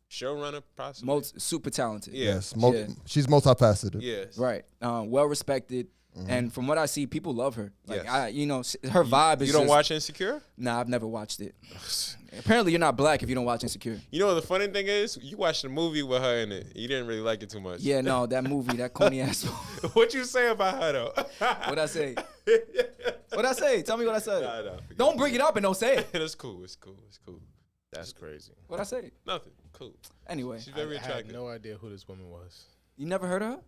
[SPEAKER 2] showrunner, possibly.
[SPEAKER 3] Super talented.
[SPEAKER 2] Yeah.
[SPEAKER 5] Yes.
[SPEAKER 3] Yeah.
[SPEAKER 5] She's multifaceted.
[SPEAKER 2] Yes.
[SPEAKER 3] Right. Well respected. And from what I see, people love her. Like
[SPEAKER 2] Yes.
[SPEAKER 3] her vibe is.
[SPEAKER 2] You don't
[SPEAKER 3] just,
[SPEAKER 2] watch Insecure?
[SPEAKER 3] Nah, I've never watched it. Apparently, you're not black if you don't watch Insecure.
[SPEAKER 2] You know what the funny thing is? You watched the movie with her in it. You didn't really like it too much.
[SPEAKER 3] Yeah, no, that movie, that corny ass.
[SPEAKER 2] What you say about her though?
[SPEAKER 3] What I say? What I say? Tell me what I said.
[SPEAKER 2] Nah, forget
[SPEAKER 3] Don't bring it up and don't say it.
[SPEAKER 2] It's cool. It's cool. It's cool.
[SPEAKER 4] That's crazy.
[SPEAKER 3] What I say?
[SPEAKER 2] Nothing. Cool.
[SPEAKER 3] Anyway,
[SPEAKER 2] She's very
[SPEAKER 4] I had
[SPEAKER 2] attractive.
[SPEAKER 4] no idea who this woman was.
[SPEAKER 3] you never heard of her?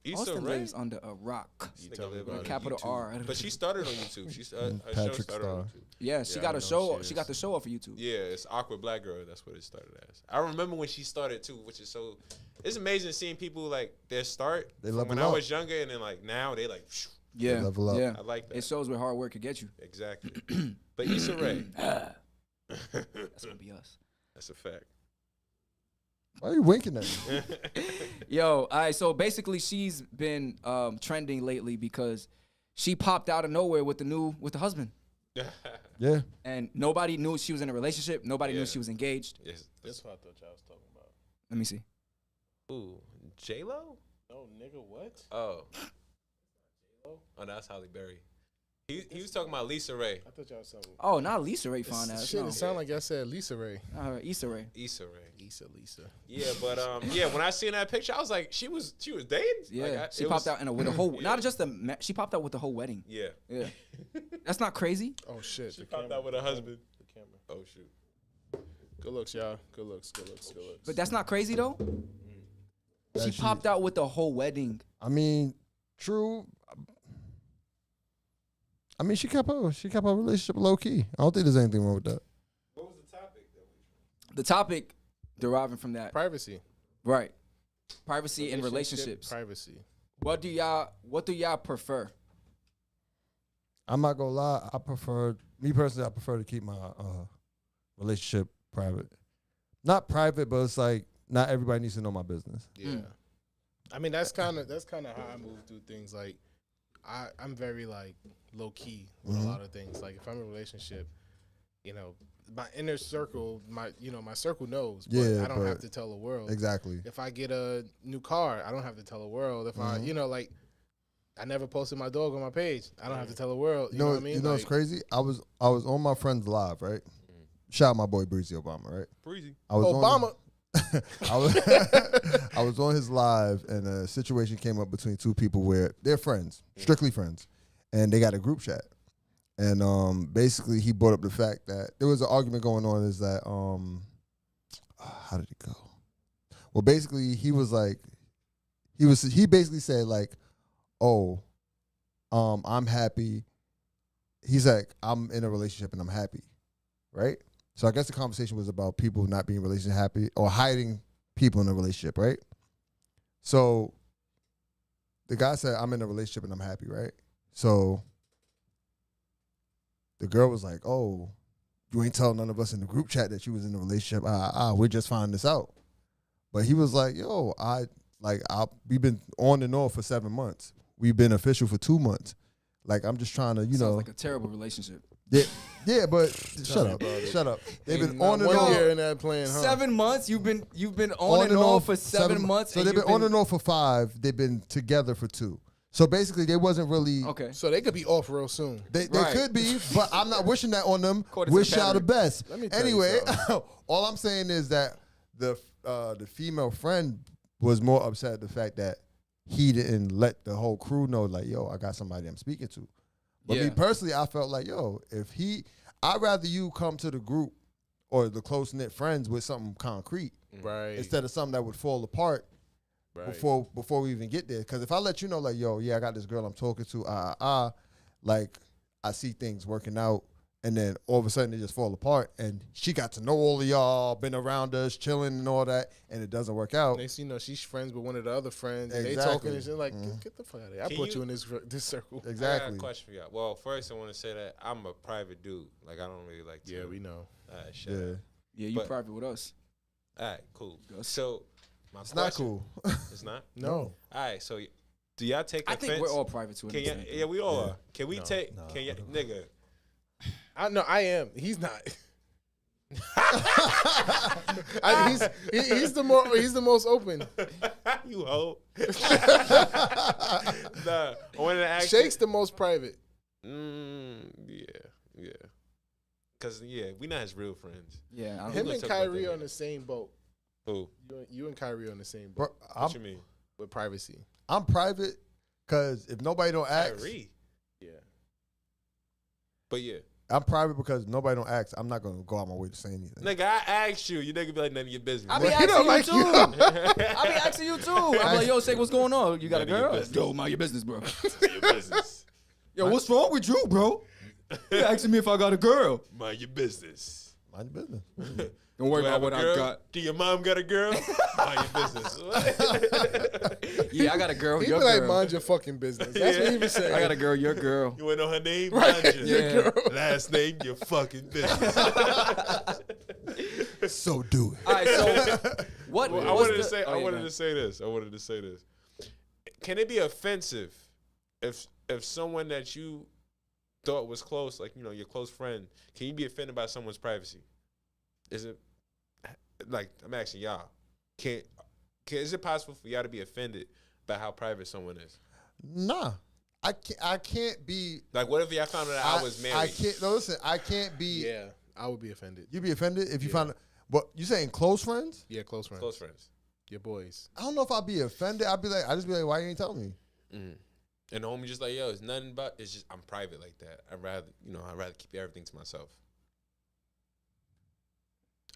[SPEAKER 2] Issa
[SPEAKER 3] Austin
[SPEAKER 2] Rae.
[SPEAKER 3] lives under a rock.
[SPEAKER 2] This
[SPEAKER 4] You
[SPEAKER 2] nigga
[SPEAKER 4] tell me
[SPEAKER 2] live
[SPEAKER 4] about
[SPEAKER 2] on
[SPEAKER 4] it.
[SPEAKER 3] Capital
[SPEAKER 2] YouTube.
[SPEAKER 3] R.
[SPEAKER 2] But she started on YouTube. She's her show
[SPEAKER 5] Patrick
[SPEAKER 2] started on
[SPEAKER 5] Star.
[SPEAKER 2] YouTube.
[SPEAKER 3] Yeah, she
[SPEAKER 4] Yeah,
[SPEAKER 3] got
[SPEAKER 4] I
[SPEAKER 3] a
[SPEAKER 4] know
[SPEAKER 3] show.
[SPEAKER 4] she
[SPEAKER 3] She got
[SPEAKER 4] is.
[SPEAKER 3] the show off of YouTube.
[SPEAKER 2] Yeah, it's Awkward Black Girl. That's what it started as. I remember when she started too, which is so. It's amazing seeing people like their start.
[SPEAKER 5] They
[SPEAKER 2] from
[SPEAKER 5] level
[SPEAKER 2] when I
[SPEAKER 5] up.
[SPEAKER 2] was younger, and then like now they like. Phew,
[SPEAKER 3] Yeah,
[SPEAKER 5] Level up.
[SPEAKER 3] yeah.
[SPEAKER 2] I like that.
[SPEAKER 3] It shows where hard work could get you.
[SPEAKER 2] Exactly. But Issa Rae.
[SPEAKER 3] That's gonna be us.
[SPEAKER 2] That's a fact.
[SPEAKER 5] Why are you winking at me?
[SPEAKER 3] Yo, all right. So basically, she's been trending lately because she popped out of nowhere with the husband,
[SPEAKER 5] Yeah.
[SPEAKER 3] and nobody knew she was in a relationship. Nobody knew
[SPEAKER 2] Yeah.
[SPEAKER 3] she was engaged.
[SPEAKER 2] Yes.
[SPEAKER 4] That's what I thought y'all was talking about.
[SPEAKER 3] Let me see.
[SPEAKER 2] Ooh, J Lo.
[SPEAKER 4] No, nigga, what?
[SPEAKER 2] Oh. Oh, that's Halle Berry. He was talking about Lisa Ray.
[SPEAKER 4] I thought y'all was something.
[SPEAKER 3] Oh, not Lisa Ray fine ass.
[SPEAKER 4] Shit,
[SPEAKER 3] No.
[SPEAKER 4] it sound like I said Lisa Ray.
[SPEAKER 3] Issa Rae.
[SPEAKER 2] Issa Rae.
[SPEAKER 4] Lisa.
[SPEAKER 2] Yeah, but yeah, when I seen that picture, I was like, she was dating.
[SPEAKER 3] Yeah,
[SPEAKER 2] Like,
[SPEAKER 3] she
[SPEAKER 2] it
[SPEAKER 3] popped
[SPEAKER 2] was-
[SPEAKER 3] out with a whole.
[SPEAKER 2] Yeah.
[SPEAKER 3] Not just she popped out with the whole wedding.
[SPEAKER 2] Yeah.
[SPEAKER 3] Yeah, that's not crazy.
[SPEAKER 4] Oh shit.
[SPEAKER 2] She
[SPEAKER 4] the
[SPEAKER 2] popped
[SPEAKER 4] camera,
[SPEAKER 2] out with her husband.
[SPEAKER 4] The camera.
[SPEAKER 2] Oh shoot.
[SPEAKER 4] Good looks, y'all. Good looks.
[SPEAKER 3] But that's not crazy though. She
[SPEAKER 5] That she-
[SPEAKER 3] popped out with the whole wedding.
[SPEAKER 5] I mean, true. I mean, she kept her relationship low key. I don't think there's anything wrong with that.
[SPEAKER 2] What was the topic?
[SPEAKER 3] The topic deriving from that,
[SPEAKER 4] Privacy.
[SPEAKER 3] right? Privacy in relationships.
[SPEAKER 4] Privacy.
[SPEAKER 3] What do y'all prefer?
[SPEAKER 5] I'm not gonna lie. I prefer to keep my relationship private. Not private, but it's like not everybody needs to know my business.
[SPEAKER 4] Yeah. I mean, that's kind of how I move through things. Like, I'm very like low key with a lot of things. Like, if I'm in a relationship, you know, my inner circle, my circle knows. But
[SPEAKER 5] Yeah,
[SPEAKER 4] I don't
[SPEAKER 5] but-
[SPEAKER 4] have to tell the world.
[SPEAKER 5] Exactly.
[SPEAKER 4] If I get a new car, I don't have to tell the world. If I, like, I never posted my dog on my page. I don't have to tell the world. You know what I mean?
[SPEAKER 5] You know what's crazy? I was on my friend's live, right? Shout out my boy Breezy Obama, right?
[SPEAKER 2] Breezy.
[SPEAKER 5] I was
[SPEAKER 4] Obama.
[SPEAKER 5] I was on his live, and a situation came up between two people where they're friends, strictly friends, and they got a group chat. And basically, he brought up the fact that there was an argument going on. Is that how did it go? Well, basically, he was like, he basically said like, oh, I'm happy. He's like, I'm in a relationship and I'm happy, right? So I guess the conversation was about people not being relationship happy or hiding people in a relationship, right? So the guy said, I'm in a relationship and I'm happy, right? So the girl was like, oh, you ain't telling none of us in the group chat that you was in a relationship. We're just finding this out. But he was like, yo, we've been on and off for 7 months. We've been official for 2 months. Like, I'm just trying to,
[SPEAKER 3] Sounds like a terrible relationship.
[SPEAKER 5] Yeah, but shut up. They've been on and
[SPEAKER 4] 1
[SPEAKER 5] off.
[SPEAKER 4] year in that plan, huh?
[SPEAKER 3] 7 months. You've been on and off for 7 months.
[SPEAKER 5] So they've been on and off for 5. They've been together for 2. So basically, they wasn't really.
[SPEAKER 3] Okay.
[SPEAKER 4] So they could be off real soon.
[SPEAKER 5] They
[SPEAKER 3] Right.
[SPEAKER 5] could be, but I'm not wishing that on them.
[SPEAKER 3] According to
[SPEAKER 5] Wish
[SPEAKER 3] the
[SPEAKER 5] y'all the
[SPEAKER 3] pattern.
[SPEAKER 5] best.
[SPEAKER 4] Let me tell you
[SPEAKER 5] Anyway,
[SPEAKER 4] something.
[SPEAKER 5] all I'm saying is that the female friend was more upset at the fact that he didn't let the whole crew know, like, yo, I got somebody I'm speaking to. But me
[SPEAKER 3] Yeah.
[SPEAKER 5] personally, I felt like, yo, I'd rather you come to the group or the close knit friends with something concrete
[SPEAKER 4] Right.
[SPEAKER 5] instead of something that would fall apart
[SPEAKER 4] Right.
[SPEAKER 5] before we even get there. Because if I let you know, like, yo, yeah, I got this girl I'm talking to, like, I see things working out, and then all of a sudden they just fall apart, and she got to know all of y'all, been around us, chilling and all that, and it doesn't work out.
[SPEAKER 4] Next thing you know, she's friends with one of the other friends, and they
[SPEAKER 5] Exactly.
[SPEAKER 4] talking and shit like, get the fuck out of here. I
[SPEAKER 2] Can
[SPEAKER 4] put
[SPEAKER 2] you-
[SPEAKER 4] you in this circle.
[SPEAKER 2] I got a
[SPEAKER 5] Exactly.
[SPEAKER 2] question for y'all. Well, first I want to say that I'm a private dude. Like, I don't really like to.
[SPEAKER 4] Yeah, we know.
[SPEAKER 2] All right, shut
[SPEAKER 5] Yeah.
[SPEAKER 2] up.
[SPEAKER 3] Yeah, you
[SPEAKER 2] But-
[SPEAKER 3] private with us.
[SPEAKER 2] All right, cool.
[SPEAKER 3] Yes.
[SPEAKER 2] So, my
[SPEAKER 5] It's not
[SPEAKER 2] question-
[SPEAKER 5] cool.
[SPEAKER 2] It's not?
[SPEAKER 4] No.
[SPEAKER 2] All right, so do y'all take
[SPEAKER 3] I
[SPEAKER 2] offense?
[SPEAKER 3] think we're all private to an
[SPEAKER 2] Can
[SPEAKER 3] extent.
[SPEAKER 2] yeah, we all
[SPEAKER 5] Yeah.
[SPEAKER 2] are. Can we
[SPEAKER 4] No.
[SPEAKER 2] take,
[SPEAKER 5] No,
[SPEAKER 2] can you,
[SPEAKER 5] whatever.
[SPEAKER 2] nigga,
[SPEAKER 4] I am. He's not. He's the most open.
[SPEAKER 2] you hoe. Nah, I wanted to ask
[SPEAKER 4] Shake's the most private.
[SPEAKER 2] yeah. Cause we not his real friends.
[SPEAKER 3] Yeah, I don't
[SPEAKER 4] Him
[SPEAKER 2] gonna
[SPEAKER 4] and
[SPEAKER 2] talk about
[SPEAKER 4] Kyrie
[SPEAKER 2] that
[SPEAKER 4] on the same boat.
[SPEAKER 2] Who?
[SPEAKER 4] You and Kyrie on the same
[SPEAKER 5] Bro,
[SPEAKER 4] boat
[SPEAKER 2] What you mean?
[SPEAKER 4] with privacy.
[SPEAKER 5] I'm private because if nobody don't ask,
[SPEAKER 2] Kyrie.
[SPEAKER 4] Yeah.
[SPEAKER 2] But yeah.
[SPEAKER 5] I'm private because nobody don't ask. I'm not gonna go out my way to say anything.
[SPEAKER 2] Nigga, I asked you. You nigga be like none of your business.
[SPEAKER 3] I be
[SPEAKER 4] Well, he
[SPEAKER 3] asking
[SPEAKER 4] don't
[SPEAKER 3] you
[SPEAKER 4] like
[SPEAKER 3] too.
[SPEAKER 4] you.
[SPEAKER 3] I be asking you too. I'm like, yo, Shake, what's going on? You got a
[SPEAKER 2] None of your
[SPEAKER 3] girl?
[SPEAKER 2] business.
[SPEAKER 3] Yo, mind your business, bro.
[SPEAKER 2] Mind your business.
[SPEAKER 3] Yo, what's wrong with you, bro? You asking me if I got a girl?
[SPEAKER 2] Mind your business.
[SPEAKER 5] Mind your business.
[SPEAKER 3] Don't worry
[SPEAKER 2] Do I
[SPEAKER 3] about
[SPEAKER 2] have
[SPEAKER 3] what
[SPEAKER 2] a girl?
[SPEAKER 3] I got.
[SPEAKER 2] Do your mom got a girl? Mind your business.
[SPEAKER 3] Yeah, I got a girl.
[SPEAKER 4] He be
[SPEAKER 3] Your
[SPEAKER 4] like,
[SPEAKER 3] girl.
[SPEAKER 4] mind your fucking business. That's what he be saying.
[SPEAKER 3] I got a girl. Your girl.
[SPEAKER 2] You wanna know her name?
[SPEAKER 4] Right.
[SPEAKER 2] Mind your
[SPEAKER 3] Yeah.
[SPEAKER 2] last name, your fucking business.
[SPEAKER 5] So do it.
[SPEAKER 3] All right. So what?
[SPEAKER 2] Well, I
[SPEAKER 3] what's
[SPEAKER 2] wanted to
[SPEAKER 3] the-
[SPEAKER 2] say.
[SPEAKER 3] oh,
[SPEAKER 2] I
[SPEAKER 3] yeah,
[SPEAKER 2] wanted
[SPEAKER 3] go
[SPEAKER 2] to say this. I wanted to say this. Can it be offensive if someone that you thought was close, like your close friend, can you be offended by someone's privacy? Is it like I'm asking y'all? Is it possible for y'all to be offended by how private someone is?
[SPEAKER 5] Nah, I can't be.
[SPEAKER 2] Like, what if y'all found out I was married?
[SPEAKER 5] I can't. No, listen. I can't be.
[SPEAKER 4] Yeah, I would be offended.
[SPEAKER 5] You be offended if you
[SPEAKER 4] Yeah.
[SPEAKER 5] found. But you saying close friends?
[SPEAKER 4] Yeah, close friends.
[SPEAKER 2] Close friends.
[SPEAKER 4] Your boys.
[SPEAKER 5] I don't know if I'd be offended. I just be like, why you ain't telling me?
[SPEAKER 2] Mm. And the homie just like, yo, it's nothing but it's just I'm private like that. I'd rather keep everything to myself.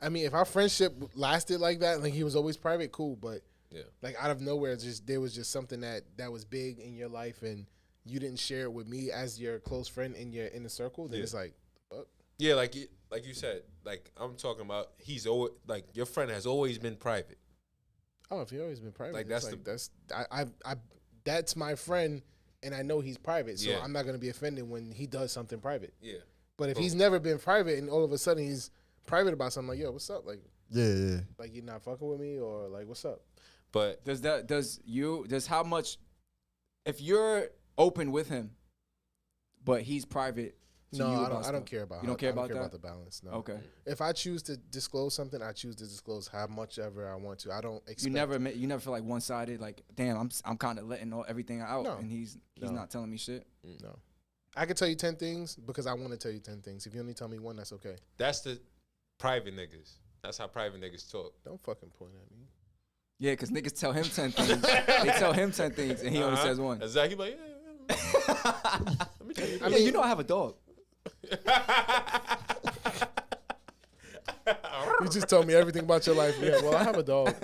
[SPEAKER 4] I mean, if our friendship lasted like that, like he was always private, cool. But
[SPEAKER 2] Yeah.
[SPEAKER 4] like out of nowhere, there was just something that was big in your life, and you didn't share it with me as your close friend in your inner circle. Then
[SPEAKER 2] Yeah.
[SPEAKER 4] it's like, fuck.
[SPEAKER 2] Yeah, like you said, like I'm talking about. He's always like your friend has always been private.
[SPEAKER 4] Oh, if you've always been private,
[SPEAKER 2] Like,
[SPEAKER 4] that's that's my friend, and I know he's private, so
[SPEAKER 2] Yeah.
[SPEAKER 4] I'm not gonna be offended when he does something private.
[SPEAKER 2] Yeah,
[SPEAKER 4] But if
[SPEAKER 2] Cool.
[SPEAKER 4] he's never been private, and all of a sudden he's private about something, like, yo, what's up?
[SPEAKER 5] Yeah.
[SPEAKER 4] Like you're not fucking with me, or like, what's up?
[SPEAKER 2] but
[SPEAKER 3] does how much if you're open with him, but he's private. To
[SPEAKER 4] No,
[SPEAKER 3] you
[SPEAKER 4] I
[SPEAKER 3] about
[SPEAKER 4] don't. I
[SPEAKER 3] stuff.
[SPEAKER 4] don't care about.
[SPEAKER 3] You don't care
[SPEAKER 4] I don't
[SPEAKER 3] about
[SPEAKER 4] care
[SPEAKER 3] that?
[SPEAKER 4] about the balance. No.
[SPEAKER 3] Okay.
[SPEAKER 4] If I choose to disclose something, I choose to disclose how much ever I want to. I don't expect.
[SPEAKER 3] You never feel like one sided. Like, damn, I'm kind of letting everything out,
[SPEAKER 4] No.
[SPEAKER 3] and he's
[SPEAKER 4] No.
[SPEAKER 3] not telling me shit.
[SPEAKER 4] No. I can tell you 10 things because I want to tell you 10 things. If you only tell me one, that's okay.
[SPEAKER 2] that's the private niggas. That's how private niggas talk.
[SPEAKER 4] Don't fucking point at me.
[SPEAKER 3] Yeah, because niggas tell him 10 things. They tell him 10 things, and he only says one.
[SPEAKER 2] Exactly. Like, yeah. Let me tell you.
[SPEAKER 3] Yeah, you know I have a dog.
[SPEAKER 4] You just told me everything about your life. Yeah, well, I have a dog.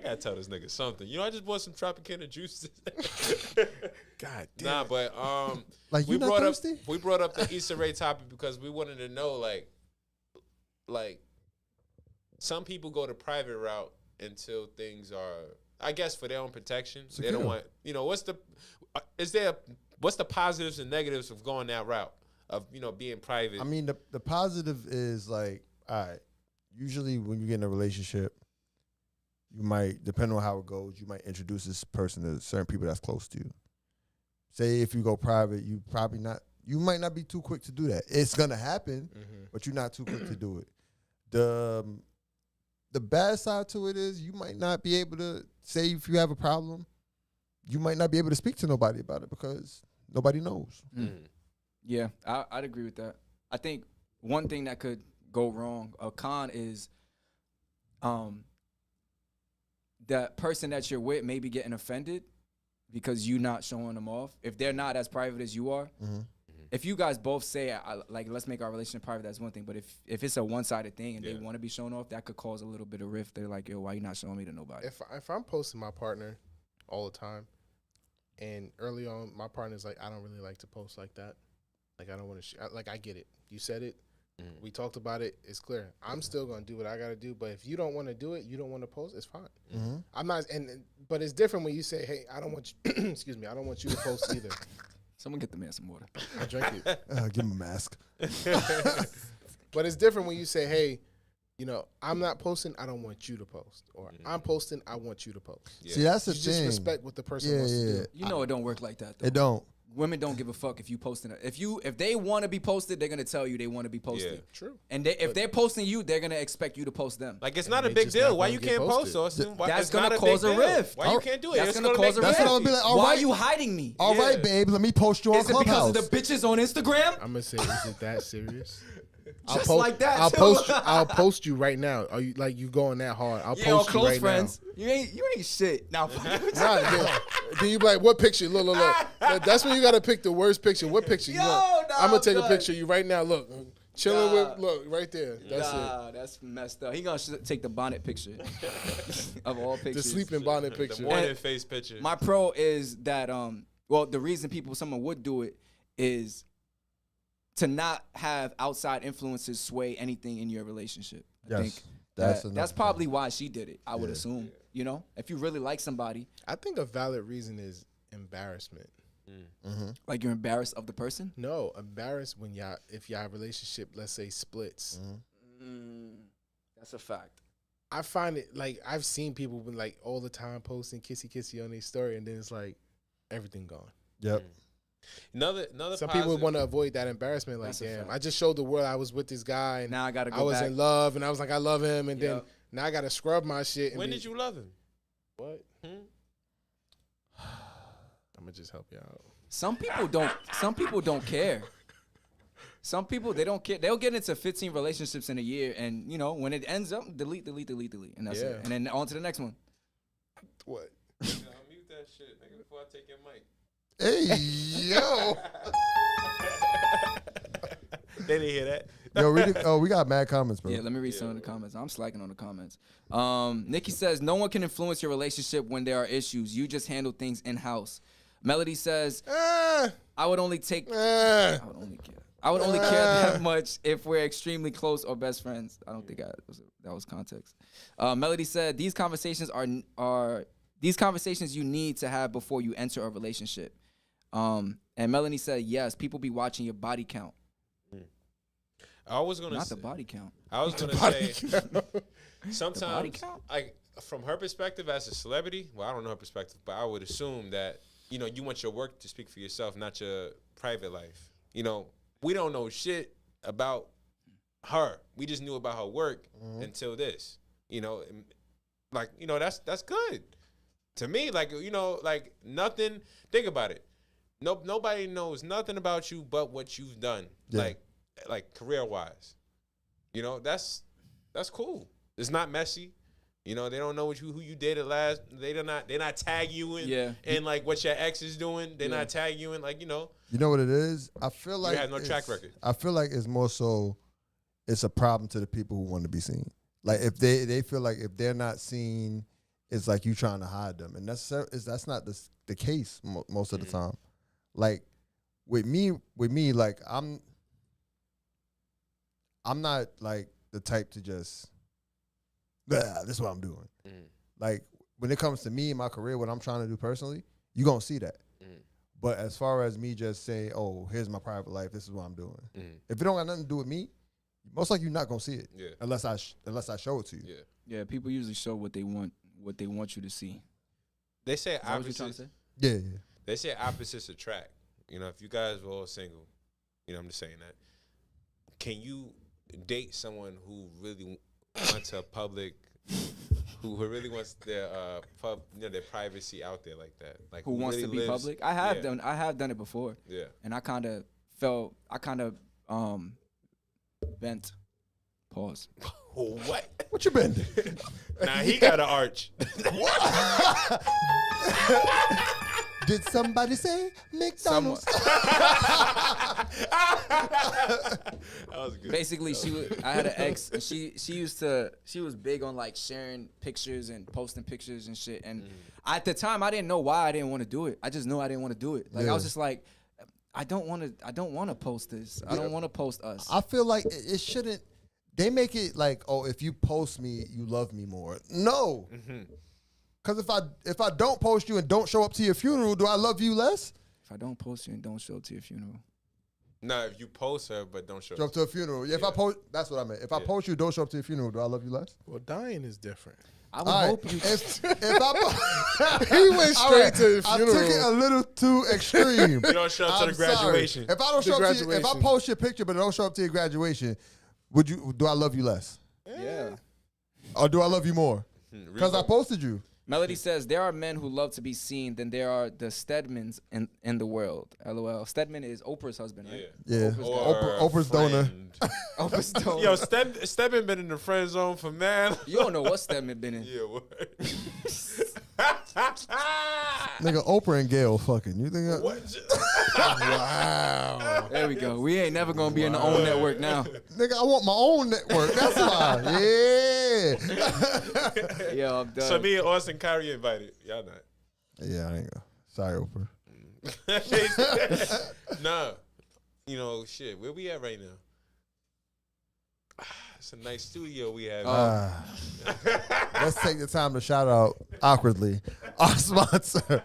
[SPEAKER 2] gotta tell this nigga something. I just bought some Tropicana juices.
[SPEAKER 4] God damn.
[SPEAKER 2] Nah, but
[SPEAKER 5] Like, you not thirsty?
[SPEAKER 2] We brought up the Issa Rae topic because we wanted to know, like some people go the private route until things are, I guess, for their own protection.
[SPEAKER 5] Secure.
[SPEAKER 2] They don't want, what's the positives and negatives of going that route of, being private?
[SPEAKER 5] I mean, the positive is like, all right, usually when you get in a relationship, you might, depending on how it goes, you might introduce this person to certain people that's close to you. Say if you go private, you might not be too quick to do that. It's gonna happen, but you're not too quick to do it. The bad side to it is you might not be able to say if you have a problem, you might not be able to speak to nobody about it because nobody knows.
[SPEAKER 3] Yeah, I'd agree with that. I think one thing that could go wrong, a con is that person that you're with may be getting offended because you not showing them off. If they're not as private as you are, if you guys both say, like, let's make our relationship private, that's one thing. But if it's a one-sided thing and they want to be shown off, that could cause a little bit of rift. They're like, yo, why you not showing me to nobody?
[SPEAKER 4] If I'm posting my partner all the time, and early on my partner's like, I don't really like to post like that. Like, I don't want to like, I get it. You said it. We talked about it. It's clear. I'm still gonna do what I gotta do. But if you don't want to do it, you don't want to post. It's fine. I'm not. But it's different when you say, "Hey, I don't want you." Excuse me. I don't want you to post either.
[SPEAKER 3] Someone get the man some water.
[SPEAKER 4] I drank it.
[SPEAKER 5] Give him a mask.
[SPEAKER 4] But it's different when you say, "Hey, I'm not posting. I don't want you to post," or "I'm posting. I want you to post."
[SPEAKER 5] See, that's the
[SPEAKER 4] You
[SPEAKER 5] thing.
[SPEAKER 4] just respect what the person wants to do.
[SPEAKER 3] You know it don't work like that, though.
[SPEAKER 5] It don't.
[SPEAKER 3] Women don't give a fuck if you posting it. If they want to be posted, they're gonna tell you they want to be posted.
[SPEAKER 2] Yeah.
[SPEAKER 4] True.
[SPEAKER 3] And if they're posting you, they're gonna expect you to post them.
[SPEAKER 2] Like, it's
[SPEAKER 4] And
[SPEAKER 2] not a
[SPEAKER 4] they
[SPEAKER 2] big
[SPEAKER 4] just
[SPEAKER 2] deal.
[SPEAKER 4] not
[SPEAKER 2] Why
[SPEAKER 4] gonna
[SPEAKER 2] you
[SPEAKER 4] get
[SPEAKER 2] can't post,
[SPEAKER 4] posted.
[SPEAKER 2] Austin? Why,
[SPEAKER 3] That's
[SPEAKER 2] it's
[SPEAKER 3] gonna
[SPEAKER 2] not
[SPEAKER 3] cause
[SPEAKER 2] big
[SPEAKER 3] a
[SPEAKER 2] deal.
[SPEAKER 3] rift.
[SPEAKER 2] Why you can't do it?
[SPEAKER 3] That's
[SPEAKER 2] It's
[SPEAKER 3] gonna
[SPEAKER 2] make
[SPEAKER 3] cause a
[SPEAKER 2] it
[SPEAKER 5] That's what I'm gonna be
[SPEAKER 2] nasty.
[SPEAKER 5] like. All
[SPEAKER 3] Why
[SPEAKER 5] right,
[SPEAKER 3] are you hiding me?
[SPEAKER 5] all right, babe. Let me post you on
[SPEAKER 3] Is it because
[SPEAKER 5] Clubhouse.
[SPEAKER 3] of the bitches on Instagram?
[SPEAKER 4] I'm gonna say, is it that serious?
[SPEAKER 3] Just like that,
[SPEAKER 4] I'll
[SPEAKER 3] too.
[SPEAKER 4] post. I'll post you right now. Are you like you going that hard? I'll
[SPEAKER 3] Yeah, or
[SPEAKER 4] post you
[SPEAKER 3] close
[SPEAKER 4] right
[SPEAKER 3] friends. You ain't shit. Now,
[SPEAKER 4] now. Then you be like, what picture? Look. That's when you gotta pick the worst picture. What picture? You want? I'm gonna take a picture of you right now. Look, chilling with. Look right there. That's it.
[SPEAKER 3] That's messed up. He gonna take the bonnet picture of all
[SPEAKER 4] The
[SPEAKER 3] pictures.
[SPEAKER 4] sleeping bonnet
[SPEAKER 2] The
[SPEAKER 4] picture.
[SPEAKER 2] morning face picture.
[SPEAKER 3] My pro is that the reason someone would do it is to not have outside influences sway anything in your relationship. I think that's probably why she did it. I would assume. If you really like somebody,
[SPEAKER 4] I think a valid reason is embarrassment.
[SPEAKER 3] like you're embarrassed of the person.
[SPEAKER 4] No, embarrassed when if y'all relationship, let's say, splits.
[SPEAKER 3] That's a fact.
[SPEAKER 4] I find it like I've seen people been like all the time posting kissy on their story, and then it's like everything gone.
[SPEAKER 5] Yep.
[SPEAKER 2] Another
[SPEAKER 4] Some
[SPEAKER 2] positive.
[SPEAKER 4] people want to avoid that embarrassment. Like,
[SPEAKER 3] That's a
[SPEAKER 4] damn,
[SPEAKER 3] fact.
[SPEAKER 4] I just showed the world I was with this guy, and
[SPEAKER 3] Now I gotta go
[SPEAKER 4] I was
[SPEAKER 3] back.
[SPEAKER 4] in love, and I was like, I love him, and then
[SPEAKER 3] Yep.
[SPEAKER 4] now I gotta scrub my shit. And
[SPEAKER 2] When did you love him?
[SPEAKER 4] What? I'm gonna just help you out.
[SPEAKER 3] Some people don't. Some people don't care. Some people they don't care. They'll get into 15 relationships in a year, and when it ends up, delete, and that's it. And then on to the next one.
[SPEAKER 4] What?
[SPEAKER 2] Mute that shit, nigga, before I take your mic.
[SPEAKER 5] Hey, yo.
[SPEAKER 2] They didn't hear that.
[SPEAKER 5] Yo, we got mad comments, bro.
[SPEAKER 3] Yeah, let me read some of the comments. I'm slacking on the comments. Nikki says, no one can influence your relationship when there are issues. You just handle things in-house. Melody says, I would only care that much if we're extremely close or best friends. I don't think that was context. Melody said, these conversations are conversations you need to have before you enter a relationship. And Melanie said, yes, people be watching your body count.
[SPEAKER 2] I was gonna
[SPEAKER 3] Not
[SPEAKER 2] say,
[SPEAKER 3] the body count.
[SPEAKER 2] I was gonna say
[SPEAKER 3] body
[SPEAKER 2] sometimes,
[SPEAKER 3] count?
[SPEAKER 2] like from her perspective as a celebrity. Well, I don't know her perspective, but I would assume that you want your work to speak for yourself, not your private life. We don't know shit about her. We just knew about her work until this. That's good to me. Like nothing. Think about it. Nobody knows nothing about you but what you've done.
[SPEAKER 5] Yeah.
[SPEAKER 2] Like career wise, that's cool. It's not messy. They don't know who you dated last. They're not tag you in and like what your ex is doing. They're not tag you in like.
[SPEAKER 5] You know what it is? I feel like
[SPEAKER 2] you have no track record.
[SPEAKER 5] I feel like it's more so it's a problem to the people who want to be seen. Like if they feel like if they're not seen, it's like you trying to hide them, and that's not the case most of the time. Like with me, like I'm not like the type to just, this is what I'm doing. Like when it comes to me and my career, what I'm trying to do personally, you gonna see that. But as far as me just saying, oh, here's my private life, this is what I'm doing. If it don't got nothing to do with me, most likely you're not gonna see it.
[SPEAKER 2] Yeah.
[SPEAKER 5] Unless I show it to you.
[SPEAKER 2] Yeah.
[SPEAKER 3] Yeah, people usually show what they want you to see.
[SPEAKER 2] They say
[SPEAKER 3] Is that what you're trying
[SPEAKER 2] opposites.
[SPEAKER 3] to say?
[SPEAKER 5] Yeah.
[SPEAKER 2] They say opposites attract. You know, if you guys were all single, you know, I'm just saying that. Can you date someone who really wants a public, who really wants their their privacy out there like that? Like
[SPEAKER 3] Who wants
[SPEAKER 2] really
[SPEAKER 3] to be
[SPEAKER 2] lives-
[SPEAKER 3] public? I have done it before.
[SPEAKER 2] Yeah.
[SPEAKER 3] And I kind of bent. Pause.
[SPEAKER 2] What?
[SPEAKER 5] What you been doing?
[SPEAKER 2] Nah, he got an arch.
[SPEAKER 5] Did somebody say McDonald's?
[SPEAKER 2] That was good.
[SPEAKER 3] Basically, I had an ex, and she was big on like sharing pictures and posting pictures and shit. And at the time, I didn't know why I didn't want to do it. I just knew I didn't want to do it. Like I was just like, I don't want to post this. I don't want to post us.
[SPEAKER 5] I feel like it shouldn't. They make it like, oh, if you post me, you love me more. No. Because if I don't post you and don't show up to your funeral, do I love you less?
[SPEAKER 3] If I don't post you and don't show up to your funeral.
[SPEAKER 2] Nah, if you post her but don't show
[SPEAKER 5] Show up to a funeral. Yeah, if I post, that's what I meant. If I post you, don't show up to your funeral, do I love you less?
[SPEAKER 4] Well, dying is different.
[SPEAKER 3] I would
[SPEAKER 5] All right.
[SPEAKER 3] hope you.
[SPEAKER 5] If I
[SPEAKER 4] He went
[SPEAKER 5] All
[SPEAKER 4] straight
[SPEAKER 5] right,
[SPEAKER 4] to the
[SPEAKER 5] I
[SPEAKER 4] funeral.
[SPEAKER 5] took it a little too extreme.
[SPEAKER 2] You don't show up to
[SPEAKER 5] I'm
[SPEAKER 2] the graduation.
[SPEAKER 5] Sorry. If I don't
[SPEAKER 4] The
[SPEAKER 5] show up to if I
[SPEAKER 4] graduation.
[SPEAKER 5] post your picture but don't show up to your graduation, do I love you less?
[SPEAKER 3] Yeah.
[SPEAKER 5] Or do I love you more? Because I posted you.
[SPEAKER 3] Melody says there are men who love to be seen than there are the Stedmans in the world. LOL. Stedman is Oprah's husband, right?
[SPEAKER 5] Yeah.
[SPEAKER 2] Or
[SPEAKER 5] Oprah's donor.
[SPEAKER 2] friend.
[SPEAKER 3] Oprah's donor.
[SPEAKER 2] Yo, Stedman been in the friend zone for man.
[SPEAKER 3] You don't know what Stedman been in.
[SPEAKER 2] Yeah, what?
[SPEAKER 5] Nigga, Oprah and Gail fucking. You think
[SPEAKER 4] Wow.
[SPEAKER 3] There we go. We ain't never gonna be in the own network now.
[SPEAKER 5] Nigga, I want my own network. That's why. Yeah.
[SPEAKER 3] Yo, I'm done.
[SPEAKER 2] So me and Austin Kyrie invited. Y'all not.
[SPEAKER 5] Yeah, I ain't go. Sorry, Oprah.
[SPEAKER 2] Nah. You know, shit. Where we at right now? It's a nice studio we have.
[SPEAKER 5] Let's take the time to shout out awkwardly our sponsor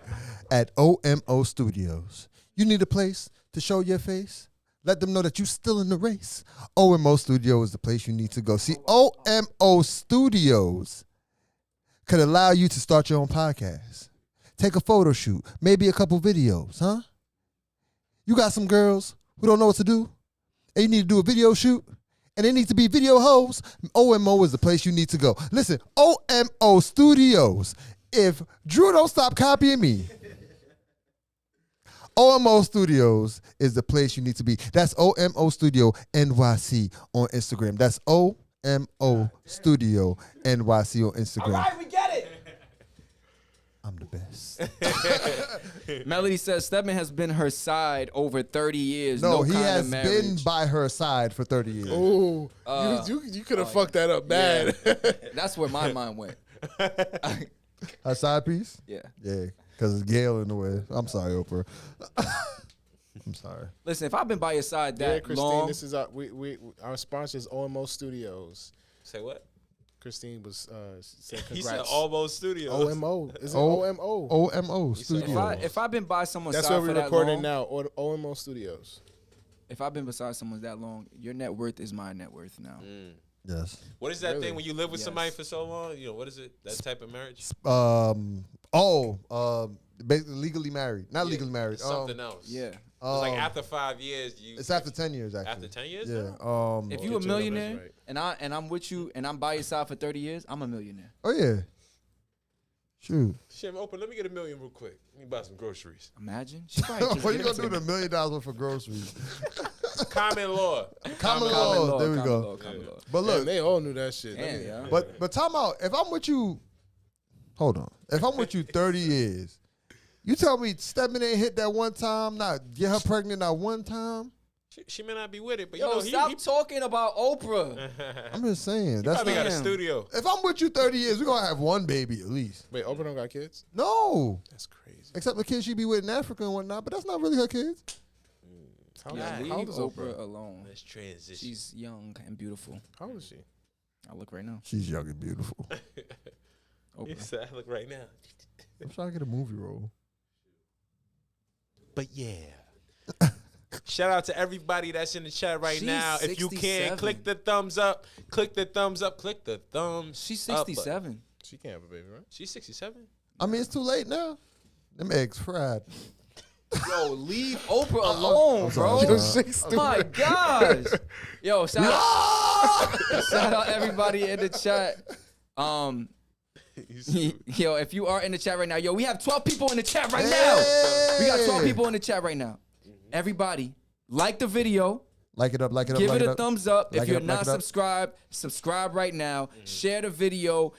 [SPEAKER 5] at OMO Studios. You need a place to show your face? Let them know that you're still in the race. OMO Studio is the place you need to go. See, OMO Studios could allow you to start your own podcast. Take a photo shoot, maybe a couple videos, huh? You got some girls who don't know what to do, and you need to do a video shoot, and they need to be video hoes. OMO is the place you need to go. Listen, OMO Studios. If Drew don't stop copying me, OMO Studios is the place you need to be. That's OMO Studio NYC on Instagram. That's OMO Studio NYC on Instagram.
[SPEAKER 3] All right, we get it.
[SPEAKER 5] I'm the best.
[SPEAKER 3] Melody says Stedman has been her side over 30 years.
[SPEAKER 5] No, he
[SPEAKER 3] kind of
[SPEAKER 5] has been
[SPEAKER 3] marriage.
[SPEAKER 5] by her side for 30 years.
[SPEAKER 4] Ooh, you could have fucked that up bad.
[SPEAKER 3] That's where my mind went.
[SPEAKER 5] Her side piece?
[SPEAKER 3] Yeah.
[SPEAKER 5] Yeah, because it's Gail in the way. I'm sorry, Oprah. I'm sorry.
[SPEAKER 3] Listen, if I've been by your side
[SPEAKER 4] Yeah,
[SPEAKER 3] that
[SPEAKER 4] Christine,
[SPEAKER 3] long,
[SPEAKER 4] this is our sponsor is OMO Studios.
[SPEAKER 2] Say what?
[SPEAKER 4] Christine was saying
[SPEAKER 2] He
[SPEAKER 4] congrats.
[SPEAKER 2] said almost studio.
[SPEAKER 4] OMO. Is it OMO?
[SPEAKER 5] OMO Studios.
[SPEAKER 3] if I've been by someone's
[SPEAKER 4] That's
[SPEAKER 3] side
[SPEAKER 4] where
[SPEAKER 3] for
[SPEAKER 4] we're
[SPEAKER 3] that
[SPEAKER 4] recording
[SPEAKER 3] long,
[SPEAKER 4] now. OMO Studios.
[SPEAKER 3] if I've been beside someone that long, your net worth is my net worth now.
[SPEAKER 5] Yes.
[SPEAKER 2] What is that
[SPEAKER 4] Really?
[SPEAKER 2] thing when you live with somebody
[SPEAKER 3] Yes.
[SPEAKER 2] for so long? You know, what is it? That type of marriage?
[SPEAKER 5] Basically legally married. Not
[SPEAKER 2] Yeah,
[SPEAKER 5] legally married.
[SPEAKER 2] it's something else.
[SPEAKER 3] Yeah.
[SPEAKER 2] It's like after 5 years,
[SPEAKER 5] It's after 10 years, actually.
[SPEAKER 2] after 10 years.
[SPEAKER 5] Yeah.
[SPEAKER 2] now?
[SPEAKER 3] If
[SPEAKER 4] Get
[SPEAKER 3] you
[SPEAKER 4] your
[SPEAKER 3] a millionaire
[SPEAKER 4] numbers right.
[SPEAKER 3] and I'm with you and I'm by your side for 30 years, I'm a millionaire.
[SPEAKER 5] Oh, yeah. Shoot.
[SPEAKER 2] Shit, open. Let me get $1 million real quick. Let me buy some groceries.
[SPEAKER 3] Imagine. She probably just
[SPEAKER 5] What you
[SPEAKER 3] give
[SPEAKER 5] gonna
[SPEAKER 3] it to
[SPEAKER 5] do
[SPEAKER 3] me.
[SPEAKER 5] with $1 million worth of groceries?
[SPEAKER 2] Common law.
[SPEAKER 5] Common
[SPEAKER 3] Common
[SPEAKER 5] law.
[SPEAKER 3] law,
[SPEAKER 5] There we
[SPEAKER 3] common
[SPEAKER 5] go.
[SPEAKER 3] law, common law.
[SPEAKER 5] But
[SPEAKER 4] Look,
[SPEAKER 5] look,
[SPEAKER 4] they all knew that shit.
[SPEAKER 3] Damn, yeah.
[SPEAKER 5] but time out. If I'm with you, hold on. If I'm with you 30 years, you tell me Stedman ain't hit that one time, not get her pregnant not one time.
[SPEAKER 2] She may not be with it, but
[SPEAKER 3] Yo, stop talking about Oprah.
[SPEAKER 5] I'm just saying.
[SPEAKER 2] He
[SPEAKER 5] That's
[SPEAKER 2] probably got a
[SPEAKER 3] Damn.
[SPEAKER 2] studio.
[SPEAKER 5] if I'm with you 30 years, we're gonna have one baby at least.
[SPEAKER 4] Wait, Oprah don't got kids?
[SPEAKER 5] No,
[SPEAKER 4] That's crazy.
[SPEAKER 5] except the kids she be with in Africa and whatnot. But that's not really her kids.
[SPEAKER 4] How,
[SPEAKER 3] Yeah,
[SPEAKER 4] how
[SPEAKER 3] leave
[SPEAKER 4] old is
[SPEAKER 3] Oprah
[SPEAKER 4] Oprah?
[SPEAKER 3] alone.
[SPEAKER 2] Let's transition.
[SPEAKER 3] She's young and beautiful.
[SPEAKER 4] How old is she?
[SPEAKER 3] I'll look right now.
[SPEAKER 5] She's young and beautiful.
[SPEAKER 2] You
[SPEAKER 3] Oprah.
[SPEAKER 2] said, look right now.
[SPEAKER 5] I'm trying to get a movie role.
[SPEAKER 2] But yeah. Shout out to everybody that's in the chat right
[SPEAKER 3] She's
[SPEAKER 2] now. If you can,
[SPEAKER 3] 67.
[SPEAKER 2] click the thumbs up. Click the thumbs up. Click the thumbs
[SPEAKER 3] She's
[SPEAKER 2] up.
[SPEAKER 3] 67.
[SPEAKER 4] She can't have a baby, right?
[SPEAKER 2] She's 67?
[SPEAKER 5] I mean, it's too late now. Them eggs fried.
[SPEAKER 3] Yo, leave Oprah alone, bro.
[SPEAKER 5] sorry.
[SPEAKER 3] Oh my gosh. Yo, shout out everybody in the chat. Yo, if you are in the chat right now, yo, we have 12 people in the chat right now. We got 12 people in the chat right now. Everybody, like the video.
[SPEAKER 5] Like it up, like it up,
[SPEAKER 3] Give
[SPEAKER 5] like
[SPEAKER 3] it
[SPEAKER 5] it
[SPEAKER 3] a
[SPEAKER 5] up.
[SPEAKER 3] thumbs up.
[SPEAKER 5] Like
[SPEAKER 3] If
[SPEAKER 5] it
[SPEAKER 3] you're
[SPEAKER 5] up,
[SPEAKER 3] not
[SPEAKER 5] like it up.
[SPEAKER 3] subscribed, subscribe right now. Share the video.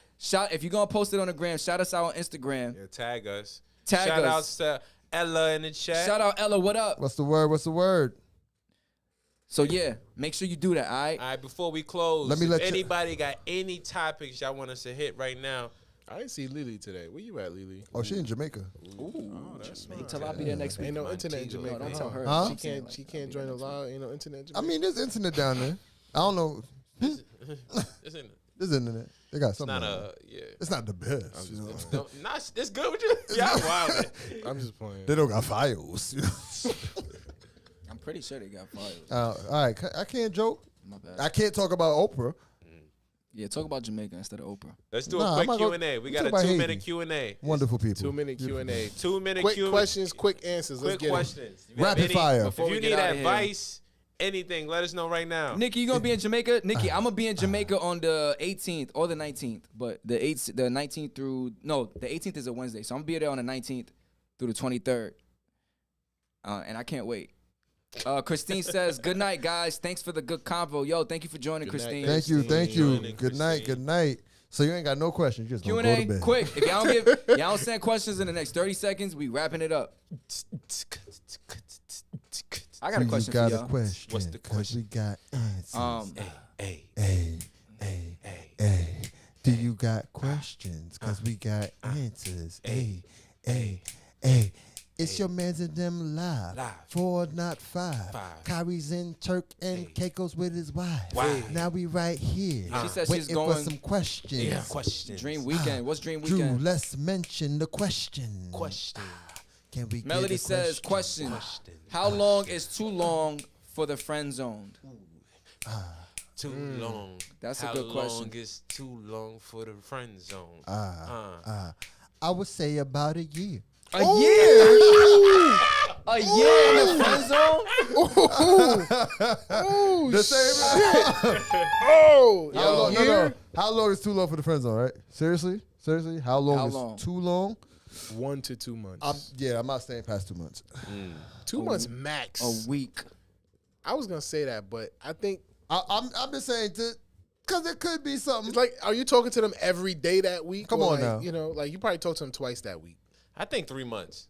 [SPEAKER 3] If you're gonna post it on the gram, shout us out on Instagram.
[SPEAKER 2] Yeah, tag us.
[SPEAKER 3] Tag
[SPEAKER 2] Shout
[SPEAKER 3] us.
[SPEAKER 2] outs to Ella in the chat.
[SPEAKER 3] Shout out Ella, what up?
[SPEAKER 5] What's the word? What's the word?
[SPEAKER 3] So yeah, make sure you do that, all right?
[SPEAKER 2] All right, before we close,
[SPEAKER 5] Let me
[SPEAKER 2] if
[SPEAKER 5] let you-
[SPEAKER 2] anybody got any topics y'all want us to hit right now,
[SPEAKER 4] I didn't see Lily today. Where you at, Lily?
[SPEAKER 5] Oh, she in Jamaica.
[SPEAKER 4] That's
[SPEAKER 3] Tell her I'll be there next week.
[SPEAKER 4] Ain't no internet in
[SPEAKER 2] Montego.
[SPEAKER 4] Jamaica.
[SPEAKER 3] No, don't tell her.
[SPEAKER 5] Huh?
[SPEAKER 4] She can't. She can't join the live. Ain't no internet. In
[SPEAKER 5] I
[SPEAKER 4] Jamaica.
[SPEAKER 5] mean, there's internet down there. I don't know.
[SPEAKER 2] isn't
[SPEAKER 5] There's internet. They got
[SPEAKER 2] it's
[SPEAKER 5] something.
[SPEAKER 2] not
[SPEAKER 5] down there.
[SPEAKER 2] yeah.
[SPEAKER 5] It's not the best. You know?
[SPEAKER 2] It's good with you. Yeah, wild.
[SPEAKER 4] I'm just playing.
[SPEAKER 5] They don't got files. You know?
[SPEAKER 3] I'm pretty sure they got fired.
[SPEAKER 5] All right, I can't joke.
[SPEAKER 3] My bad.
[SPEAKER 5] I can't talk about Oprah.
[SPEAKER 3] Yeah, talk about Jamaica instead of Oprah.
[SPEAKER 2] Let's do
[SPEAKER 5] Nah,
[SPEAKER 2] a
[SPEAKER 5] I'm
[SPEAKER 2] quick
[SPEAKER 5] not gonna-
[SPEAKER 2] Q&A. We
[SPEAKER 5] I'm
[SPEAKER 2] got a
[SPEAKER 5] talking about
[SPEAKER 2] 2-minute
[SPEAKER 5] Haiti.
[SPEAKER 2] Q&A.
[SPEAKER 5] Wonderful people.
[SPEAKER 4] 2-minute Q&A.
[SPEAKER 2] 2-minute
[SPEAKER 4] Quick
[SPEAKER 2] Q&A.
[SPEAKER 4] questions, quick answers. Let's
[SPEAKER 2] Quick
[SPEAKER 4] get it.
[SPEAKER 2] questions. If you have
[SPEAKER 5] Rapid
[SPEAKER 2] any-
[SPEAKER 5] fire.
[SPEAKER 2] If
[SPEAKER 3] Before we
[SPEAKER 2] you
[SPEAKER 3] get
[SPEAKER 2] need
[SPEAKER 3] outta here.
[SPEAKER 2] advice, anything, let us know right now.
[SPEAKER 3] Nikki, you gonna be in Jamaica? Nikki, I'm gonna be in Jamaica on the 18th or the 19th, but the 19th through the 18th is a Wednesday, so I'm gonna be there on the 19th through the 23rd, and I can't wait. Christine says, "Good night, guys. Thanks for the good convo. Yo, thank you for joining,
[SPEAKER 4] Good night.
[SPEAKER 3] Christine.
[SPEAKER 5] Thank you, thank you.
[SPEAKER 2] Joining
[SPEAKER 5] Good night,
[SPEAKER 2] Christine.
[SPEAKER 5] good night. So you ain't got no questions. You just gonna go to
[SPEAKER 3] Q&A,
[SPEAKER 5] bed.
[SPEAKER 3] quick. If y'all don't send questions in the next 30 seconds, we wrapping it up. I got a
[SPEAKER 5] You
[SPEAKER 3] question
[SPEAKER 5] got
[SPEAKER 3] for
[SPEAKER 5] a
[SPEAKER 3] y'all.
[SPEAKER 5] question.
[SPEAKER 2] What's the
[SPEAKER 5] 'cause
[SPEAKER 2] question?
[SPEAKER 5] We got answers.
[SPEAKER 2] Hey,
[SPEAKER 5] Hey, do you got questions? Cause we got answers. Hey. It's your man's and them live. 4, not 5. Kyrie's in Turk and Keiko's with his wife.
[SPEAKER 2] Wow.
[SPEAKER 5] Now we right here.
[SPEAKER 3] She said she's
[SPEAKER 5] waiting for
[SPEAKER 3] going
[SPEAKER 5] some questions.
[SPEAKER 2] yeah, questions.
[SPEAKER 3] Dream Weekend. What's Dream
[SPEAKER 5] Drew,
[SPEAKER 3] Weekend?
[SPEAKER 5] let's mention the question.
[SPEAKER 2] Question.
[SPEAKER 5] Can we
[SPEAKER 3] Melody
[SPEAKER 5] get a
[SPEAKER 3] says, question. How long is too long for the friend zone?
[SPEAKER 2] Too long.
[SPEAKER 3] That's a
[SPEAKER 2] How
[SPEAKER 3] good question.
[SPEAKER 2] long is too long for the friend zone?
[SPEAKER 5] I would say about a year.
[SPEAKER 3] A year? A year in the friend zone?
[SPEAKER 5] The same.
[SPEAKER 4] Oh,
[SPEAKER 5] How long, no,
[SPEAKER 4] year?
[SPEAKER 5] no. How long is too long for the friend zone, right? Seriously? How long
[SPEAKER 3] How
[SPEAKER 5] is
[SPEAKER 3] long?
[SPEAKER 5] too long?
[SPEAKER 4] 1 to 2 months.
[SPEAKER 5] I'm not staying past 2 months.
[SPEAKER 4] 2 months max.
[SPEAKER 3] A week.
[SPEAKER 4] I was gonna say that, but I think
[SPEAKER 5] I'm just saying because it could be something.
[SPEAKER 4] it's like, are you talking to them every day that week?
[SPEAKER 5] Come
[SPEAKER 4] Or
[SPEAKER 5] on
[SPEAKER 4] like,
[SPEAKER 5] now.
[SPEAKER 4] You know, like you probably talk to them twice that week.
[SPEAKER 2] I think 3 months.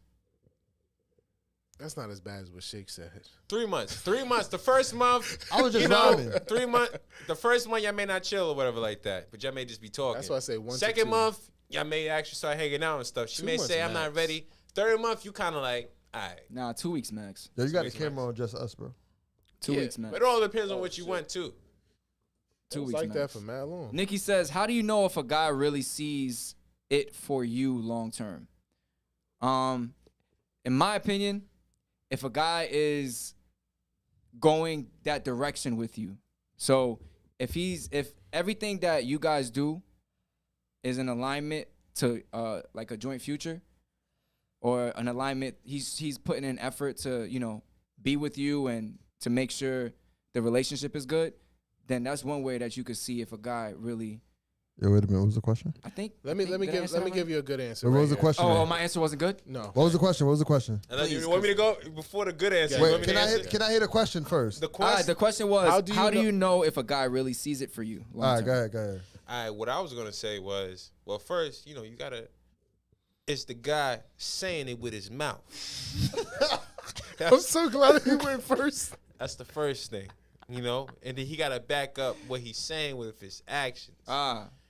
[SPEAKER 4] That's not as bad as what Shake said.
[SPEAKER 2] 3 months. 3 months. The first month,
[SPEAKER 5] I was just
[SPEAKER 2] you know,
[SPEAKER 5] rhyming.
[SPEAKER 2] 3 months. The first month, y'all may not chill or whatever like that, but y'all may just be talking.
[SPEAKER 4] That's why I say 1 to 2.
[SPEAKER 2] Second month, y'all may actually start hanging out and stuff. She
[SPEAKER 4] 2
[SPEAKER 2] may
[SPEAKER 4] months
[SPEAKER 2] say, I'm not
[SPEAKER 4] max.
[SPEAKER 2] ready. Third month, you kind of like, all right.
[SPEAKER 3] Nah, 2 weeks max.
[SPEAKER 5] Yo, you got the
[SPEAKER 2] weeks
[SPEAKER 5] camera on just us, bro.
[SPEAKER 3] 2
[SPEAKER 2] Yeah,
[SPEAKER 3] weeks max.
[SPEAKER 2] But it all depends on what you want, too.
[SPEAKER 3] 2
[SPEAKER 4] It's
[SPEAKER 3] weeks
[SPEAKER 4] like
[SPEAKER 3] max.
[SPEAKER 4] that for mad long.
[SPEAKER 3] Nikki says, how do you know if a guy really sees it for you long term? In my opinion, if a guy is going that direction with you, so if everything that you guys do is in alignment to like a joint future or an alignment, he's putting in effort to, you know, be with you and to make sure the relationship is good, then that's one way that you could see if a guy really,
[SPEAKER 5] Yo, wait a minute. What was the question?
[SPEAKER 3] I think.
[SPEAKER 4] Let me
[SPEAKER 3] did I answer that right?
[SPEAKER 4] give you a good answer.
[SPEAKER 5] What
[SPEAKER 4] right
[SPEAKER 5] was the
[SPEAKER 4] here.
[SPEAKER 5] question?
[SPEAKER 3] Oh, my answer wasn't good?
[SPEAKER 4] No.
[SPEAKER 5] What was the question? What was the question?
[SPEAKER 2] And then
[SPEAKER 4] Please,
[SPEAKER 2] you want me to go before the good answer? You
[SPEAKER 5] Wait,
[SPEAKER 2] want me
[SPEAKER 5] can
[SPEAKER 2] to
[SPEAKER 5] I
[SPEAKER 2] answer?
[SPEAKER 5] hit? Can I hit a question first?
[SPEAKER 2] The
[SPEAKER 3] All right,
[SPEAKER 2] question?
[SPEAKER 3] the question was,
[SPEAKER 4] How do you know-
[SPEAKER 3] know if a guy really sees it for you? long
[SPEAKER 5] All right,
[SPEAKER 3] term?
[SPEAKER 5] go ahead. Go ahead.
[SPEAKER 2] All right, what I was going to say was, well, first, you know, you got to, it's the guy saying it with his mouth.
[SPEAKER 4] I'm so glad he went first.
[SPEAKER 2] That's the first thing, you know, and then he got to back up what he's saying with his actions.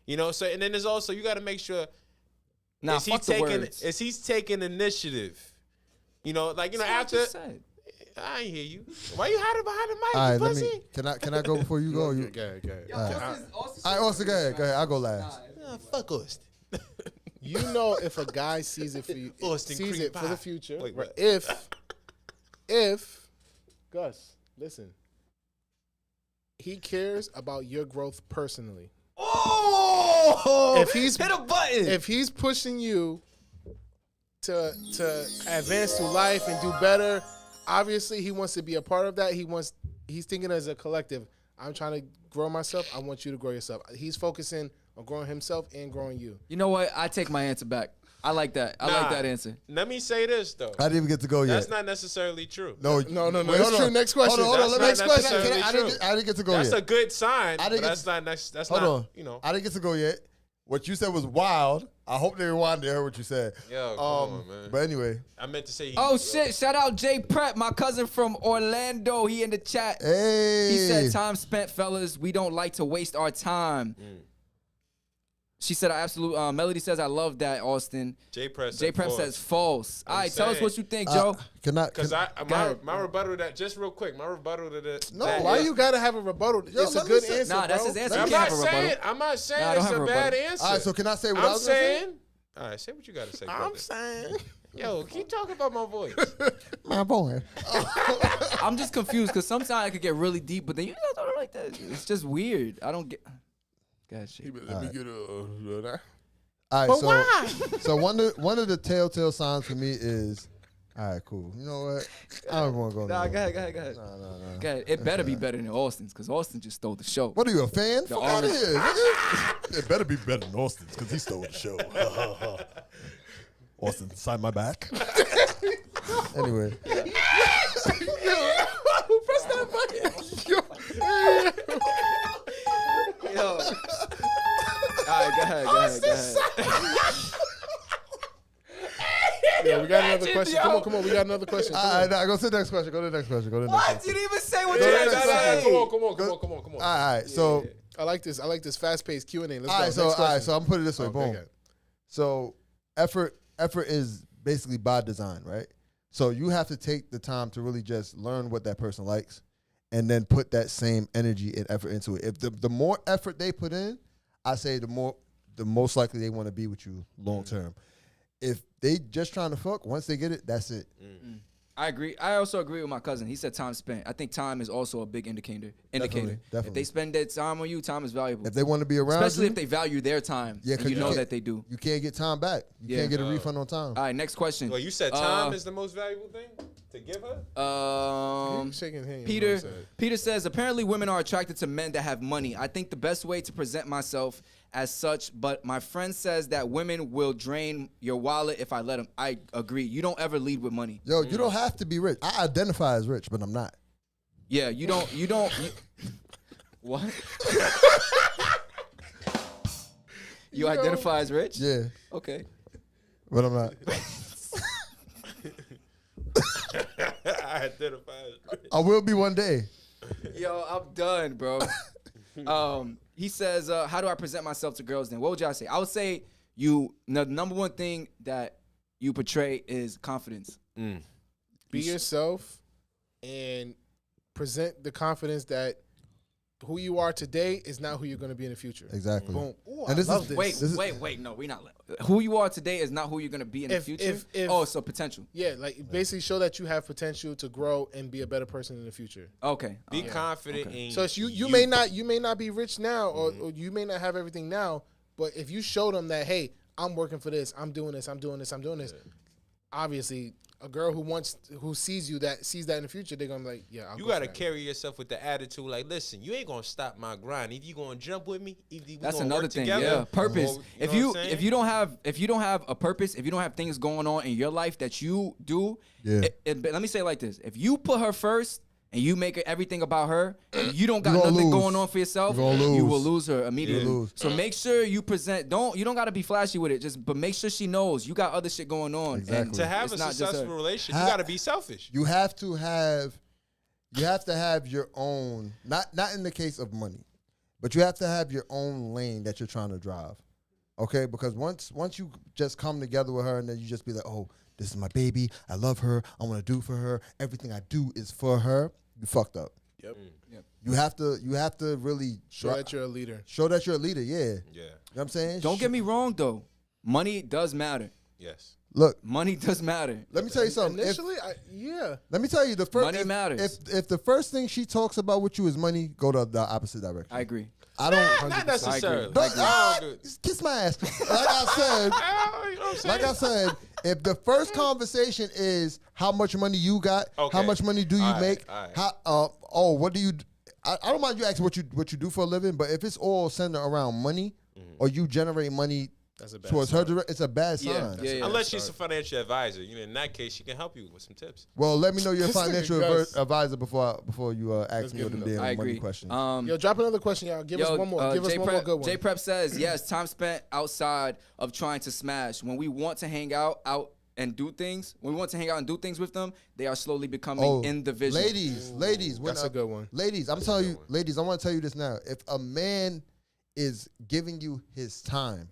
[SPEAKER 2] You know, so and then there's also you got to make sure is he taking initiative? You know, like after I ain't hear you. Why you hiding behind the mic?
[SPEAKER 5] All right,
[SPEAKER 2] pussy?
[SPEAKER 5] Can I go before you go?
[SPEAKER 4] Go ahead.
[SPEAKER 5] All right, Austin, go ahead. I'll go last.
[SPEAKER 2] Fuck Austin.
[SPEAKER 4] You know if a guy sees it for you,
[SPEAKER 2] Austin
[SPEAKER 4] sees
[SPEAKER 2] cream
[SPEAKER 4] it for
[SPEAKER 2] pie.
[SPEAKER 4] the future.
[SPEAKER 2] Wait, what?
[SPEAKER 4] If Gus, listen, he cares about your growth personally.
[SPEAKER 3] Oh,
[SPEAKER 4] if he's
[SPEAKER 3] hit a button.
[SPEAKER 4] If he's pushing you to advance through life and do better, obviously he wants to be a part of that. He's thinking as a collective. I'm trying to grow myself. I want you to grow yourself. He's focusing on growing himself and growing you.
[SPEAKER 3] You know what? I take my answer back. I like that. I like that answer.
[SPEAKER 2] Let me say this though.
[SPEAKER 5] I didn't even get to go yet.
[SPEAKER 2] That's not necessarily true.
[SPEAKER 5] No.
[SPEAKER 4] Wait, it's true. Next question.
[SPEAKER 5] Hold on.
[SPEAKER 2] That's
[SPEAKER 5] Next
[SPEAKER 2] not
[SPEAKER 5] question.
[SPEAKER 2] necessarily
[SPEAKER 5] I didn't get to go
[SPEAKER 2] That's
[SPEAKER 5] yet.
[SPEAKER 2] a good sign.
[SPEAKER 5] I didn't
[SPEAKER 2] But
[SPEAKER 5] get
[SPEAKER 2] that's
[SPEAKER 5] Hold
[SPEAKER 2] not.
[SPEAKER 5] on.
[SPEAKER 2] You know.
[SPEAKER 5] I didn't get to go yet. What you said was wild. I hope they rewind to hear what you said.
[SPEAKER 2] Yo, come on, man.
[SPEAKER 5] But anyway.
[SPEAKER 2] I meant to say.
[SPEAKER 3] Oh shit! Shout out Jay Prep, my cousin from Orlando. He in the chat.
[SPEAKER 5] Hey.
[SPEAKER 3] He said, "Time spent, fellas. We don't like to waste our time." She said, "I absolutely." Melody says, "I love that, Austin."
[SPEAKER 2] J Prep
[SPEAKER 3] says false. All right, tell us
[SPEAKER 2] saying.
[SPEAKER 3] what you think, Joe.
[SPEAKER 2] Because my rebuttal to that, just real quick, my rebuttal to that.
[SPEAKER 4] No, why you gotta have a rebuttal? It's a good answer.
[SPEAKER 3] Nah, that's
[SPEAKER 4] bro.
[SPEAKER 3] his answer.
[SPEAKER 2] I'm
[SPEAKER 3] You can't
[SPEAKER 2] not
[SPEAKER 3] have a rebuttal.
[SPEAKER 2] saying. I'm not saying
[SPEAKER 3] Nah, I don't
[SPEAKER 2] it's
[SPEAKER 3] have
[SPEAKER 2] a
[SPEAKER 3] a
[SPEAKER 2] bad
[SPEAKER 3] rebuttal.
[SPEAKER 2] answer.
[SPEAKER 5] All right, so can I say what I
[SPEAKER 2] I'm
[SPEAKER 5] was gonna say?
[SPEAKER 2] saying. All right, say what you gotta say.
[SPEAKER 4] I'm
[SPEAKER 2] brother.
[SPEAKER 4] saying.
[SPEAKER 2] Yo, keep talking about my voice.
[SPEAKER 5] My boy.
[SPEAKER 3] I'm just confused because sometimes I could get really deep, but then you guys don't like that. It's just weird. I don't get. God, shit.
[SPEAKER 4] Let me get a.
[SPEAKER 5] All right,
[SPEAKER 4] But
[SPEAKER 5] so
[SPEAKER 4] why?
[SPEAKER 5] so one of the telltale signs for me is, all right, cool. You know what? I don't want to go.
[SPEAKER 3] Nah,
[SPEAKER 5] no
[SPEAKER 3] go ahead.
[SPEAKER 5] No.
[SPEAKER 3] Go ahead. It better be better than Austin's because Austin just stole the show.
[SPEAKER 5] What are you, a fan?
[SPEAKER 3] The
[SPEAKER 5] Fuck out of
[SPEAKER 3] orange-
[SPEAKER 5] here, nigga. It better be better than Austin's because he stole the show. Austin, sign my back. Anyway.
[SPEAKER 4] Press that button.
[SPEAKER 3] Yo. All right, go ahead.
[SPEAKER 4] Yeah, we got another question. Come on. We got another question. Come
[SPEAKER 5] All
[SPEAKER 4] on.
[SPEAKER 5] right, now go to the next question. Go to the next question.
[SPEAKER 3] What? You didn't even say what
[SPEAKER 5] Go
[SPEAKER 3] you
[SPEAKER 5] to
[SPEAKER 3] had
[SPEAKER 5] the
[SPEAKER 3] to
[SPEAKER 5] next
[SPEAKER 3] say.
[SPEAKER 2] Come on.
[SPEAKER 5] All right, so
[SPEAKER 4] I like this fast-paced Q&A. Let's go.
[SPEAKER 5] all right,
[SPEAKER 4] Next
[SPEAKER 5] so
[SPEAKER 4] question.
[SPEAKER 5] so I'm putting it this way.
[SPEAKER 4] Okay,
[SPEAKER 5] Boom.
[SPEAKER 4] good.
[SPEAKER 5] So effort is basically by design, right? So you have to take the time to really just learn what that person likes, and then put that same energy and effort into it. If the more effort they put in, I say the most likely they want to be with you long term. If they just trying to fuck, once they get it, that's it.
[SPEAKER 3] I agree. I also agree with my cousin. He said time spent. I think time is also a big indicator.
[SPEAKER 5] Definitely.
[SPEAKER 3] If they spend their time on you, time is valuable.
[SPEAKER 5] If they want to be around
[SPEAKER 3] Especially
[SPEAKER 5] you,
[SPEAKER 3] if they value their time.
[SPEAKER 5] Yeah,
[SPEAKER 3] and
[SPEAKER 5] 'cause
[SPEAKER 3] you
[SPEAKER 5] you
[SPEAKER 3] know
[SPEAKER 5] can't-
[SPEAKER 3] that they do.
[SPEAKER 5] you can't get time back. You can't get a refund on time.
[SPEAKER 3] All right, next question.
[SPEAKER 2] Well, you said time is the most valuable thing to give her.
[SPEAKER 4] He's shaking his hand.
[SPEAKER 3] Peter says apparently women are attracted to men that have money. I think the best way to present myself as such, but my friend says that women will drain your wallet if I let them. I agree. You don't ever lead with money.
[SPEAKER 5] Yo, you don't have to be rich. I identify as rich, but I'm not.
[SPEAKER 3] Yeah, you don't. What? You identify as rich?
[SPEAKER 5] Yeah,
[SPEAKER 3] Okay.
[SPEAKER 5] but I'm not.
[SPEAKER 2] I identify.
[SPEAKER 5] I will be one day.
[SPEAKER 3] Yo, I'm done, bro. He says, how do I present myself to girls then? What would y'all say? I would say the number one thing that you portray is confidence.
[SPEAKER 4] Be yourself and present the confidence that who you are today is not who you're going to be in the future.
[SPEAKER 5] Exactly.
[SPEAKER 4] Boom. Ooh,
[SPEAKER 5] And
[SPEAKER 4] I
[SPEAKER 5] this
[SPEAKER 4] love
[SPEAKER 5] is-
[SPEAKER 4] this.
[SPEAKER 3] Wait. No, we're not. Who you are today is not who you're going to be in the future? So potential.
[SPEAKER 4] Yeah, like basically show that you have potential to grow and be a better person in the future.
[SPEAKER 3] Okay.
[SPEAKER 2] Be confident in.
[SPEAKER 4] So it's you may not be rich now or you may not have everything now, but if you show them that, hey, I'm working for this, I'm doing this, obviously a girl who sees that in the future, they're gonna be like, yeah,
[SPEAKER 2] You gotta carry yourself with the attitude like, listen, you ain't gonna stop my grind. If you gonna jump with me,
[SPEAKER 3] That's another thing.
[SPEAKER 2] together,
[SPEAKER 3] Yeah, purpose.
[SPEAKER 2] or-
[SPEAKER 3] If
[SPEAKER 2] know what I'm
[SPEAKER 3] you don't have a purpose, if you don't have things going on in your life that you do,
[SPEAKER 5] Yeah.
[SPEAKER 3] let me say it like this: if you put her first and you make everything about her, and you don't got
[SPEAKER 5] You gonna
[SPEAKER 3] nothing
[SPEAKER 5] lose.
[SPEAKER 3] going on for yourself,
[SPEAKER 5] You gonna
[SPEAKER 3] you
[SPEAKER 5] lose.
[SPEAKER 3] will lose her immediately.
[SPEAKER 5] You lose.
[SPEAKER 3] So make sure you present. You don't gotta be flashy with it. But make sure she knows you got other shit going on.
[SPEAKER 5] Exactly.
[SPEAKER 3] And
[SPEAKER 2] to have
[SPEAKER 3] it's
[SPEAKER 2] a
[SPEAKER 3] not just
[SPEAKER 2] successful
[SPEAKER 3] her.
[SPEAKER 2] relationship, you gotta be selfish.
[SPEAKER 5] You have to have you have to have your own, not in the case of money, but you have to have your own lane that you're trying to drive. Okay? Because once you just come together with her and then you just be like, oh, this is my baby. I love her. I want to do for her. Everything I do is for her. You fucked up.
[SPEAKER 4] Yep.
[SPEAKER 5] You have to really
[SPEAKER 4] Show that you're a leader.
[SPEAKER 5] show that you're a leader. Yeah.
[SPEAKER 2] Yeah.
[SPEAKER 5] You know what I'm saying?
[SPEAKER 3] Don't get me wrong though. Money does matter.
[SPEAKER 2] Yes.
[SPEAKER 5] Look,
[SPEAKER 3] Money does matter.
[SPEAKER 5] let me tell you something.
[SPEAKER 4] Initially, yeah.
[SPEAKER 5] Let me tell you the first.
[SPEAKER 3] Money matters.
[SPEAKER 5] If the first thing she talks about with you is money, go to the opposite direction.
[SPEAKER 3] I agree.
[SPEAKER 5] I don't.
[SPEAKER 2] Not necessarily.
[SPEAKER 5] Don't,
[SPEAKER 2] I agree.
[SPEAKER 5] kiss my ass. Like I said,
[SPEAKER 2] You know what I'm saying?
[SPEAKER 5] like I said, if the first conversation is how much money you got, how
[SPEAKER 2] Okay.
[SPEAKER 5] much money do you
[SPEAKER 2] All right,
[SPEAKER 5] make,
[SPEAKER 2] all right.
[SPEAKER 5] how what do you? I don't mind you asking what you do for a living, but if it's all centered around money, or you generate money
[SPEAKER 4] That's a bad
[SPEAKER 5] towards
[SPEAKER 4] sign.
[SPEAKER 5] her, it's a bad
[SPEAKER 3] Yeah,
[SPEAKER 5] sign.
[SPEAKER 3] yeah.
[SPEAKER 2] Unless she's a financial advisor, in that case, she can help you with some tips.
[SPEAKER 5] Well, let me know your
[SPEAKER 4] This nigga
[SPEAKER 5] financial
[SPEAKER 4] Gus.
[SPEAKER 5] advisor before you ask me
[SPEAKER 4] give
[SPEAKER 5] the
[SPEAKER 4] him
[SPEAKER 5] damn
[SPEAKER 3] I
[SPEAKER 5] money
[SPEAKER 3] agree.
[SPEAKER 5] question.
[SPEAKER 4] Yo, drop another question, y'all. Give us one more. Give us one more good one.
[SPEAKER 3] J Prep says, yes, time spent outside of trying to smash. When we want to hang out and do things, with them, they are slowly becoming in the vision.
[SPEAKER 5] Ladies, when
[SPEAKER 4] That's a good one.
[SPEAKER 5] Ladies, I'm telling you, ladies, I want to tell you this now. If a man is giving you his time,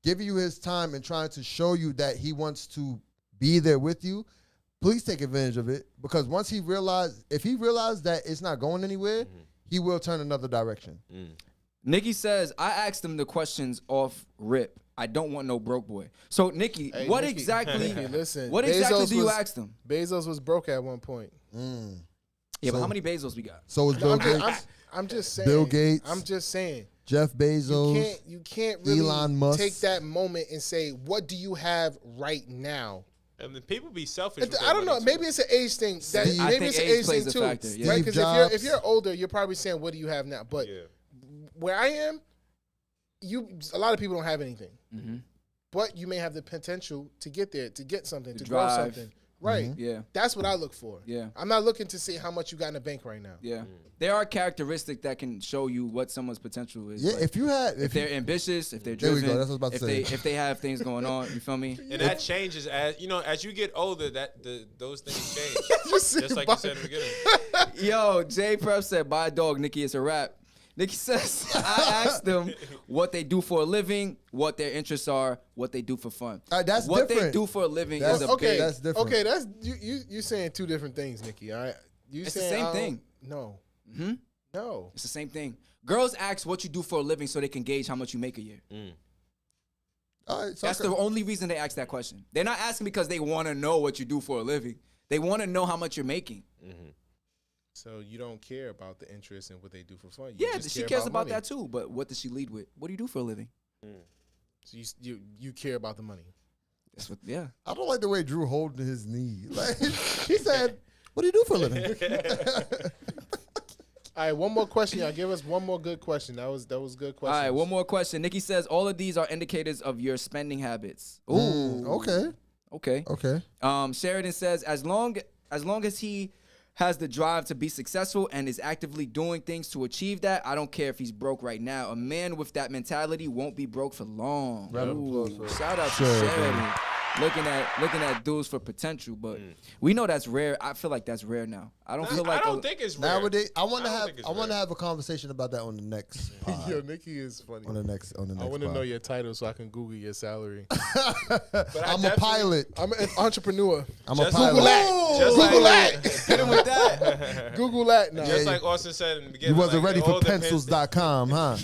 [SPEAKER 5] and trying to show you that he wants to be there with you, please take advantage of it. Because once if he realizes that it's not going anywhere, he will turn another direction.
[SPEAKER 3] Nikki says, I asked them the questions off rip. I don't want no broke boy. So Nikki,
[SPEAKER 4] Hey,
[SPEAKER 3] what
[SPEAKER 4] Nikki,
[SPEAKER 3] exactly?
[SPEAKER 4] listen,
[SPEAKER 3] What exactly
[SPEAKER 4] Bezos
[SPEAKER 3] do you
[SPEAKER 4] was-
[SPEAKER 3] ask them?
[SPEAKER 4] Bezos was broke at one point.
[SPEAKER 3] Yeah, but
[SPEAKER 5] So-
[SPEAKER 3] how many Bezos we got?
[SPEAKER 5] So is Bill Gates,
[SPEAKER 4] I'm just saying.
[SPEAKER 5] Bill Gates.
[SPEAKER 4] I'm just saying.
[SPEAKER 5] Jeff Bezos.
[SPEAKER 4] You can't really
[SPEAKER 5] Elon Musk.
[SPEAKER 4] take that moment and say, what do you have right now?
[SPEAKER 2] And then people be selfish. with
[SPEAKER 4] I
[SPEAKER 2] their
[SPEAKER 4] don't know.
[SPEAKER 2] money,
[SPEAKER 4] Maybe
[SPEAKER 2] too.
[SPEAKER 4] it's an age thing.
[SPEAKER 5] Steve-
[SPEAKER 3] I
[SPEAKER 4] Maybe
[SPEAKER 3] think
[SPEAKER 4] it's an
[SPEAKER 3] age
[SPEAKER 4] age
[SPEAKER 3] plays
[SPEAKER 4] thing
[SPEAKER 3] a
[SPEAKER 4] too.
[SPEAKER 3] factor, yeah.
[SPEAKER 4] Right?
[SPEAKER 5] Steve
[SPEAKER 4] Because if
[SPEAKER 5] Jobs.
[SPEAKER 4] you're older, you're probably saying, what do you have now? But
[SPEAKER 2] Yeah.
[SPEAKER 4] where I am, a lot of people don't have anything.
[SPEAKER 3] Mm-hmm.
[SPEAKER 4] But you may have the potential to get there, to get something, to
[SPEAKER 3] drive.
[SPEAKER 4] grow something. Right.
[SPEAKER 3] Yeah,
[SPEAKER 4] That's what I look for.
[SPEAKER 3] yeah,
[SPEAKER 4] I'm not looking to see how much you got in the bank right now.
[SPEAKER 3] yeah. There are characteristics that can show you what someone's potential is.
[SPEAKER 5] Yeah,
[SPEAKER 3] Like,
[SPEAKER 5] if you had,
[SPEAKER 3] if they're ambitious, if they're
[SPEAKER 5] There we
[SPEAKER 3] driven,
[SPEAKER 5] go, that's what I was about to say.
[SPEAKER 3] if they have things going on, you feel me?
[SPEAKER 2] And that changes as you get older. Those things change.
[SPEAKER 4] Just
[SPEAKER 2] Just like you said in the beginning.
[SPEAKER 3] Yo, J Prep said, "Buy a dog, Nikki. It's a wrap." Nikki says, "I asked them what they do for a living, what their interests are, what they do for fun.
[SPEAKER 5] That's
[SPEAKER 3] what
[SPEAKER 5] different.
[SPEAKER 3] they do for a living
[SPEAKER 5] That's-
[SPEAKER 3] is a
[SPEAKER 4] Okay,
[SPEAKER 3] big.
[SPEAKER 5] that's different.
[SPEAKER 4] Okay, that's you saying two different things, Nikki. All right, you
[SPEAKER 3] It's the
[SPEAKER 4] saying
[SPEAKER 3] same
[SPEAKER 4] I don't-
[SPEAKER 3] thing.
[SPEAKER 4] No,
[SPEAKER 3] Hmm?
[SPEAKER 4] no.
[SPEAKER 3] It's the same thing. Girls ask what you do for a living so they can gauge how much you make a year.
[SPEAKER 5] All right, so
[SPEAKER 3] That's the only reason they ask that question. They're not asking because they want to know what you do for a living. They want to know how much you're making.
[SPEAKER 4] So you don't care about the interest and what they do for fun. You
[SPEAKER 3] Yeah,
[SPEAKER 4] just
[SPEAKER 3] she
[SPEAKER 4] care
[SPEAKER 3] cares about
[SPEAKER 4] money.
[SPEAKER 3] that too. But what does she lead with? What do you do for a living?
[SPEAKER 4] So you care about the money.
[SPEAKER 3] That's what. Yeah.
[SPEAKER 5] I don't like the way Drew holding his knee. Like he said, "What do you do for a living?"
[SPEAKER 4] All right, one more question, y'all. Give us one more good question. That was good question.
[SPEAKER 3] All right, one more question. Nikki says all of these are indicators of your spending habits. Ooh.
[SPEAKER 5] Okay.
[SPEAKER 3] Okay. Sheridan says as long as he has the drive to be successful and is actively doing things to achieve that, I don't care if he's broke right now. A man with that mentality won't be broke for long.
[SPEAKER 5] Round of applause
[SPEAKER 3] Ooh,
[SPEAKER 5] for
[SPEAKER 3] shout out to
[SPEAKER 5] Sheridan.
[SPEAKER 3] Sheridan. Looking at dudes for potential, but we know that's rare. I feel like that's rare now. I don't feel like
[SPEAKER 2] I don't think it's rare.
[SPEAKER 5] Nowadays, I want to
[SPEAKER 2] don't
[SPEAKER 5] have
[SPEAKER 2] think it's
[SPEAKER 5] I want to
[SPEAKER 2] rare.
[SPEAKER 5] have a conversation about that on the next pod.
[SPEAKER 4] Yo, Nikki is funny.
[SPEAKER 5] on the next
[SPEAKER 4] I want to
[SPEAKER 5] pod.
[SPEAKER 4] know your title so I can Google your salary.
[SPEAKER 5] I'm a pilot.
[SPEAKER 4] I'm an entrepreneur.
[SPEAKER 5] I'm a
[SPEAKER 2] Just
[SPEAKER 5] pilot.
[SPEAKER 4] Google that.
[SPEAKER 2] Just
[SPEAKER 4] Google
[SPEAKER 2] like
[SPEAKER 4] that.
[SPEAKER 3] hit him with that.
[SPEAKER 4] Google that now.
[SPEAKER 2] Just like Austin said in the
[SPEAKER 5] You
[SPEAKER 2] beginning.
[SPEAKER 5] wasn't
[SPEAKER 2] like,
[SPEAKER 5] ready for
[SPEAKER 2] all the
[SPEAKER 5] pencils.com, huh?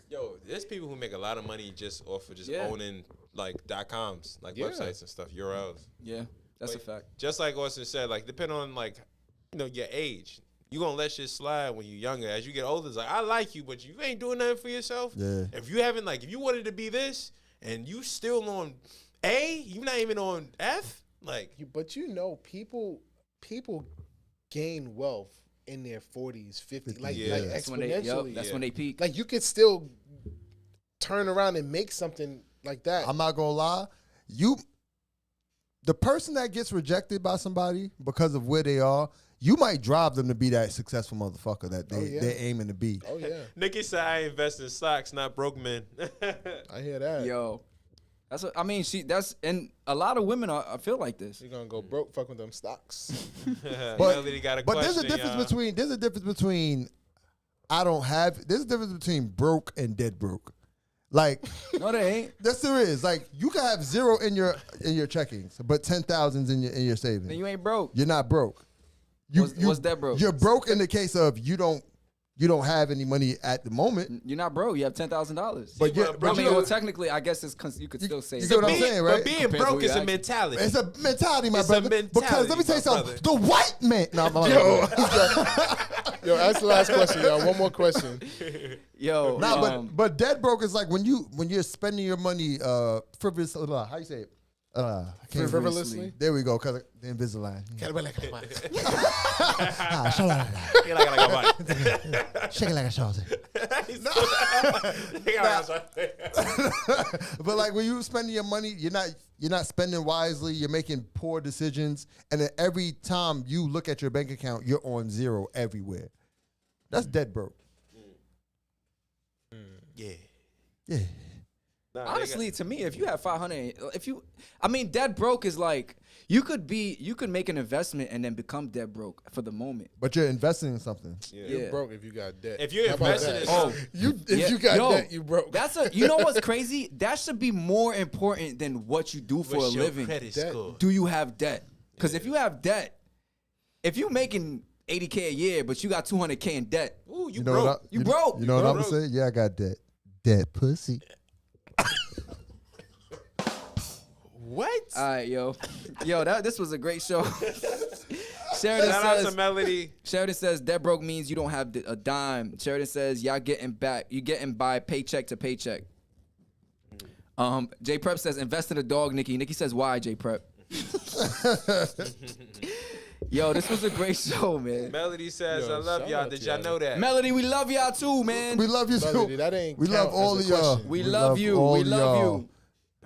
[SPEAKER 2] Yo, there's people who make a lot of money just off of just
[SPEAKER 3] Yeah.
[SPEAKER 2] owning like .coms, like
[SPEAKER 4] Yeah.
[SPEAKER 2] websites and stuff, URLs.
[SPEAKER 3] Yeah, that's a
[SPEAKER 2] Like,
[SPEAKER 3] fact.
[SPEAKER 2] Just like Austin said, like depending on like your age, you gonna let shit slide when you're younger. As you get older, it's like I like you, but you ain't doing nothing for yourself.
[SPEAKER 5] Yeah.
[SPEAKER 2] If you haven't if you wanted to be this and you still on A, you not even on F, like
[SPEAKER 4] But people gain wealth in their 40s, 50s, like
[SPEAKER 2] Yeah.
[SPEAKER 3] That's when they.
[SPEAKER 4] exponentially.
[SPEAKER 3] That's when they peak.
[SPEAKER 4] Like you could still turn around and make something like that.
[SPEAKER 5] I'm not gonna lie. The person that gets rejected by somebody because of where they are, you might drive them to be that successful motherfucker that they're aiming to be.
[SPEAKER 4] Oh yeah,
[SPEAKER 2] Nikki said, I invest in stocks, not broke men.
[SPEAKER 4] I hear that.
[SPEAKER 3] Yo, That's what I mean. And a lot of women I feel like this.
[SPEAKER 4] You're gonna go broke, fuck with them stocks.
[SPEAKER 2] Melody got a
[SPEAKER 5] But
[SPEAKER 2] question,
[SPEAKER 5] there's a difference between there's a difference between broke and dead broke. Like
[SPEAKER 3] No, they ain't.
[SPEAKER 5] yes, there is. Like you can have 0 in your checkings, but 10,000 in your savings.
[SPEAKER 3] Then you ain't broke.
[SPEAKER 5] You're not broke.
[SPEAKER 3] What's dead broke?
[SPEAKER 5] You're broke in the case of you don't have any money at the moment.
[SPEAKER 3] You're not broke. You have $10,000.
[SPEAKER 5] But
[SPEAKER 2] well,
[SPEAKER 5] yeah,
[SPEAKER 2] bro,
[SPEAKER 3] I
[SPEAKER 5] but
[SPEAKER 3] mean,
[SPEAKER 5] you know,
[SPEAKER 3] well, technically, I guess you could still say
[SPEAKER 5] you
[SPEAKER 3] it.
[SPEAKER 5] get what I'm saying, right?
[SPEAKER 2] But being
[SPEAKER 3] Depends
[SPEAKER 2] broke
[SPEAKER 3] who
[SPEAKER 2] is
[SPEAKER 3] you
[SPEAKER 2] a
[SPEAKER 3] ask.
[SPEAKER 2] mentality.
[SPEAKER 5] it's a mentality, my
[SPEAKER 2] It's a
[SPEAKER 5] brother. Because let me tell you
[SPEAKER 2] mentality,
[SPEAKER 5] something.
[SPEAKER 2] my
[SPEAKER 5] The white man. No,
[SPEAKER 4] Yo, that's the last question, y'all. One more question.
[SPEAKER 3] Yo,
[SPEAKER 5] but dead broke is like when you're spending your money frivolously. How you say it? I can't
[SPEAKER 4] Frivolously?
[SPEAKER 5] There we go. Cause the Invisalign.
[SPEAKER 2] He like
[SPEAKER 5] Shake it like a sausage. But like when you spending your money, you're not spending wisely. You're making poor decisions, and then every time you look at your bank account, you're on 0 everywhere. That's dead broke.
[SPEAKER 2] Yeah.
[SPEAKER 5] Yeah.
[SPEAKER 2] Nah,
[SPEAKER 3] honestly, to me, if you have 500, dead broke is like you could make an investment and then become dead broke for the moment.
[SPEAKER 5] But you're investing in something.
[SPEAKER 4] You're broke if you got debt.
[SPEAKER 2] If you're
[SPEAKER 4] How about
[SPEAKER 2] investing
[SPEAKER 4] that?
[SPEAKER 2] in something,
[SPEAKER 4] If you got
[SPEAKER 3] Yo,
[SPEAKER 4] debt, you broke.
[SPEAKER 3] You know what's crazy? That should be more important than what you do for
[SPEAKER 2] what's
[SPEAKER 3] a
[SPEAKER 2] your
[SPEAKER 3] living.
[SPEAKER 2] credit
[SPEAKER 4] Debt.
[SPEAKER 2] score?
[SPEAKER 3] Do you have debt? Because if you have debt, if you're making $80K a year, but you got $200K in debt,
[SPEAKER 2] Ooh, you
[SPEAKER 5] know
[SPEAKER 2] broke.
[SPEAKER 5] what
[SPEAKER 3] You broke.
[SPEAKER 5] You know what I'm
[SPEAKER 2] broke.
[SPEAKER 5] gonna say? Yeah, I got debt. Dead pussy.
[SPEAKER 2] What?
[SPEAKER 3] all right, yo, this was a great show.
[SPEAKER 2] Shout out to Melody.
[SPEAKER 3] Sheridan says dead broke means you don't have a dime. Sheridan says you getting by paycheck to paycheck. J Prep says invest in a dog, Nikki. Nikki says why, J Prep? Yo, this was a great show, man.
[SPEAKER 2] Melody says,
[SPEAKER 4] Yo,
[SPEAKER 2] I love
[SPEAKER 4] shout
[SPEAKER 2] y'all.
[SPEAKER 4] out
[SPEAKER 2] Did
[SPEAKER 4] to
[SPEAKER 2] y'all
[SPEAKER 4] y'all.
[SPEAKER 2] know that?
[SPEAKER 3] Melody, we love y'all too, man.
[SPEAKER 5] We love you
[SPEAKER 4] Melody,
[SPEAKER 5] too.
[SPEAKER 4] that ain't
[SPEAKER 5] We love
[SPEAKER 4] count
[SPEAKER 5] all
[SPEAKER 4] as
[SPEAKER 5] of
[SPEAKER 4] a
[SPEAKER 5] y'all.
[SPEAKER 4] question.
[SPEAKER 3] We love you.
[SPEAKER 5] all
[SPEAKER 3] We
[SPEAKER 5] of
[SPEAKER 3] love
[SPEAKER 5] y'all.
[SPEAKER 3] you.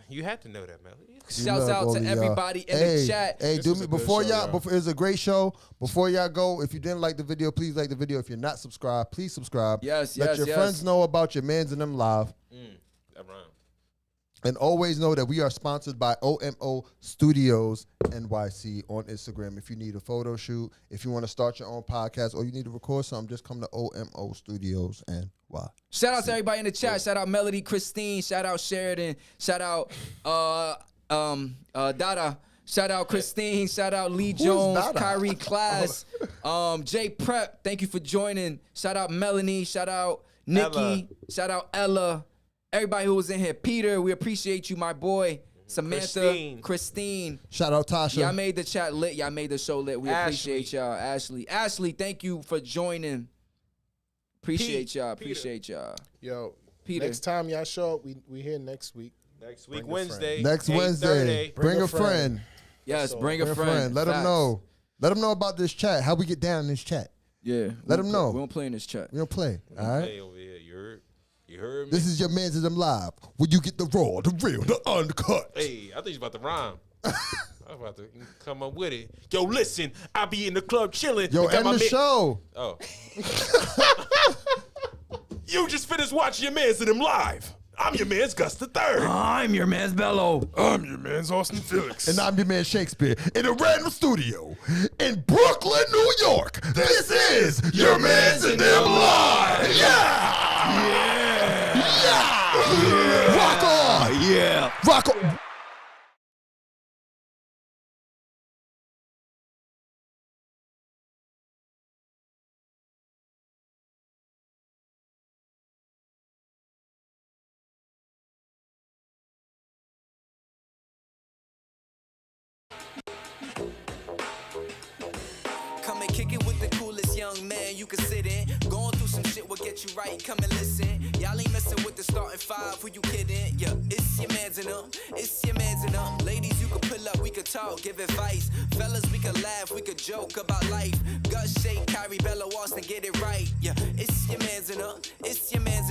[SPEAKER 2] You had to know that, Melody.
[SPEAKER 3] Shouts
[SPEAKER 5] love
[SPEAKER 3] out
[SPEAKER 5] all
[SPEAKER 3] to
[SPEAKER 5] of y'all.
[SPEAKER 3] everybody in the chat.
[SPEAKER 5] Hey,
[SPEAKER 4] This
[SPEAKER 5] do
[SPEAKER 4] was
[SPEAKER 5] me
[SPEAKER 4] a good
[SPEAKER 5] before
[SPEAKER 4] show,
[SPEAKER 5] y'all.
[SPEAKER 4] y'all.
[SPEAKER 5] Before it was a great show. Before y'all go, if you didn't like the video, please like the video. If you're not subscribed, please subscribe.
[SPEAKER 3] Yes,
[SPEAKER 5] Let
[SPEAKER 3] yes,
[SPEAKER 5] your
[SPEAKER 3] yes.
[SPEAKER 5] friends know about your Mans and Them Live.
[SPEAKER 2] That rhyme.
[SPEAKER 5] And always know that we are sponsored by OMO Studios NYC on Instagram. If you need a photo shoot, if you want to start your own podcast, or you need to record something, just come to OMO Studios NY.
[SPEAKER 3] Shout out to everybody in the chat. Shout out Melody, Christine. Shout out Sheridan. Shout out Dada. Shout out Christine. Shout out Lee Jones,
[SPEAKER 5] Dada?
[SPEAKER 3] Kyrie Class, J Prep. Thank you for joining. Shout out Melanie. Shout out Nikki.
[SPEAKER 2] Ella.
[SPEAKER 3] Shout out Ella. Everybody who was in here. Peter, we appreciate you, my boy. Samantha, Christine.
[SPEAKER 5] Shout out Tasha.
[SPEAKER 3] Y'all made the chat lit. Y'all made the show lit. We
[SPEAKER 2] Ashley.
[SPEAKER 3] appreciate y'all. Ashley, thank you for joining. Appreciate y'all. Appreciate y'all.
[SPEAKER 4] Yo,
[SPEAKER 3] Peter.
[SPEAKER 4] next time y'all show up, we here next week.
[SPEAKER 2] Next week,
[SPEAKER 4] Bring a
[SPEAKER 2] Wednesday.
[SPEAKER 5] Next
[SPEAKER 2] 8:30.
[SPEAKER 5] Wednesday, bring a friend.
[SPEAKER 3] Yes,
[SPEAKER 4] all.
[SPEAKER 3] bring a
[SPEAKER 5] Bring a
[SPEAKER 3] friend.
[SPEAKER 5] friend. Let them
[SPEAKER 3] Facts.
[SPEAKER 5] know. Let them know about this chat. How we get down in this chat.
[SPEAKER 3] Yeah.
[SPEAKER 5] Let 'em know.
[SPEAKER 3] We don't play in this chat.
[SPEAKER 5] We don't play. All right.
[SPEAKER 2] Hey, over here. You heard me?
[SPEAKER 5] This is your Mans and Them Live, where you get the raw, the real, the uncut.
[SPEAKER 2] Hey, I think you about to rhyme. I was about to come up with it. Yo, listen, I be in the club chilling.
[SPEAKER 5] Yo,
[SPEAKER 2] Got
[SPEAKER 5] end
[SPEAKER 2] my
[SPEAKER 5] the show.
[SPEAKER 2] Oh. You just finished watching your Mans and Them Live. I'm your man's Gus the Third.
[SPEAKER 3] I'm your man's Bello.
[SPEAKER 2] I'm your man's Austin Felix.
[SPEAKER 5] And I'm your man Shakespeare in a random studio in Brooklyn, New York. This is your Mans and Them Live. Yeah. Rock on.
[SPEAKER 3] Yeah.
[SPEAKER 5] Rock on.
[SPEAKER 1] Come and kick it with the coolest young man you can sit in. Going through some shit will get you right. Come and listen. Y'all ain't messing with the starting five. Who you kidding? Yeah, it's your mans and them. It's your mans and them. Ladies, you can pull up. We could talk, give advice. Fellas, we could laugh. We could joke about life. Gus, Shake, Kyrie, Bella, Austin, get it right. Yeah, it's your mans and them. It's your mans and